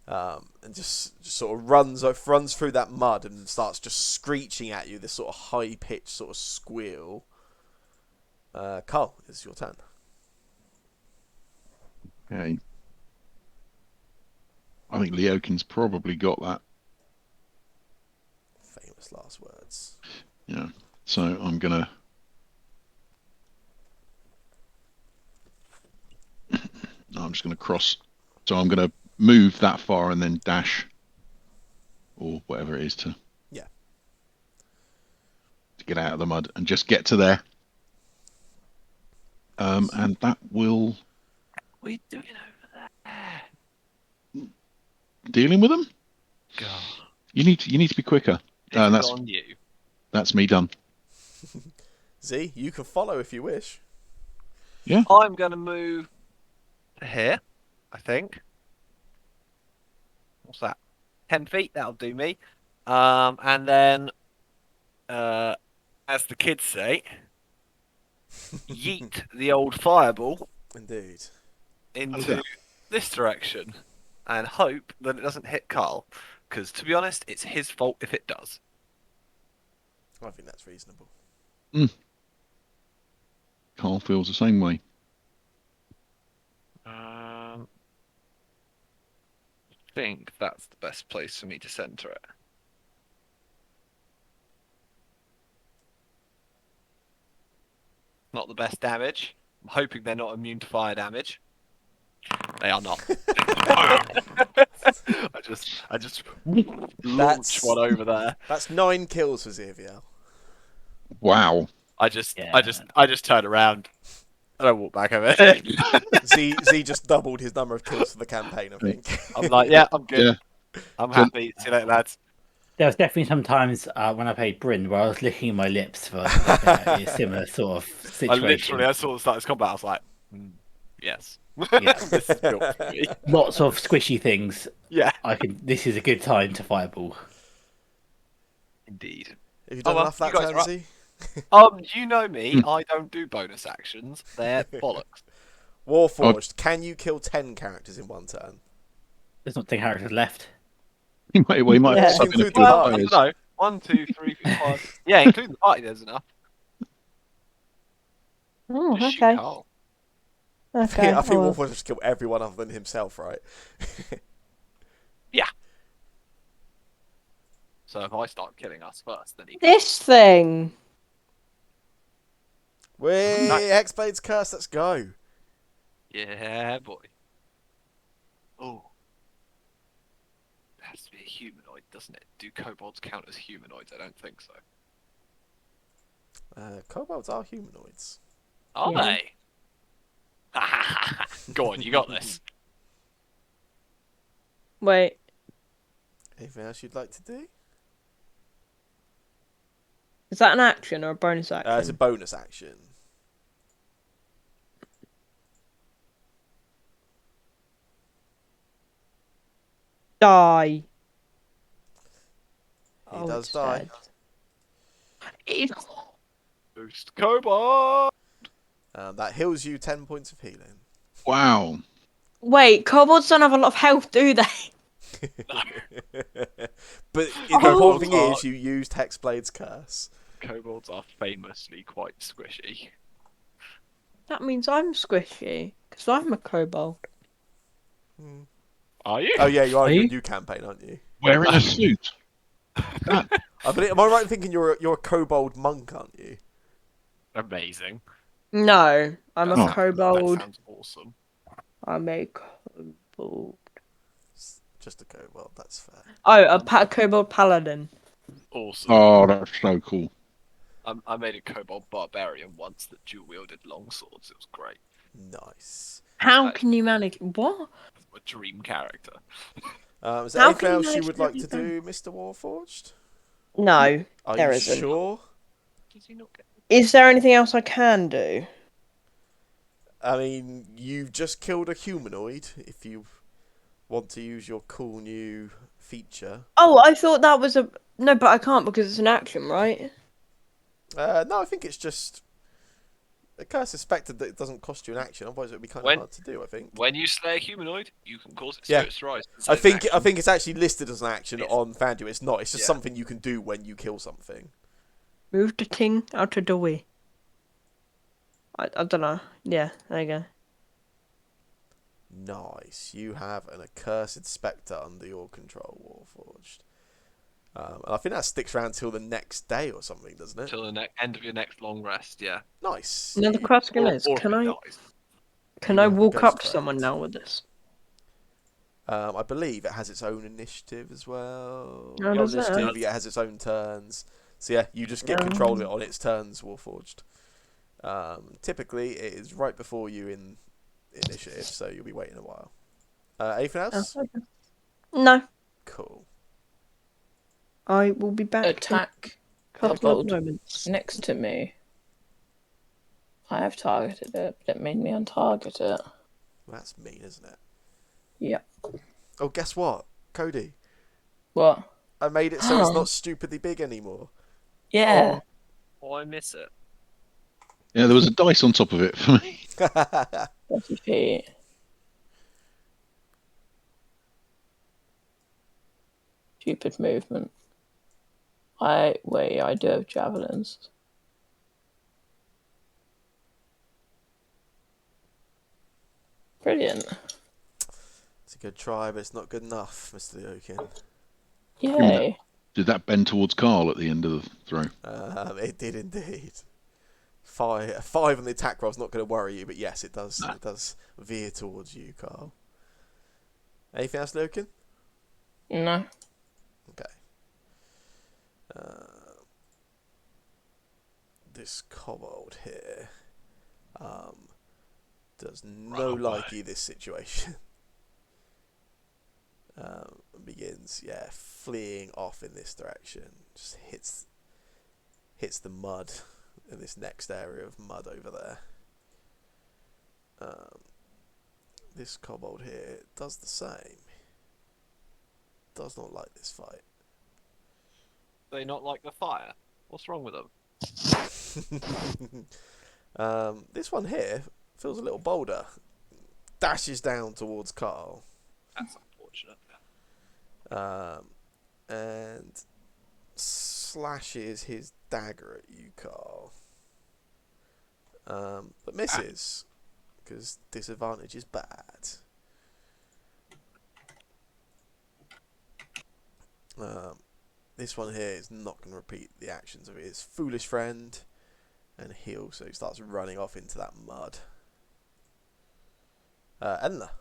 and just sort of runs through that mud and starts just screeching at you, this sort of high pitched sort of squeal. Carl, it's your turn. Okay. I think Leokin's probably got that. Famous last words. Yeah. So I'm gonna. I'm just gonna cross. So I'm gonna move that far and then dash, or whatever it is to get out of the mud and just get to there. And that will. What are you doing over there? Dealing with them. God. You need to be quicker. That's on you. That's me done. Z, you can follow if you wish. Yeah. I'm going to move to here, I think. What's that? 10 feet, that'll do me. And then, as the kids say, yeet the old fireball Indeed. into this direction. and hope that it doesn't hit Carl. Because to be honest, it's his fault if it does. I think that's reasonable. Carl feels the same way. I think that's the best place for me to center it. Not the best damage. I'm hoping they're not immune to fire damage. They are not. I just launch one over there. That's 9 kills for Xavier. Wow. I just turn around and I walk back over. Z just doubled his number of kills for the campaign, I think. I'm like, yeah, I'm good. Yeah. I'm happy. See you later, lads. There was definitely some times when I played Bryn where I was licking my lips for a similar sort of situation. I saw the start of this combat. I was like, yes. Yeah. This is built for me. Lots of squishy things. Yeah. This is a good time to fireball. Indeed. Have you done enough that you guys turn, Z? You know me. I don't do bonus actions. They're bollocks. Warforged, can you kill 10 characters in one turn? There's not 10 characters left. He might Yeah. have sub in a Include few the Well, I party. don't know. 1, 2, 3, 4, 5. Yeah, including the party, there's enough. Oh, Just shoot okay. Carl. Okay. I think well. Warforged just kill everyone other than himself, right? So if I start killing us first, then he. This thing. Wait, Nice. Hexblade's Curse, let's go. Yeah, boy. Oh. It has to be a humanoid, doesn't it? Do kobolds count as humanoids? I don't think so. Kobolds are humanoids. Are Yeah. they? Go on, you got this. Wait. Anything else you'd like to do? Is that an action or a bonus action? It's a bonus action. Die. He does it's die. dead. Boost kobold. That heals you 10 points of healing. Wow. Wait, kobolds don't have a lot of health, do they? But the important thing is you used Hexblade's Curse. Kobolds are famously quite squishy. That means I'm squishy, because I'm a kobold. Are you? Oh yeah, you are Are in your you? new campaign, aren't you? Wearing a suit. Am I right in thinking you're a kobold monk, aren't you? Amazing. No, I'm Oh. a That kobold. sounds awesome. I'm a kobold. Just a kobold, that's fair. Oh, a kobold paladin. Awesome. Oh, that's so cool. I made a kobold barbarian once that dual wielded long swords. It was great. Nice. How can you manage? What? A dream character. Is there How anything can you else you manage would to like be to do, Mr. Warforged? No, Are there you isn't. sure? Does he not get? Is there anything else I can do? I mean, you've just killed a humanoid. If you want to use your cool new feature. Oh, I thought that was a no, but I can't because it's an action, right? No, I think it's just a curse suspected that it doesn't cost you an action. Otherwise, it would be kind of hard to do. I think. When you slay a humanoid, you can cause its Yeah. spirits to rise. I think it's actually listed as an action Yes. on FanDuel. It's not. It's just Yeah. something you can do when you kill something. Move the king out of the way. I don't know. Yeah, there you go. Nice. You have an accursed spectre under your control, Warforged. And I think that sticks around till the next day or something, doesn't it? Till the end of your next long rest. Yeah. Nice. Now the question is, Or can if it I dies. can I You walk go up to straight. someone now with this? I believe it has its own initiative as well. Oh, Not does it? initiative, yeah, it has its own turns. So yeah, you just get control of it on its turns, Warforged. Typically, it is right before you in initiative, so you'll be waiting a while. Anything else? Oh, okay. No, Cool. I will be back. in Attack a couple of kobold moments. next to me. I have targeted it, but it made me untarget it. That's mean, isn't it? Yeah. Oh, guess what, Cody? What? I made it so it's not stupidly big anymore. Yeah. Oh, I miss it. Yeah, there was a dice on top of it for me. 30 feet. stupid movement. Wait, I do have javelins. Brilliant. It's a good try, but it's not good enough, Mr. Leokin. Yay. Did that bend towards Carl at the end of the throw? It did indeed. A 5 on the attack roll is not going to worry you, but yes, it does. No. It does veer towards you, Carl. Anything else, Loken? No. Okay. This kobold here does no likey this situation. Begins, fleeing off in this direction. Just hits the mud in this next area of mud over there. This kobold here does the same. Does not like this fight. They not like the fire? What's wrong with them? This one here feels a little bolder. Dashes down towards Carl. That's unfortunate. And slashes his dagger at you, Carl. But misses, because disadvantage is bad. This one here is not going to repeat the actions of his foolish friend, and he also starts running off into that mud. Edna.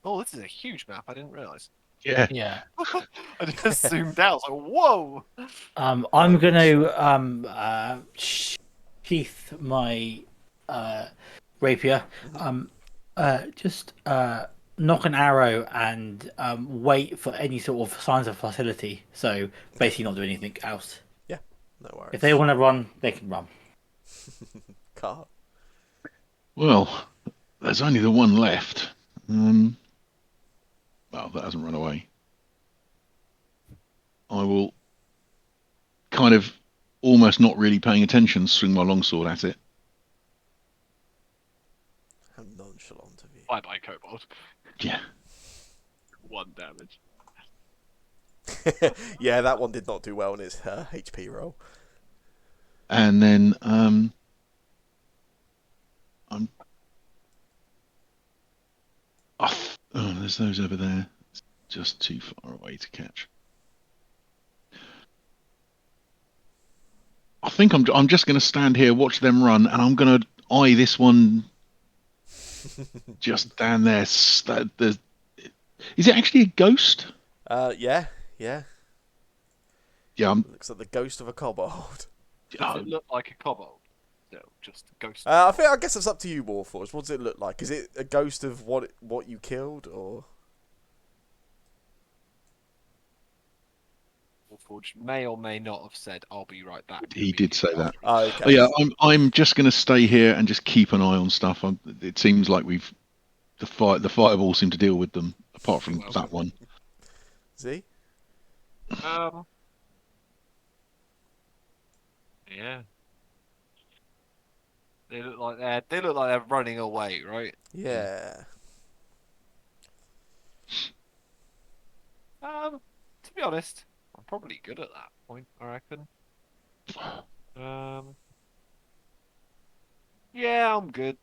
Oh, this is a huge map. I didn't realise. Yeah. Yeah. I just zoomed out. I was like, whoa! I'm going to sheath my rapier. Just knock an arrow and wait for any sort of signs of facility. So basically, not do anything else. No worries. If they want to run, they can run. Carl. Well, there's only the one left. Well, that hasn't run away. I will kind of almost not really paying attention, swing my longsword at it. How nonchalant of you. Bye bye, Kobold. Yeah. 1 damage. Yeah, that one did not do well in its HP roll. And then I'm off. Oh, there's those over there. It's just too far away to catch. I think I'm just going to stand here, watch them run, and I'm going to eye this one just down there. Is it actually a ghost? Yeah. Yeah. Looks like the ghost of a kobold. Does it look like a kobold? No, just a ghost. I guess it's up to you, Warforged. What does it look like? Is it a ghost of what you killed, or? Warforged may or may not have said, "I'll be right back." He did say that. Oh, okay. Oh, yeah, I'm just going to stay here and just keep an eye on stuff. It seems like the fireball seem to deal with them, apart from that one. Z? Yeah. They look like they're running away, right? Yeah. To be honest, I'm probably good at that point, I reckon. Yeah, I'm good.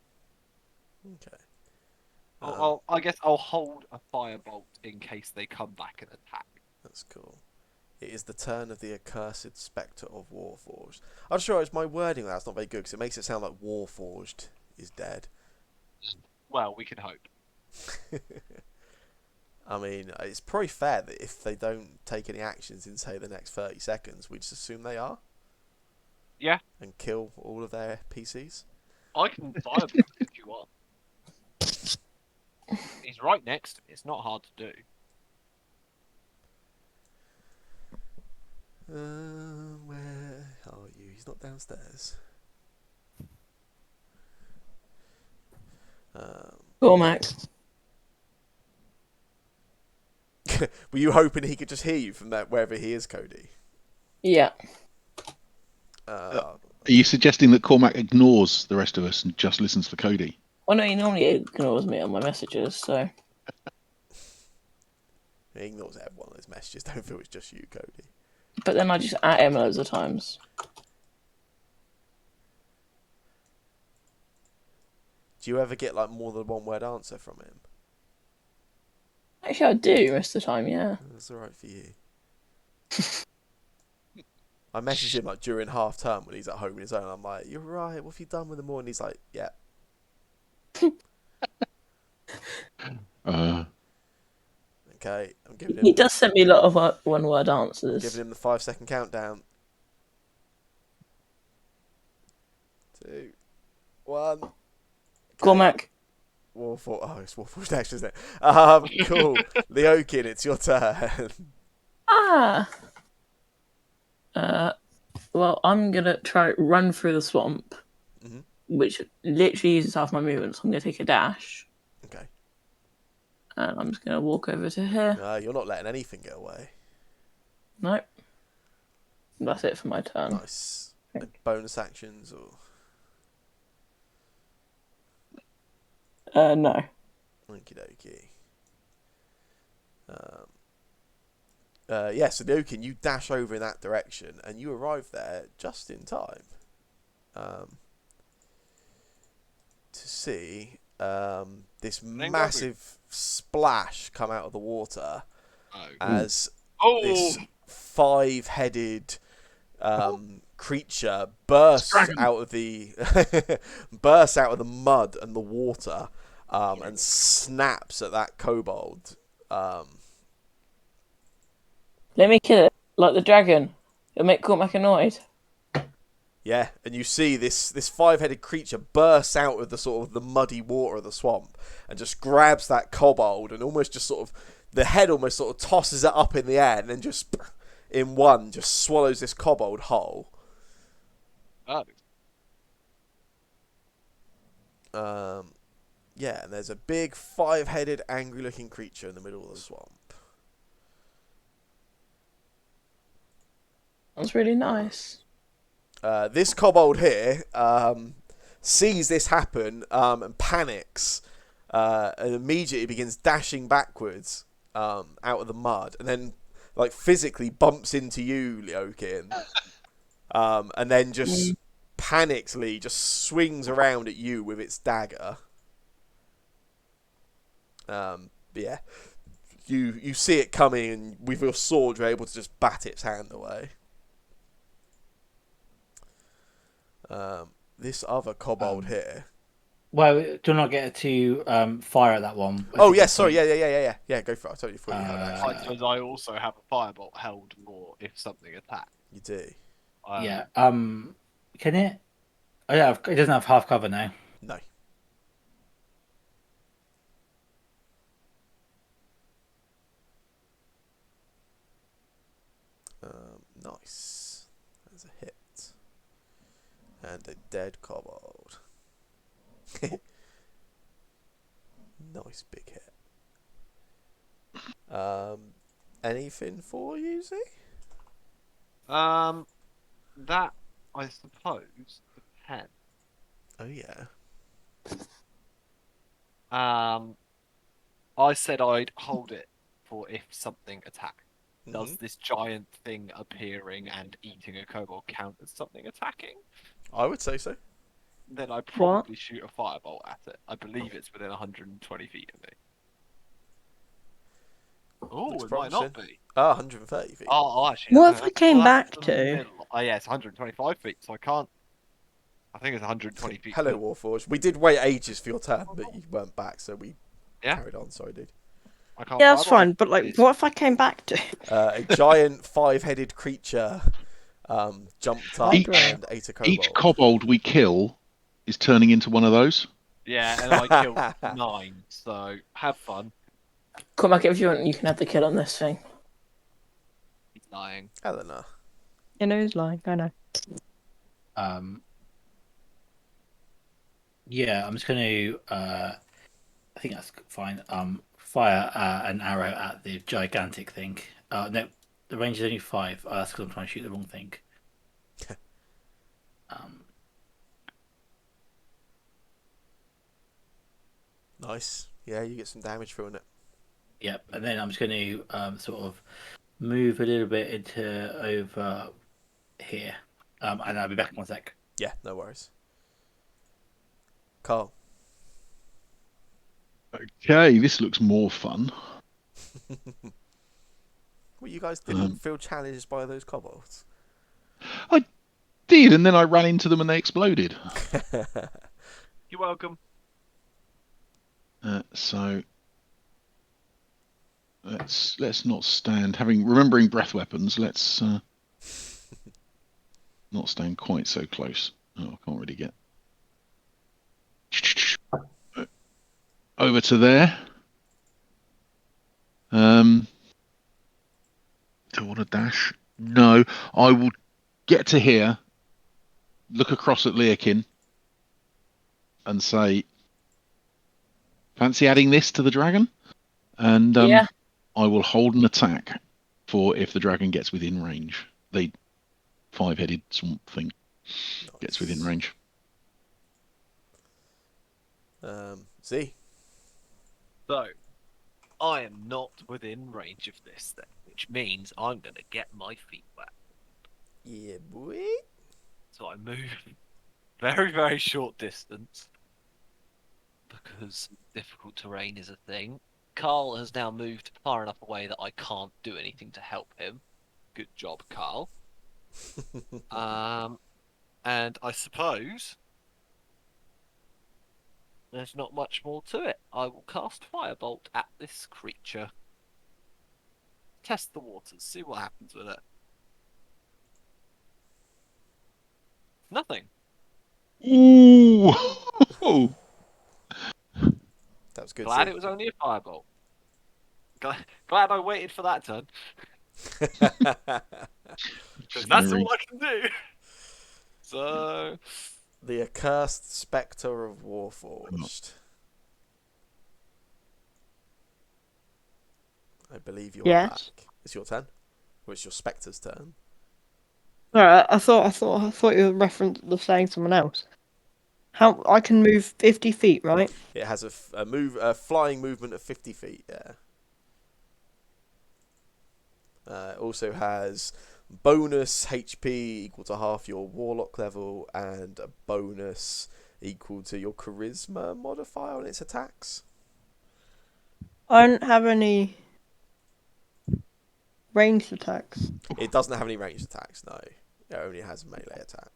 Okay. I guess I'll hold a firebolt in case they come back and attack. That's cool. It is the turn of the accursed spectre of Warforged. I'm sure it's my wording that's not very good because it makes it sound like Warforged is dead. Well, we can hope. I mean, it's probably fair that if they don't take any actions in, say, the next 30 seconds, we just assume they are. Yeah. And kill all of their PCs. I can fire them if you want. He's right next to me. It's not hard to do. Where are you? He's not downstairs. Cormac. Were you hoping he could just hear you from that wherever he is, Cody? Yeah. Are you suggesting that Cormac ignores the rest of us and just listens for Cody? Well, no, he normally ignores me on my messages, so. He ignores everyone on his messages. Don't feel it's just you, Cody. But then I just at him loads of times. Do you ever get like more than one word answer from him? Actually, I do most of the time, yeah. That's alright for you. I messaged him like during half term when he's at home on his own. I'm like, "You're right. What have you done with them all?" And he's like, "Yeah." Okay, I'm giving He him. does send me a lot of one-word Giving answers. him the 5-second countdown. 2, 1. Cormac. Warforged. Oh, it's Warforged Dash, isn't it? Cool. Leokin, it's your turn. Ah. Well, I'm gonna try run through the swamp, Mhm. which literally uses half my movement. So I'm gonna take a dash, Okay. and I'm just gonna walk over to here. You're not letting anything get away. Nope. That's it for my turn. Nice. And bonus actions or. No. Okie dokie. Yeah, so Leokin, you dash over in that direction, and you arrive there just in time to see this massive splash come out of the water as this 5-headed creature bursts out of the mud and the water and snaps at that kobold. Let me kill it like the dragon. It'll make Cormac annoyed. Yeah, and you see this 5-headed creature bursts out of the sort of the muddy water of the swamp and just grabs that kobold and almost just sort of the head almost sort of tosses it up in the air and then just in one just swallows this kobold whole. Yeah, and there's a big 5-headed angry-looking creature in the middle of the swamp. That's really nice. This kobold here sees this happen and panics and immediately begins dashing backwards out of the mud and then like physically bumps into you, Leokin, and then just panically just swings around at you with its dagger. Yeah, you see it coming and with your sword you're able to just bat its hand away. This other kobold here. Well, do not get to fire at that one. Oh yeah, sorry, yeah. Go for it. I totally thought you had I actually. suppose I also have a firebolt held for if something attacks. You do. Yeah. Can it? Oh yeah, it doesn't have half cover now. No. Nice. There's a hit. And a dead kobold. Nice big hit. Anything for you, Z? That I suppose depends. Oh yeah. I said I'd hold it for if something attacked. Does Mhm. this giant thing appearing and eating a kobold count as something attacking? I would say so. Then I probably shoot a firebolt at it. I believe it's within 120 feet of me. Oh, Looks it might not promising. be. 130 feet. Oh, actually. What no, if I came that's back the to? middle. Oh, yeah, it's 125 feet, so I can't. I think it's 120 feet. Hello, Warforged. We did wait ages for your turn, but you weren't back, so we Yeah. carried on. Sorry, dude. I can't Yeah, that's fireball fine. it, But like, please. what if I came back to? A giant 5-headed creature jumped up and ate a kobold. Each kobold we kill is turning into one of those. Yeah, and I killed 9, so have fun. Cormac, if you want, you can have the kill on this thing. He's lying. Eleanor. You know who's lying? I know. Yeah, I'm just going to. I think that's fine. Fire an arrow at the gigantic thing. No, the range is only 5. That's because I'm trying to shoot the wrong thing. Nice. Yeah, you get some damage from it. Yep, and then I'm just going to sort of move a little bit into over here, and I'll be back in 1 sec. Yeah, no worries. Carl. Okay, this looks more fun. Well, you guys didn't feel challenged by those kobolds? I did, and then I ran into them and they exploded. You're welcome. So let's not stand. Remembering breath weapons, let's not stand quite so close. Oh, I can't really get over to there. Do I want to dash? No, I will get to here, look across at Leokin, and say, "Fancy adding this to the dragon?" And Yeah. I will hold an attack for if the dragon gets within range. The 5-headed swamp thing gets within range. Z. So, I am not within range of this thing, which means I'm going to get my feet wet. Yeah, boy. So I move very, very short distance because difficult terrain is a thing. Carl has now moved far enough away that I can't do anything to help him. Good job, Carl. And I suppose there's not much more to it. I will cast Firebolt at this creature. Test the waters, see what happens with it. Nothing. Ooh! That was good. Glad Z. it was only a firebolt. Glad I waited for that turn. Because that's all I can do. So... The accursed spectre of Warforged. I believe you're Yes. back. It's your turn. Or it's your spectre's turn. Alright, I thought you were saying someone else. How I can move 50 feet, right? It has a flying movement of 50 feet. Yeah. It also has bonus HP equal to half your warlock level and a bonus equal to your charisma modifier on its attacks. I don't have any ranged attacks. It doesn't have any ranged attacks, no. It only has a melee attack.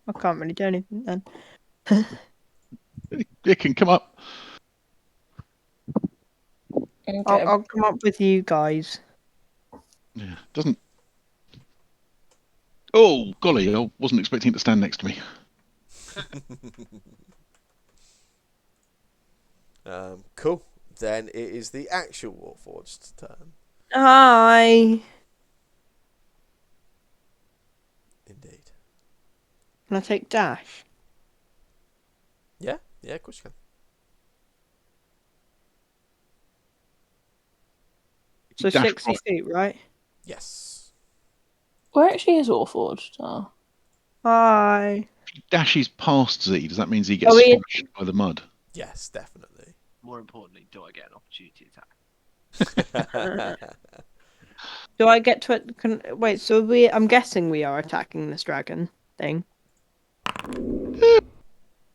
I can't really do anything then. It can come up. Okay. I'll come up with you guys. Yeah, doesn't. Oh, golly, I wasn't expecting it to stand next to me. Cool. Then it is the actual Warforged's turn. Hi. Indeed. Can I take dash? Yeah, of course you can. So Dash 60 across. feet, right? Yes. Where actually is Warforged? Oh. Hi. Dashes past Z. Does that mean he gets Are we- squashed by the mud? Yes, definitely. More importantly, do I get an opportunity attack? Do I get to it? Wait, so I'm guessing we are attacking this dragon thing.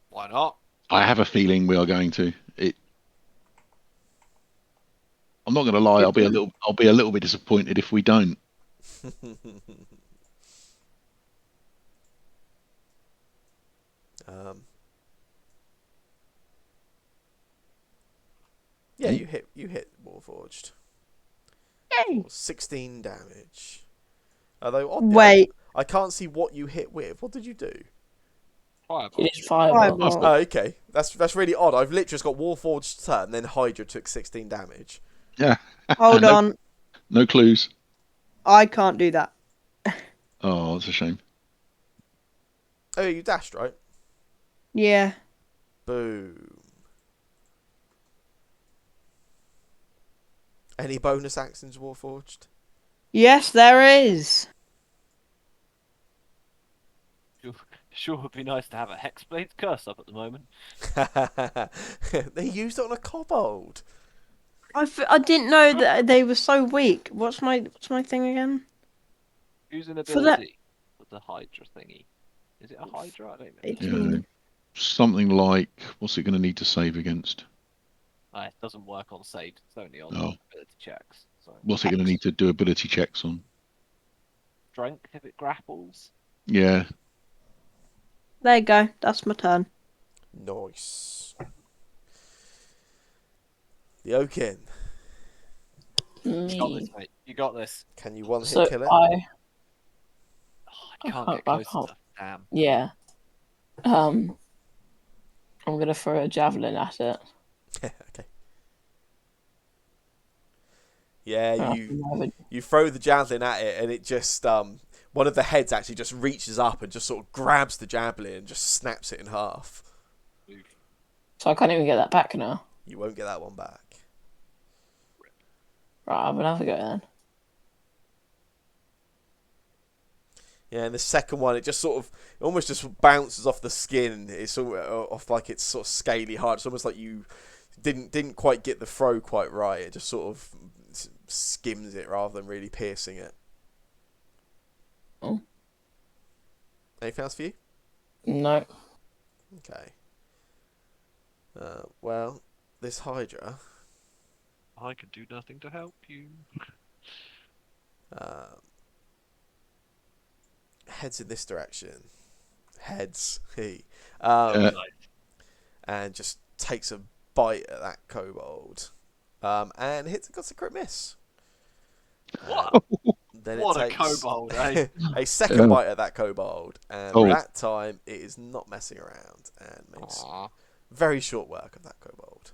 Why not? I have a feeling we are going to. I'm not going to lie. I'll be a little bit disappointed if we don't. Yeah, you hit Warforged. Yay! 16 damage. Although Wait. I can't see what you hit with. What did you do? Firebolt. It is Firebolt. Firebolt. Oh, okay. That's really odd. I've literally just got Warforged's turn, then Hydra took 16 damage. Yeah. Hold No- on. No clues. I can't do that. Oh, that's a shame. Oh, you dashed, right? Yeah. Boom. Any bonus actions, Warforged? Yes, there is. Sure would be nice to have a Hexblade curse up at the moment. They used it on a kobold. I didn't know that they were so weak. What's my thing again? Use an For that- ability with the Hydra thingy. Is it a Hydra? I don't know. 18. Something like, what's it going to need to save against? It doesn't work on saves. It's only on Oh. ability checks. So What's it going to need to do ability checks on? strength if it grapples. Yeah. There you go. That's my turn. Nice. The Oaken. You got Me. this, mate. You got this. Can you one hit So kill it? I I can't can't- get close I can't. enough. Damn. Yeah. I'm gonna throw a javelin at it. Okay. Yeah, Uh, you throw the javelin at it, and it just one of the heads actually just reaches up and just sort of grabs the javelin and just snaps it in half. So I can't even get that back now. You won't get that one back. Right, I'm gonna have a go then. Yeah, and the second one, it just sort of, it almost just bounces off the skin. It's sort of off like it's sort of scaly hard. It's almost like you didn't quite get the throw quite right. It just sort of skims it rather than really piercing it. Oh. Anything else for you? No. Okay. Well, this Hydra I can do nothing to help you. heads in this direction. Heads. And just takes a bite at that kobold. And hits. Got a crit miss. What? Then What it a takes kobold, eh? a second bite at that kobold, and Oh. that time it is not messing around and makes Aw, very short work of that kobold.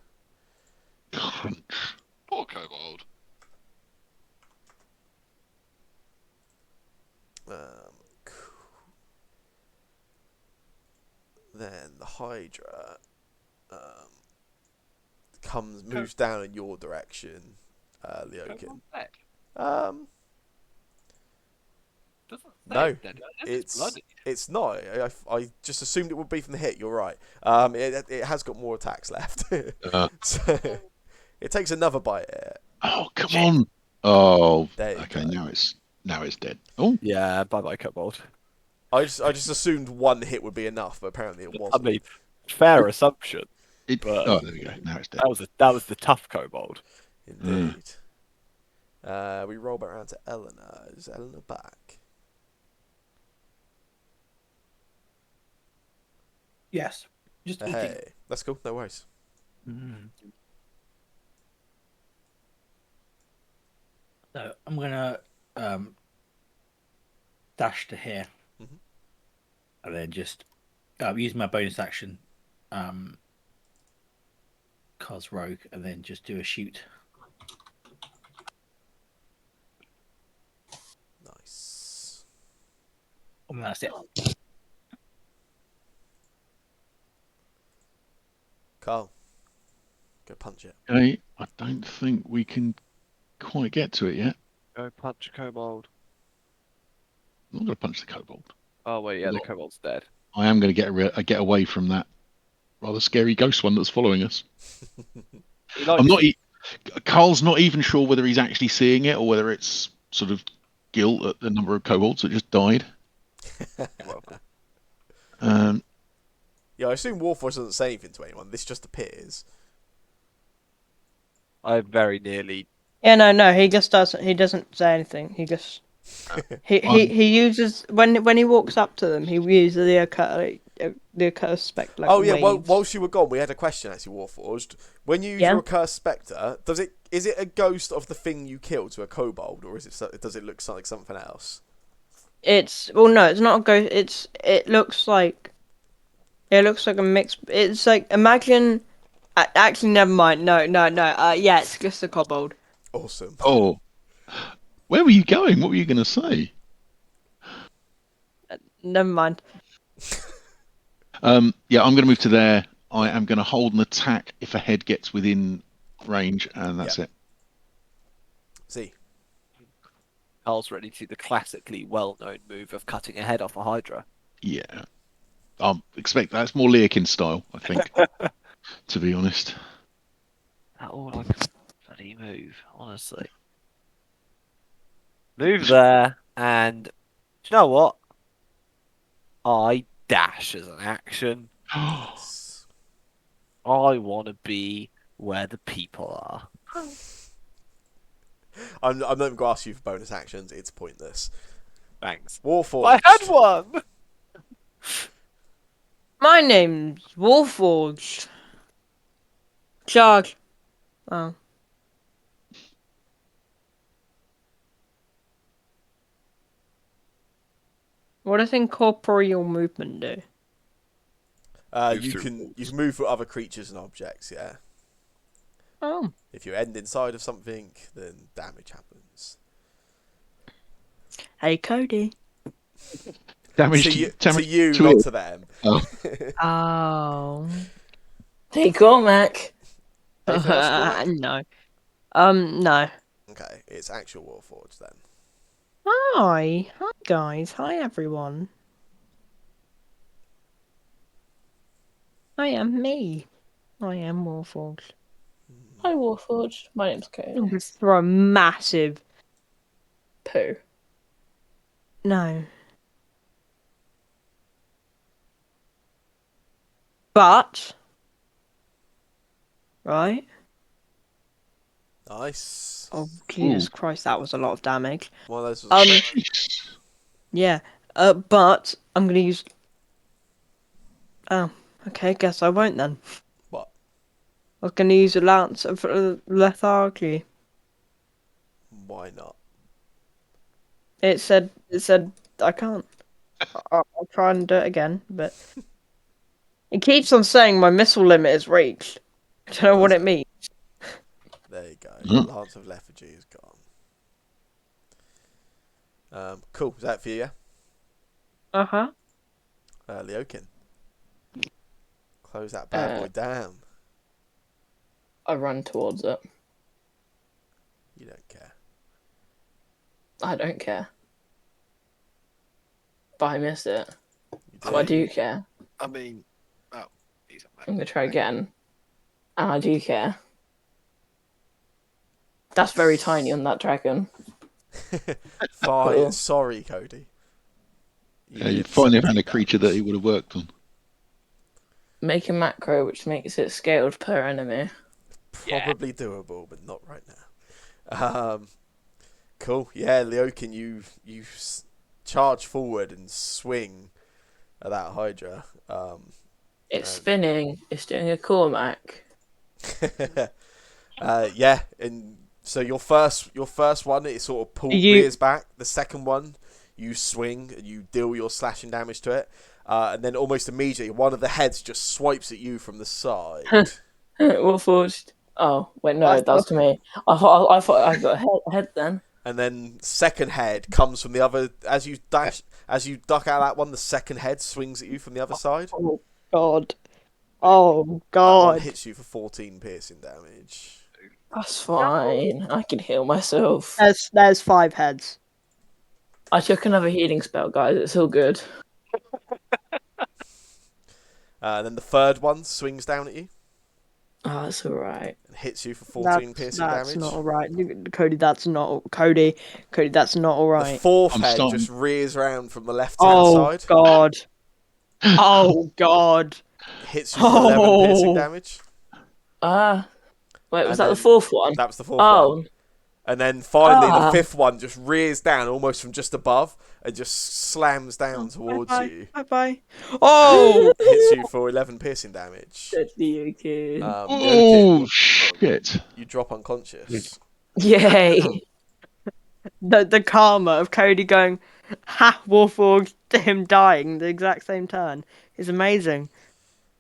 poor kobold. Then the Hydra moves down in your direction, Leokin. Kobold's dead. Doesn't say No, it's dead. It's bloody. it's not. I just assumed it would be from the hit. You're right. It has got more attacks left, so it takes another bite at it. Oh, come on. Oh, There you okay. go. Now it's dead. Oh, Yeah, bye bye kobold. I just assumed one hit would be enough, but apparently it I wasn't. mean, fair assumption. oh, there we go. Now it's dead. That was the tough kobold. Indeed. We roll back around to Eleanor. Is Eleanor back? Yes. Just eating. Hey, that's cool. No worries. So I'm gonna dash to here, Mhm. and then just use my bonus action, cause rogue, and then just do a shoot. Nice. And that's it. Carl, go punch it. Okay, I don't think we can quite get to it yet. Go punch kobold. I'm not going to punch the kobold. Oh wait, yeah, the What? kobold's dead. I am going to get away from that rather scary ghost one that's following us. He likes I'm not. it. Carl's not even sure whether he's actually seeing it or whether it's sort of guilt at the number of kobolds that just died. Yeah, I assume Warforce doesn't say anything to anyone. This just appears. I very nearly. Yeah, no, he just doesn't. He doesn't say anything. He just he uses when he walks up to them. He uses the accursed spectre. Like Oh yeah, well, waves. whilst you were gone, we had a question actually, Warforged. When you use Yeah. your cursed spectre, is it a ghost of the thing you killed, so a kobold, or does it look like something else? No, it's not a ghost. It looks like a mix. It's like imagine. Actually, never mind. No. Yeah, it's just a kobold. Awesome. Oh, where were you going? What were you going to say? Never mind. Yeah, I'm going to move to there. I am going to hold an attack if a head gets within range, and that's it. See, Carl's ready to do the classically well-known move of cutting a head off a Hydra. Yeah. expect that's more Leokin style, I think. To be honest. That all I can bloody move, honestly. Move there, and do you know what? I dash as an action. Nice. I want to be where the people are. I'm not even going to ask you for bonus actions. It's pointless. Thanks. Warforged. I had one! My name's Warforged. Charge. Oh. What does incorporeal movement do? You can move for other creatures and objects. Yeah. Oh. If you end inside of something, then damage happens. Hey, Cody. Damage to damage you, to not it. to them. Oh. Oh. Hey, Cormac. Anything else, Cormac? No. No. Okay, it's actual Warforged then. Hi. Hi, guys. Hi, everyone. I am me. I am Warforged. Hi, Warforged. My name's Cody. I'm gonna throw a massive... Poo. No. But... Right? Nice. Oh, Jesus Ooh. Christ, that was a lot of damage. One of those was Jeez. Yeah. But I'm gonna use... Oh, okay, guess I won't then. what? I was gonna use a lance of lethargy. Why not? It said I can't. I'll try and do it again, but it keeps on saying my missile limit is reached. I don't know what Does it it? means. There you go. Mm. Lance of Lethargy is gone. Cool. Is that for you? Yeah? Uh-huh. Leokin. Close that bad boy down. I run towards it. You don't care. I don't care. But I miss it. You So I do care. I mean, oh, he's up I'm gonna try again. And I do care. That's very tiny on that dragon. Fine. Cool. Sorry, Cody. Yeah, you did finally found 17 a creature that damage. it would have worked on. Make a macro which makes it scaled per enemy. Probably doable, but not right now. Cool. Yeah, Leokin, you charge forward and swing at that Hydra. It's spinning. It's doing a Cormac. Yeah, and so your first one, it sort of You- rears back. The second one, you swing and you deal your slashing damage to it, and then almost immediately, one of the heads just swipes at you from the side. Warforged. Oh wait, no, that's me. I thought I got a head then. And then second head comes from the other. As you duck out of that one, the second head swings at you from the other side. Oh God. Oh That one God. hits you for 14 piercing damage. That's fine. I can heal myself. There's 5 heads. I took another healing spell, guys. It's all good. And then the third one swings down at you Oh, that's alright. and hits you for 14 piercing That's damage. not alright. Cody, that's not Cody, that's not The alright. fourth I'm head starting. just rears around from the left-hand Oh side. God. Oh God. Hits you for 11 piercing Oh. damage. Wait, was And that the then- fourth one? That was the fourth Oh, one. And then finally, the Ah. fifth one just rears down almost from just above and just slams down towards Bye you. bye. Oh. Hits you for 11 piercing damage. that's the kid. Leokin, Oh shit! you drop unconscious. Yay! The karma of Cody going, ha, Warforged, to him dying the exact same turn is amazing.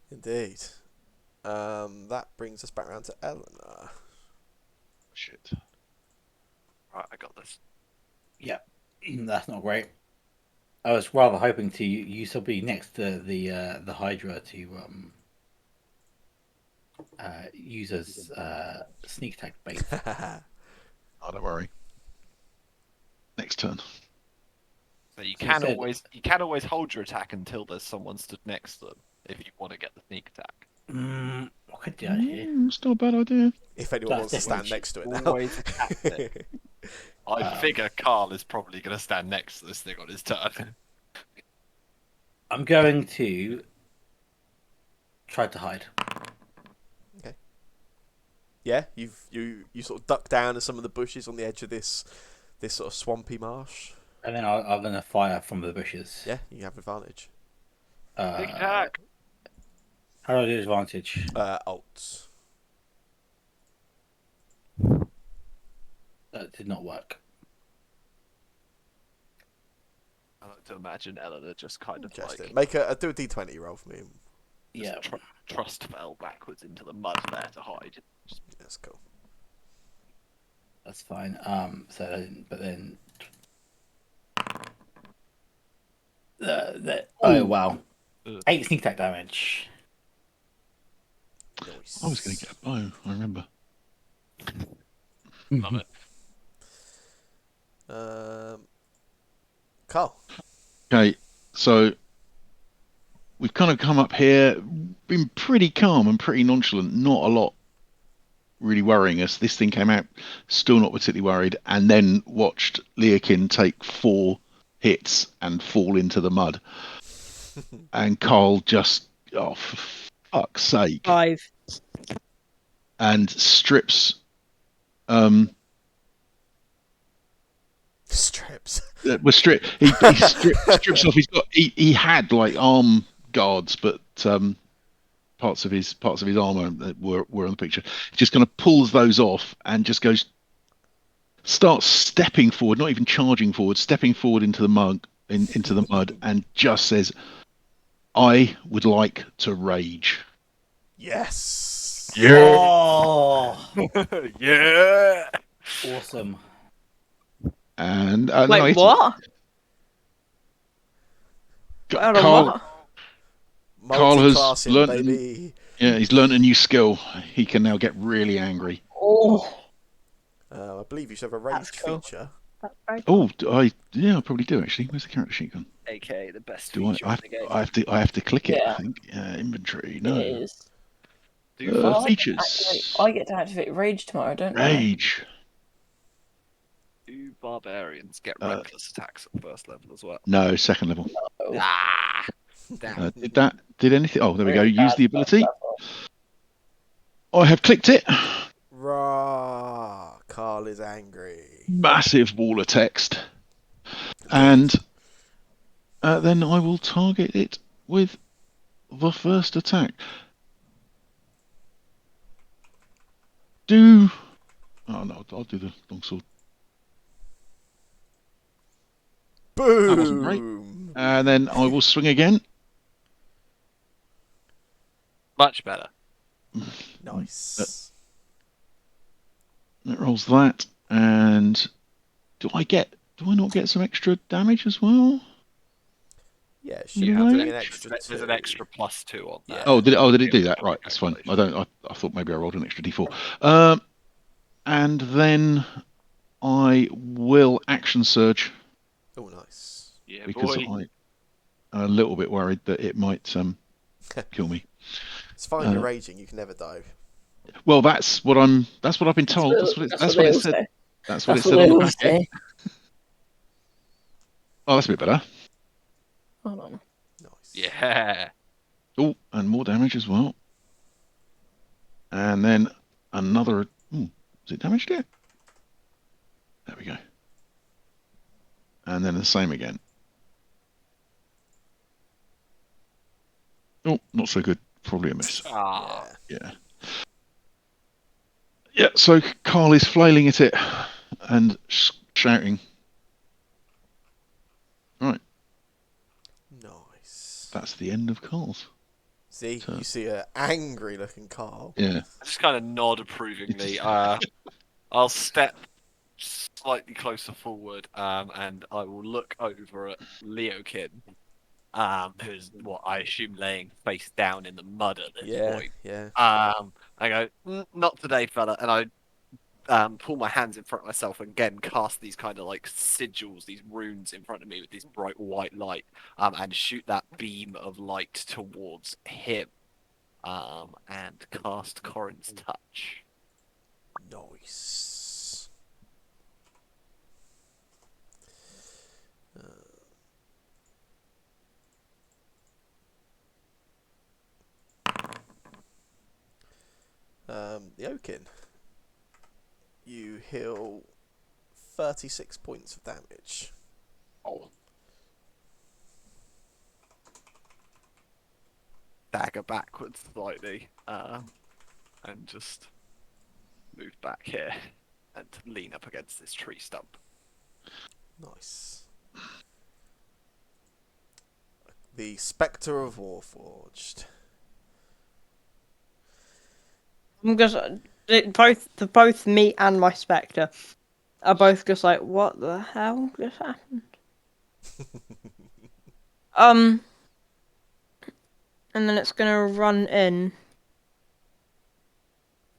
Indeed. That brings us back around to Eleanor. Shit. Right, I got this. Yeah, that's not great. I was rather hoping to use somebody next to the Hydra to use as sneak attack bait. Oh, don't worry. Next turn. So you So you can said- always hold your attack until there's someone stood next to them if you want to get the sneak attack. I could do that here. It's not a bad idea. If anyone That's wants to stand definitely next to it now. Always attack it. I figure Carl is probably going to stand next to this thing on his turn. I'm going to try to hide. Yeah, you sort of duck down to some of the bushes on the edge of this sort of swampy marsh. And then I'm going to fire from the bushes. Yeah, you have advantage. Sneak attack. How do I do advantage? Alt. That did not work. I like to imagine Eleanor just kind of Interesting. like Do a d20 roll for me. Yeah. trust fell backwards into the mud there to hide. That's cool. That's fine. But then. Oh wow! Ugh. 8 sneak attack damage. Nice. I was going to get a bow. I remember. Love it. Carl. Okay, so we've kind of come up here, been pretty calm and pretty nonchalant. Not a lot really worrying us. This thing came out, still not particularly worried, and then watched Leokin take 4 hits and fall into the mud. And Carl just, oh, for fuck's sake, 5. and strips. Strips. Was stripped. He strips off. He had like arm guards, but parts of his armor were on the picture. Just kind of pulls those off and just starts stepping forward, not even charging forward, stepping forward into the mud, and just says, "I would like to rage." Yes. Yeah. Oh, Yeah. awesome! And Wait, what? Out of Carl what? has Multi-classing, learnt baby. he's learned a new skill. He can now get really angry. Oh, I believe you should have a That's rage cool. feature. that's very Oh, I probably do actually. Where's the character sheet gone? AKA the best Do feature I in the game. I have to click it. Yeah. I think inventory. No. It is. Features. I get to activate Rage tomorrow, don't Rage. Do barbarians get Uh, reckless attacks at first level as well? No, second level. I? Ah, damn. Did anything? Oh, there we go. Really Use bad the first ability. level. I have clicked it. Rah, Carl is angry. Massive wall of text. And then I will target it with the first attack. Oh no, I'll do the longsword. That wasn't great. Boom. And then I will swing again. Much better. Nice. It rolls that. And do I not get some extra damage as well? Yeah, You she's have doing an an extra. There's an extra +2 on there. Yeah. Oh, did it do that? Right, that's fine. I thought maybe I rolled an extra d4. And then I will action surge Oh, nice. Yeah, because boy. I'm a little bit worried that it might kill me. It's fine. You're raging. You can never die. Well, that's what I've been told. That's what they it all said. say. That's what it That's said what on they the all packet. say. Oh, that's a bit better. Hold on. Nice. Yeah. Oh, and more damage as well. And then another. Ooh, has it damaged it? There we go. And then the same again. Oh, not so good. Probably a miss. Ah. Yeah. Yeah. Yeah, so Carl is flailing at it and shouting. Right, Nice. that's the end of Carl's. See, So- you see a angry looking Carl. Yeah. I just kind of nod approvingly. I'll step slightly closer forward, and I will look over at Leokin, who's what I assume laying face down in the mud at this Yeah, point. yeah. I go, not today, fella, and I pull my hands in front of myself and again cast these kind of like sigils, these runes in front of me with this bright white light, and shoot that beam of light towards him, and cast Corin's touch. Nice. The Oaken. You heal 36 points of damage. Oh. Dagger backwards slightly, and just move back here and lean up against this tree stump. Nice. The Spectre of Warforged. I'm just both me and my Spectre are both just like, what the hell just happened? And then it's gonna run in,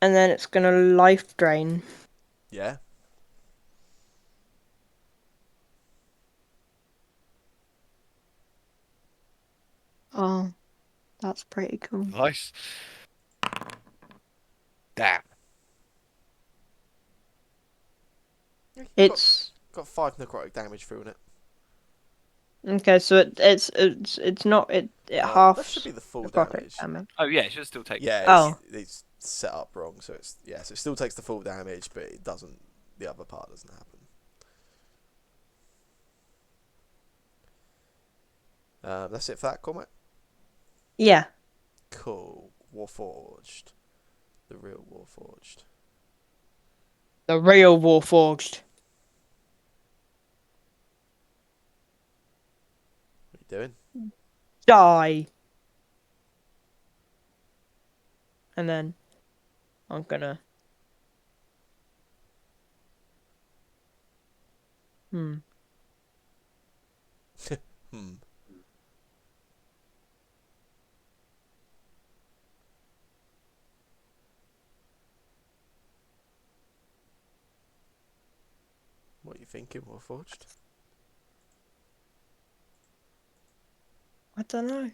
and then it's gonna life drain. Yeah. Oh, that's pretty cool. Nice. Damn. It's got 5 necrotic damage through in it. okay, so it's not it half. That should be the full necrotic damage. Oh yeah, it should still take. Yeah, it's set up wrong, so so it still takes the full damage, but it doesn't. The other part doesn't happen. That's it for that comment. Yeah. Cool. Warforged. The real Warforged. The real Warforged. What are you doing? Die. And then I'm gonna. Hmm. What are you thinking, Warforged? I don't know.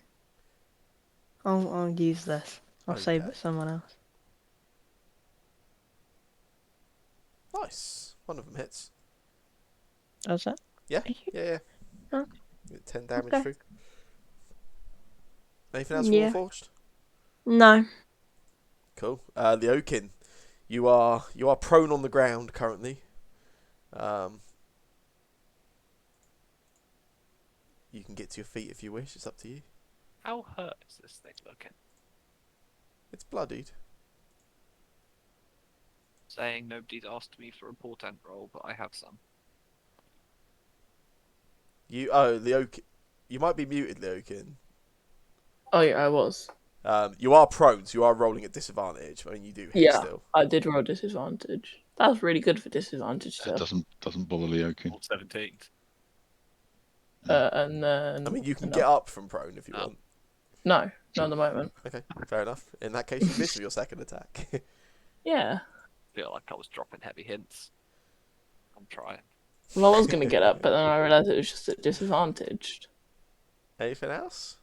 I'll use this. I'll save it Okay. to someone else. Nice. One of them hits. Does it? Yeah. Yeah. Okay. Get 10 damage Okay. through. Anything else Yeah. Warforged? No. Cool. The Oaken. You are prone on the ground currently. You can get to your feet if you wish. It's up to you. How hurt is this thing looking? It's bloodied. Saying nobody's asked me for a portent roll, but I have some. The Oaken. You might be muted, the Oaken. Oh yeah, I was. You are prone, so you are rolling at disadvantage. I mean, you do hit Yeah, still. I did roll disadvantage. That was really good for disadvantage That still. doesn't bother Leokin. 17. And then I mean, you can get up from prone if you want. No, not at the moment. Okay, fair enough. In that case, you miss with your second attack. Yeah. Feel like I was dropping heavy hints. I'm trying. Well, I was gonna get up, but then I realised it was just at disadvantaged. Anything else?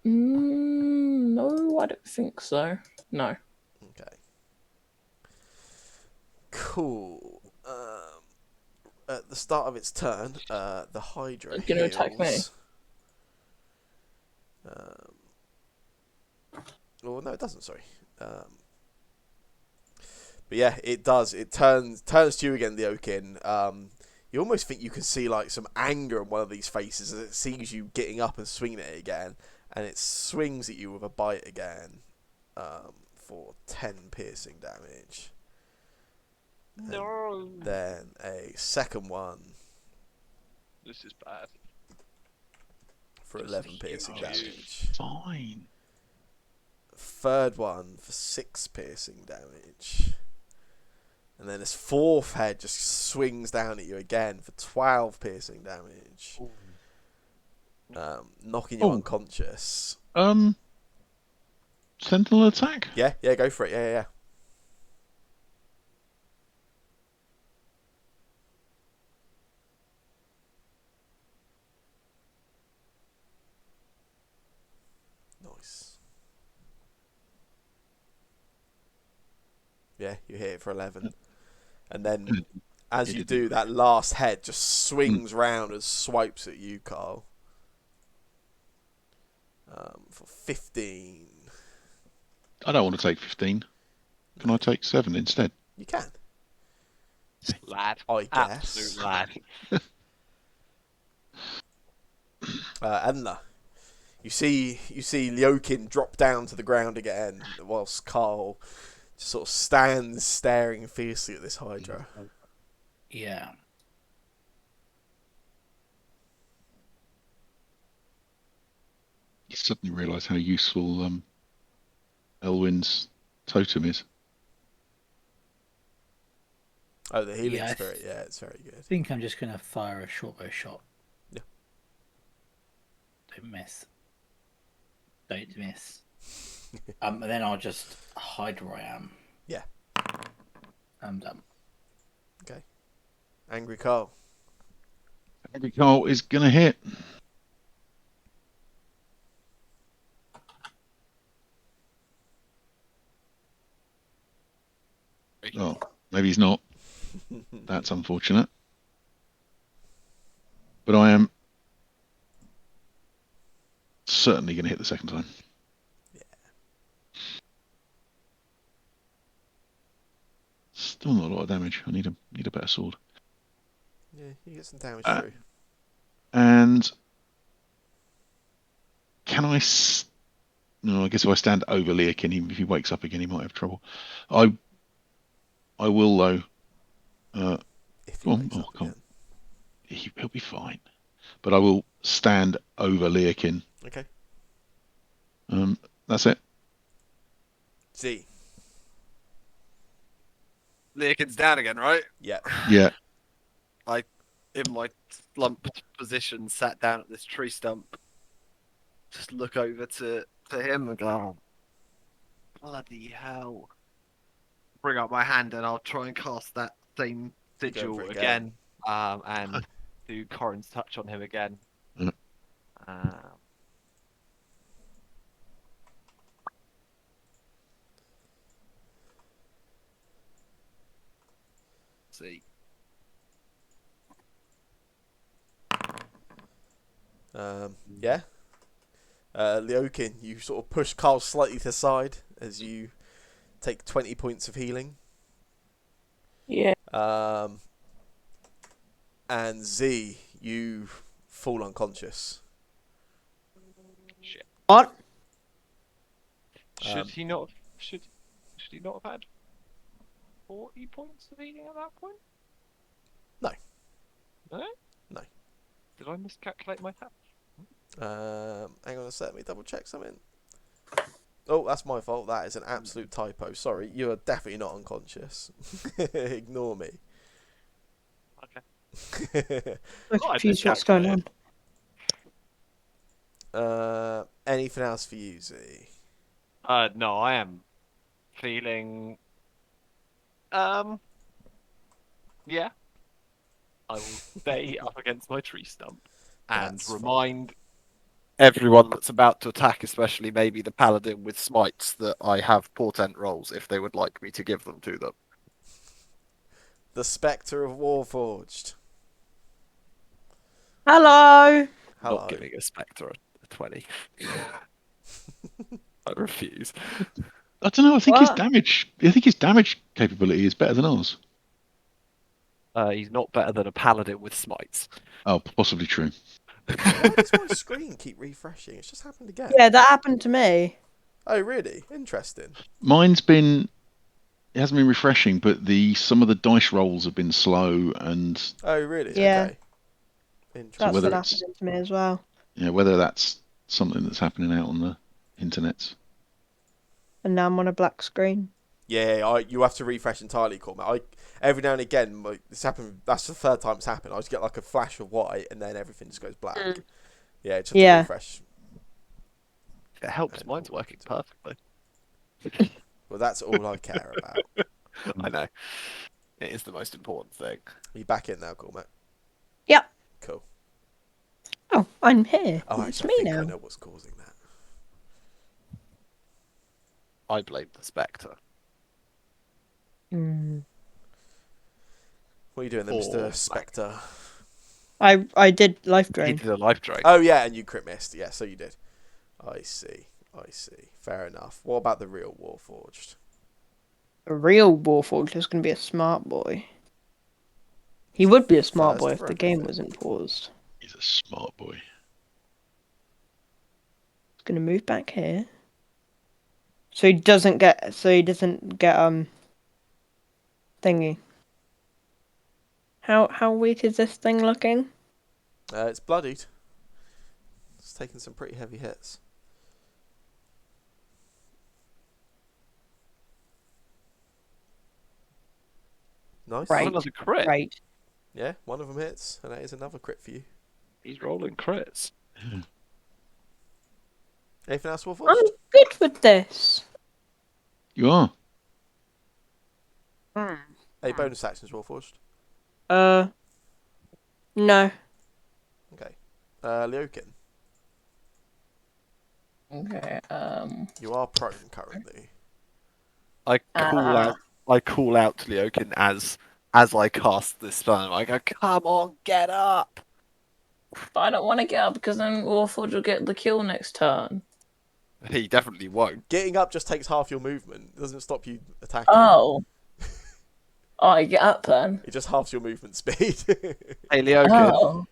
No, I don't think so. No. Okay. Cool. At the start of its turn, the Hydra It's gonna attack me. Oh no, it doesn't. Sorry. But yeah, it does. It turns to you again, the Oaken. You almost think you can see like some anger on one of these faces as it sees you getting up and swinging at it again, and it swings at you with a bite again, for 10 piercing damage. No. Then a second one This is bad. for Just 11 huge. piercing damage. Fine. Third one for 6 piercing damage. And then this fourth head just swings down at you again for 12 piercing damage. Knocking you unconscious. Sentinel attack? Yeah, go for it. Yeah. Yeah, you hit it for 11. And then as It you didn't do, really- that last head just swings round and swipes at you, Carl. For 15. I don't want to take 15. Can I take 7 instead? You can, Lad. I guess. Absolute lad. Enla. You see Lyokin drop down to the ground again, whilst Carl just sort of stands staring fiercely at this Hydra. Yeah. You suddenly realise how useful Elwyn's totem is. Oh, the healing Yeah, spirit. Yeah, it's very good. I think I'm just gonna fire a shortbow shot. Yeah. Don't miss. Don't miss. And then I'll just hide where I am. Yeah. I'm done. Okay. Angry Carl. Angry Carl is going to hit. Oh, maybe he's not. That's unfortunate. But I am certainly going to hit the second time. Yeah. Still not a lot of damage. I need a better sword. Yeah, you get some damage Uh, through. And can I? No, I guess if I stand over Leokin, if he wakes up again, he might have trouble. I will though. If he Go on. wakes Oh, up come on. again. He'll be fine. But I will stand over Leokin. Okay. That's it. Z. Leakin's down again, right? Yeah. Yeah. In my slumped position, sat down at this tree stump. Just look over to him and go, oh, bloody hell. Bring up my hand and I'll try and cast that same Go for sigil it again. And do Corin's touch on him again. Yeah. See. Yeah. Lyokin, you sort of push Carl slightly to the side as you take 20 points of healing. Yeah. And Z, you fall unconscious. Shit. What? Should he not have had 40 points of healing at that point? No. No? No. Did I miscalculate my tab? Hang on a sec, let me double check something. Oh, that's my fault. That is an absolute typo. Sorry, you are definitely not unconscious. Ignore me. Okay. I'm confused what's going on. Anything else for you, Z? No, I am feeling. Yeah. I will stay up against my tree stump and That's remind everyone that's about to attack, especially maybe the paladin with smites, that I have portent rolls if they would like me to give them to them. The Spectre of Warforged. Hello. Hello. Not giving a spectre a 20. I refuse. I don't know. I think What? his damage capability is better than ours. He's not better than a paladin with smites. Oh, possibly true. Why does my screen keep refreshing? It's just happened again. Yeah, that happened to me. Oh, really? Interesting. It hasn't been refreshing, but some of the dice rolls have been slow, and Oh, really? Yeah. Okay. Interesting. That's whether been it's- happening to me as well. whether that's something that's happening out on the internet. And now I'm on a black screen. Yeah, you have to refresh entirely, Cormac. Every now and again, this happened. That's the third time it's happened. I just get like a flash of white, and then everything just goes black. Yeah, just have to refresh. If it helps, mine's working perfectly. Well, that's all I care about. I know. It is the most important thing. Are you back in now, Cormac? Yep. Cool. Oh, I'm here. Oh, It's actually, I me think I now. know what's causing that. I blame the spectre. What are you doing then, Mr. Spectre? I did life He drain. did a life drain. Oh yeah, and you crit missed. Yeah, so you did. I see. Fair enough. What about the real Warforged? A real Warforged is going to be a smart boy. He would be a smart First boy if for the game everything. wasn't paused. He's a smart boy. He's going to move back here. So he doesn't get thingy. How weak is this thing looking? It's bloodied. It's taken some pretty heavy hits. Nice. Right. Another crit. Right. Yeah, one of them hits, and that is another crit for you. He's rolling crits. Anything else, I'm Warforged? good with this. You are. Any bonus actions, Warforged? No. Okay. Leokin, Okay. you are prone currently. I call out to Leokin as I cast this spell. I go, come on, get up. But I don't want to get up because then Warforged will get the kill next turn. He definitely won't. Getting up just takes half your movement. It doesn't stop you attacking. Oh. Oh, I get up then. It just halves your movement speed. Hey, Leokin. Oh.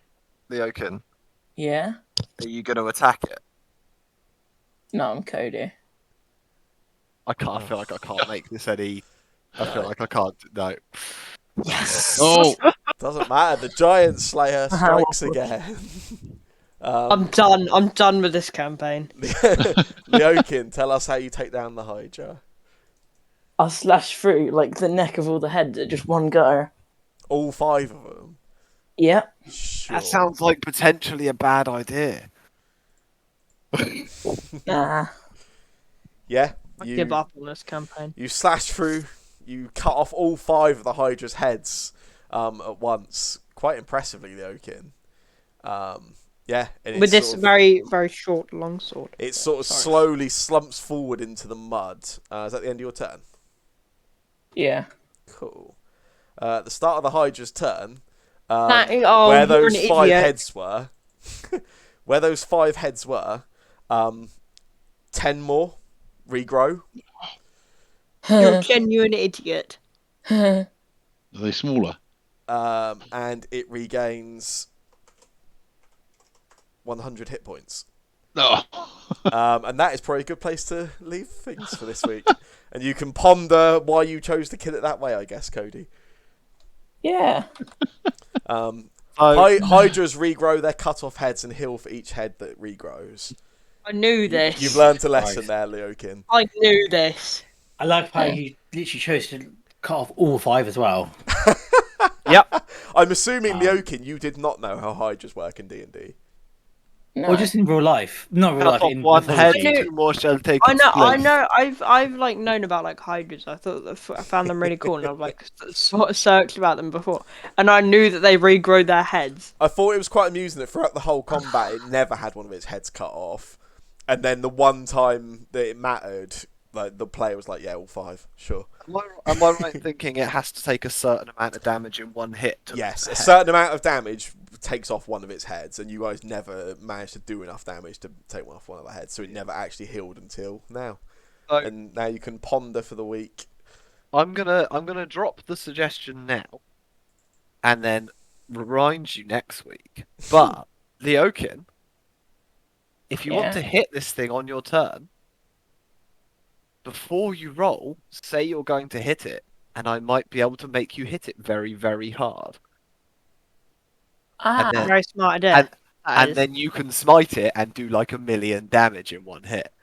Leokin, Yeah. are you going to attack it? No, I'm Cody. I feel like I can't make this any. I feel like I can't. No. Yes. Oh, Doesn't matter. The Giant Slayer strikes again. I'm done with this campaign. Leokin, tell us how you take down the Hydra. I'll slash through like the neck of all the heads at just one go. All 5 of them. Yep. Sure. That sounds like potentially a bad idea. Nah. Yeah. I give up on this campaign. You slash through. You cut off all 5 of the Hydra's heads at once. Quite impressively, Leokin. Yeah. And With it's this sort of, very, very short longsword. it sort of Sorry. slowly slumps forward into the mud. Is that the end of your turn? Yeah. Cool. At the start of the Hydra's turn, Oh, where you're those an 5 idiot. heads were, where those 5 heads were, 10 more regrow. You're a genuine idiot. are they smaller? And it regains 100 hit points. No. And that is probably a good place to leave things for this week. And you can ponder why you chose to kill it that way, I guess, Cody. Yeah. Hydras regrow their cut-off heads and heal for each head that regrows. I knew this. You've learned a lesson there, Leokin. I knew this. I like how you literally chose to cut off all 5 as well. Yep. I'm assuming, Leokin, you did not know how Hydras work in D&D. No. Or just in real life. Not real life. Cut off In one head, mythology. 2 more shall take I its know. place. I've like known about like hydras. I thought I found them really cool, and I've like sort of searched about them before, and I knew that they regrow their heads. I thought it was quite amusing that throughout the whole combat, it never had one of its heads cut off. And then the one time that it mattered, like the player was like, yeah, all 5, sure. Am I right in thinking it has to take a certain amount of damage in one hit? To Yes, a hit? certain amount of damage takes off one of its heads, and you guys never managed to do enough damage to take one off one of the heads, so it never actually healed until now. So, And now you can ponder for the week. I'm gonna drop the suggestion now, and then remind you next week. But Leokin, if you want to hit this thing on your turn, before you roll, say you're going to hit it, and I might be able to make you hit it very, very hard. Ah. And then, Very smart idea. and then you can smite it and do like 1,000,000 damage in one hit.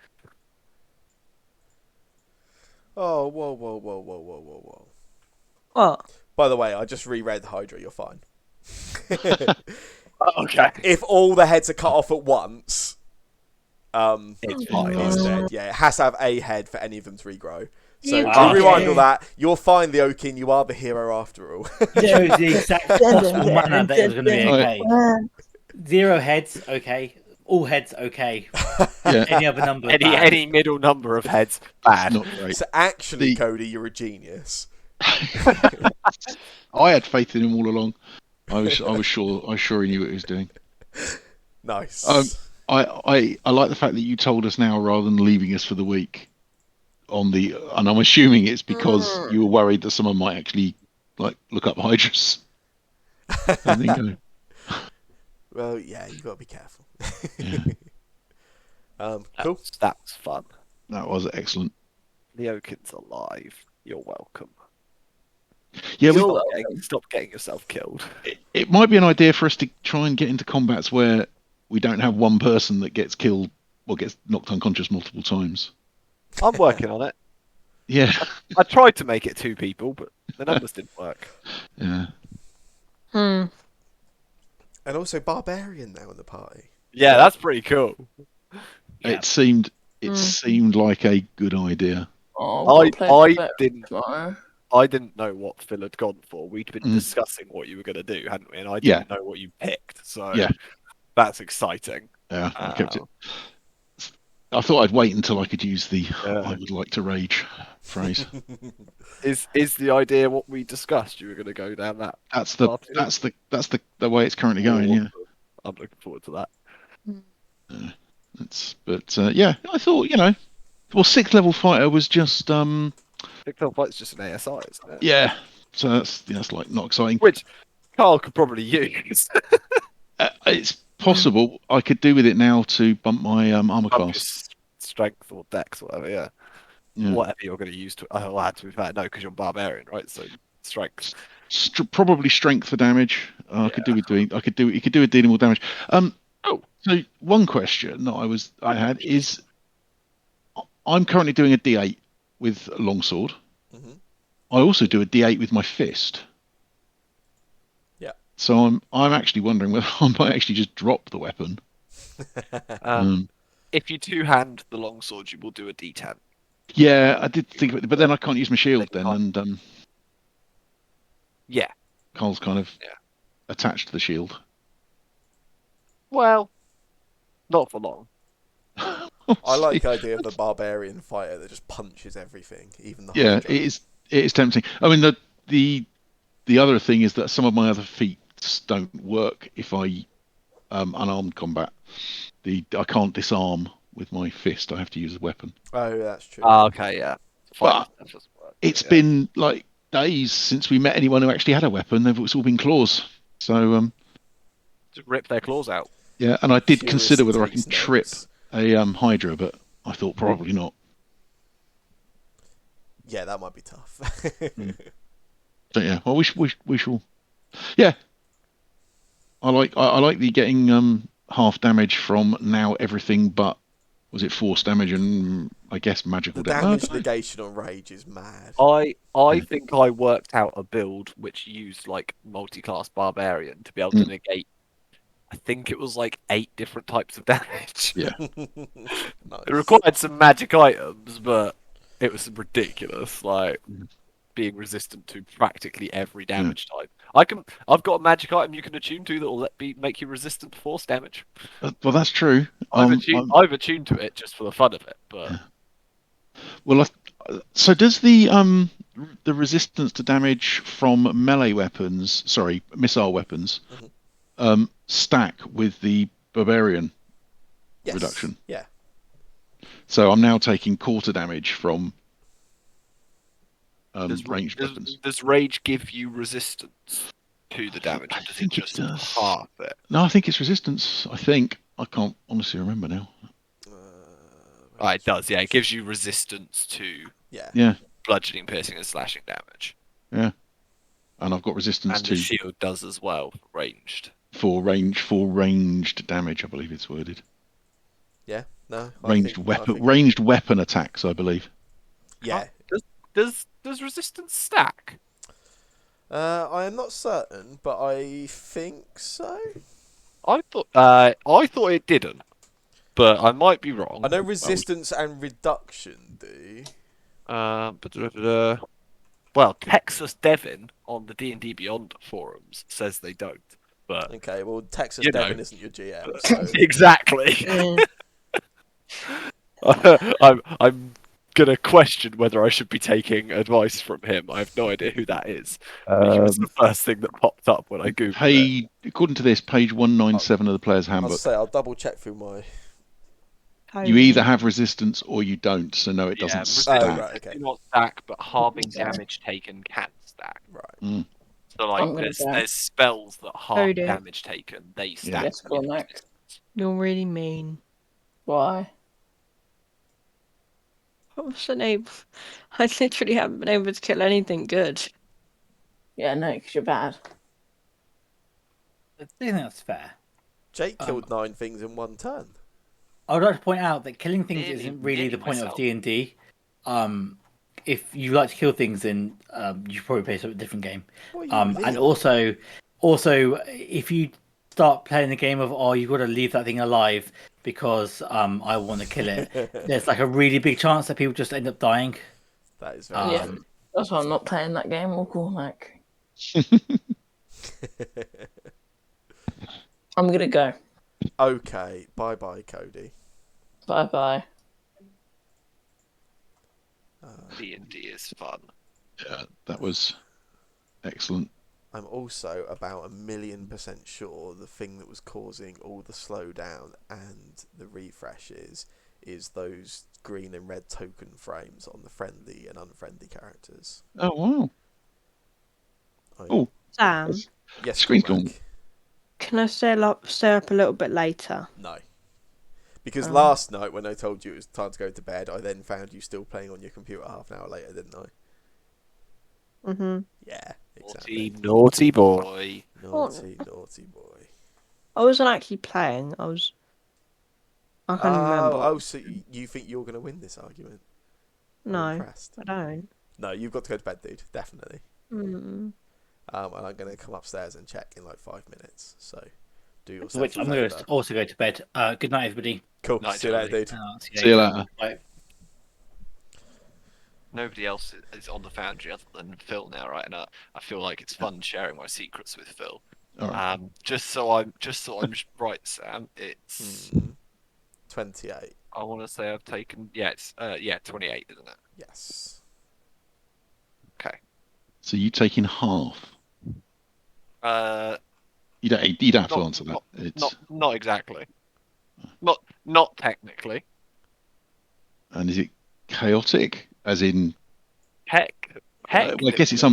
Oh, whoa. What? By the way, I just reread Hydra, you're fine. Okay. If all the heads are cut off at once, It's fine. it's dead. Yeah, it has to have a head for any of them to regrow. So You to idiot. rewind all that, you're fine, Leokin, you are the hero after all. Chose the exact possible manner that it was going to be okay. Uh, 0 heads, okay. All heads, okay. Yeah, Any other number, bad. Any middle number of heads, bad. not great. So actually, The- Cody, you're a genius. I had faith in him all along. I was sure he knew what he was doing. Nice. I like the fact that you told us now rather than leaving us for the week and I'm assuming it's because you were worried that someone might actually like look up Hydrus. And then go, Well, yeah, you got to be careful. yeah, Cool. That's fun. that was excellent. Leokin's alive. You're welcome. Yeah, Stop getting yourself killed. it might be an idea for us to try and get into combats where we don't have one person that gets killed or gets knocked unconscious multiple times. I'm working on it. Yeah, I tried to make it 2 people, but the numbers didn't work. yeah. And also Barbarian now in the party. Yeah, that's pretty cool. Yeah. It seemed like a good idea. Oh, I didn't know what Phil had gone for. We'd been discussing what you were going to do, hadn't we? And I didn't know what you picked. So that's exciting. Yeah, I kept it. I thought I'd wait until I could use the "I would like to rage" phrase. Is the idea what we discussed? You were going to go down that. That's the way it's currently going. Yeah, I'm looking forward to that. I thought well, 6th level fighter was just 6th level fighter's just an ASI, isn't it? yeah. So that's like not exciting. Which Carl could probably use. It's possible I could do with it now to bump my armor class, strength or dex, whatever. Yeah. Whatever you're going to use to. Oh, I had to be fair. No, because you're barbarian, right? So strength. Probably strength for damage. I could do with doing. I could do. You could do with dealing more damage. So one question that I had is, I'm currently doing a D8 with a longsword. Mm-hmm. I also do a D8 with my fist. Yeah. So I'm actually wondering whether I might actually just drop the weapon. If you two-hand the longsword, you will do a D10. Yeah, I did think of it, but then I can't use my shield then, and yeah, Carl's kind of attached to the shield. Well, not for long. I like the idea of the barbarian fighter that just punches everything, even the Hydra. It is tempting. I mean, the other thing is that some of my other feats don't work if I unarmed combat. I can't disarm with my fist. I have to use a weapon. Oh, that's true. Okay, yeah. But it's been like days since we met anyone who actually had a weapon. It's all been claws. So just rip their claws out. Yeah, and I did consider whether I can trip a Hydra, but I thought probably not. Yeah, that might be tough. So yeah, well, we shall. Yeah, I like the getting half damage from now everything but was it force damage and I guess magical damage. The damage negation on rage is mad. I think I worked out a build which used like multi-class barbarian to be able to negate. I think it was like 8 different types of damage. Yeah. Nice. It required some magic items, but it was ridiculous. Like being resistant to practically every damage type. I've got a magic item you can attune to that will make you resistant to force damage. Well, that's true. I've attuned to it just for the fun of it, but. Well, so does the resistance to damage from melee weapons, missile weapons, stack with the barbarian reduction? Yeah. So I'm now taking quarter damage from ranged weapons. Does rage give you resistance to the damage? I think it does. Half it? No, I think it's resistance. I think. I can't honestly remember now. It does. Yeah, it gives you resistance to bludgeoning, piercing, and slashing damage. Yeah, and I've got resistance to. And the shield does as well, ranged. For ranged damage, I believe it's worded. Yeah. No. Ranged weapon attacks, I believe. Yeah. Does resistance stack? I am not certain, but I think so. I thought it didn't, but I might be wrong. I know resistance and reduction do. Well, Texas Devin on the D&D Beyond forums says they don't. But okay, well, Texas Devin isn't your GM. So. Exactly. gonna question whether I should be taking advice from him. I have no idea who that is. But he was the first thing that popped up when I googled it. According to this, page 197 of the Player's I was Handbook. say I'll double check through my. You either have resistance or you don't, so no, it doesn't stack. Oh, right, okay. Do not stack, but halving damage taken can stack. Right. So I'm like, gonna go. there's spells that halve do. damage taken. They stack. Yes, go with next. resistance. You're really mean. Why? I wasn't able. I literally haven't been able to kill anything good. Yeah, no, because you're bad. I think that's fair. Jake killed 9 things in one turn. I would like to point out that killing things Nearly- isn't really the nearly point of myself. D&D. If you like to kill things, then you should probably play a different game. What are you And within? also, if you start playing the game of you've got to leave that thing alive because I want to kill it, there's like a really big chance that people just end up dying. That is very true. That's why I'm not playing that game. Or Cormac. I'm gonna go. Okay, bye, Cody. Bye bye. D&D is fun. Yeah, that was excellent. I'm also about 1,000,000% sure the thing that was causing all the slowdown and the refreshes is those green and red token frames on the friendly and unfriendly characters. Oh, wow. Oh, Sam, Yes, Screen's Cormac. gone. can I stay up a little bit later? No. Because last night when I told you it was time to go to bed, I then found you still playing on your computer half an hour later, didn't I? Mm-hmm. Yeah, exactly. Naughty boy. Naughty boy. I wasn't actually playing. I can't remember. Oh, so you think you're going to win this argument? I'm No, impressed. I don't. No, you've got to go to bed, dude. Definitely. Mm. And I'm going to come upstairs and check in like 5 minutes. So do yourself Which a I'm going favour. to also go to bed. Good night, everybody. Cool. Night, See you later, Tony. dude. See you later. Bye. Nobody else is on the Foundry other than Phil now, right? And I feel like it's fun sharing my secrets with Phil. All right. Just so I'm right, Sam. It's 28. I want to say I've taken it's 28, isn't it? Yes. Okay. So you taking half? You don't have to answer that. Not exactly. Not technically. And is it chaotic? As in, Well, I guess it's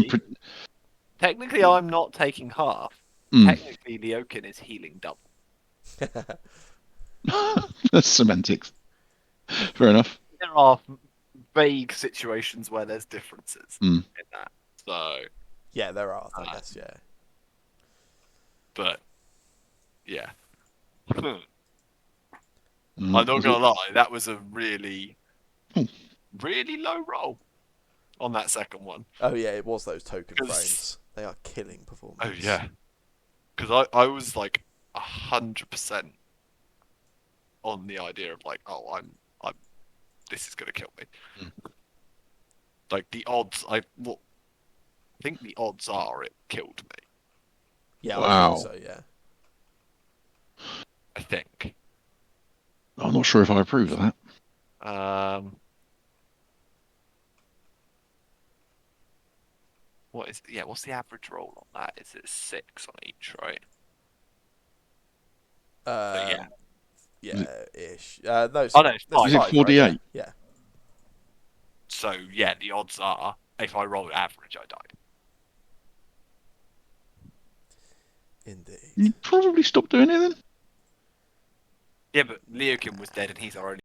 Technically, I'm not taking half. Mm. Technically, Leokin is healing double. That's semantics. Fair enough. There are vague situations where there's differences in that. So, Yeah, there are, I guess, yeah. but yeah. Mm. I'm not gonna lie, that was a really low roll on that second one. Oh, yeah, it was those token frames. They are killing performance. Oh yeah, because I was like 100% on the idea of like, I'm this is gonna kill me. Like the odds, I think the odds are it killed me. Yeah, Wow. I think so, yeah. I think. I'm not sure if I approve of that. What's the average roll on that? Is it 6 on each, right? Yeah-ish. No, Oh, no, it's there's 5. Is it 5, 4d8? right? Yeah. So yeah, the odds are if I roll average, I died. Indeed. You probably stop doing it then. Yeah, but Leokin was dead, and he's our only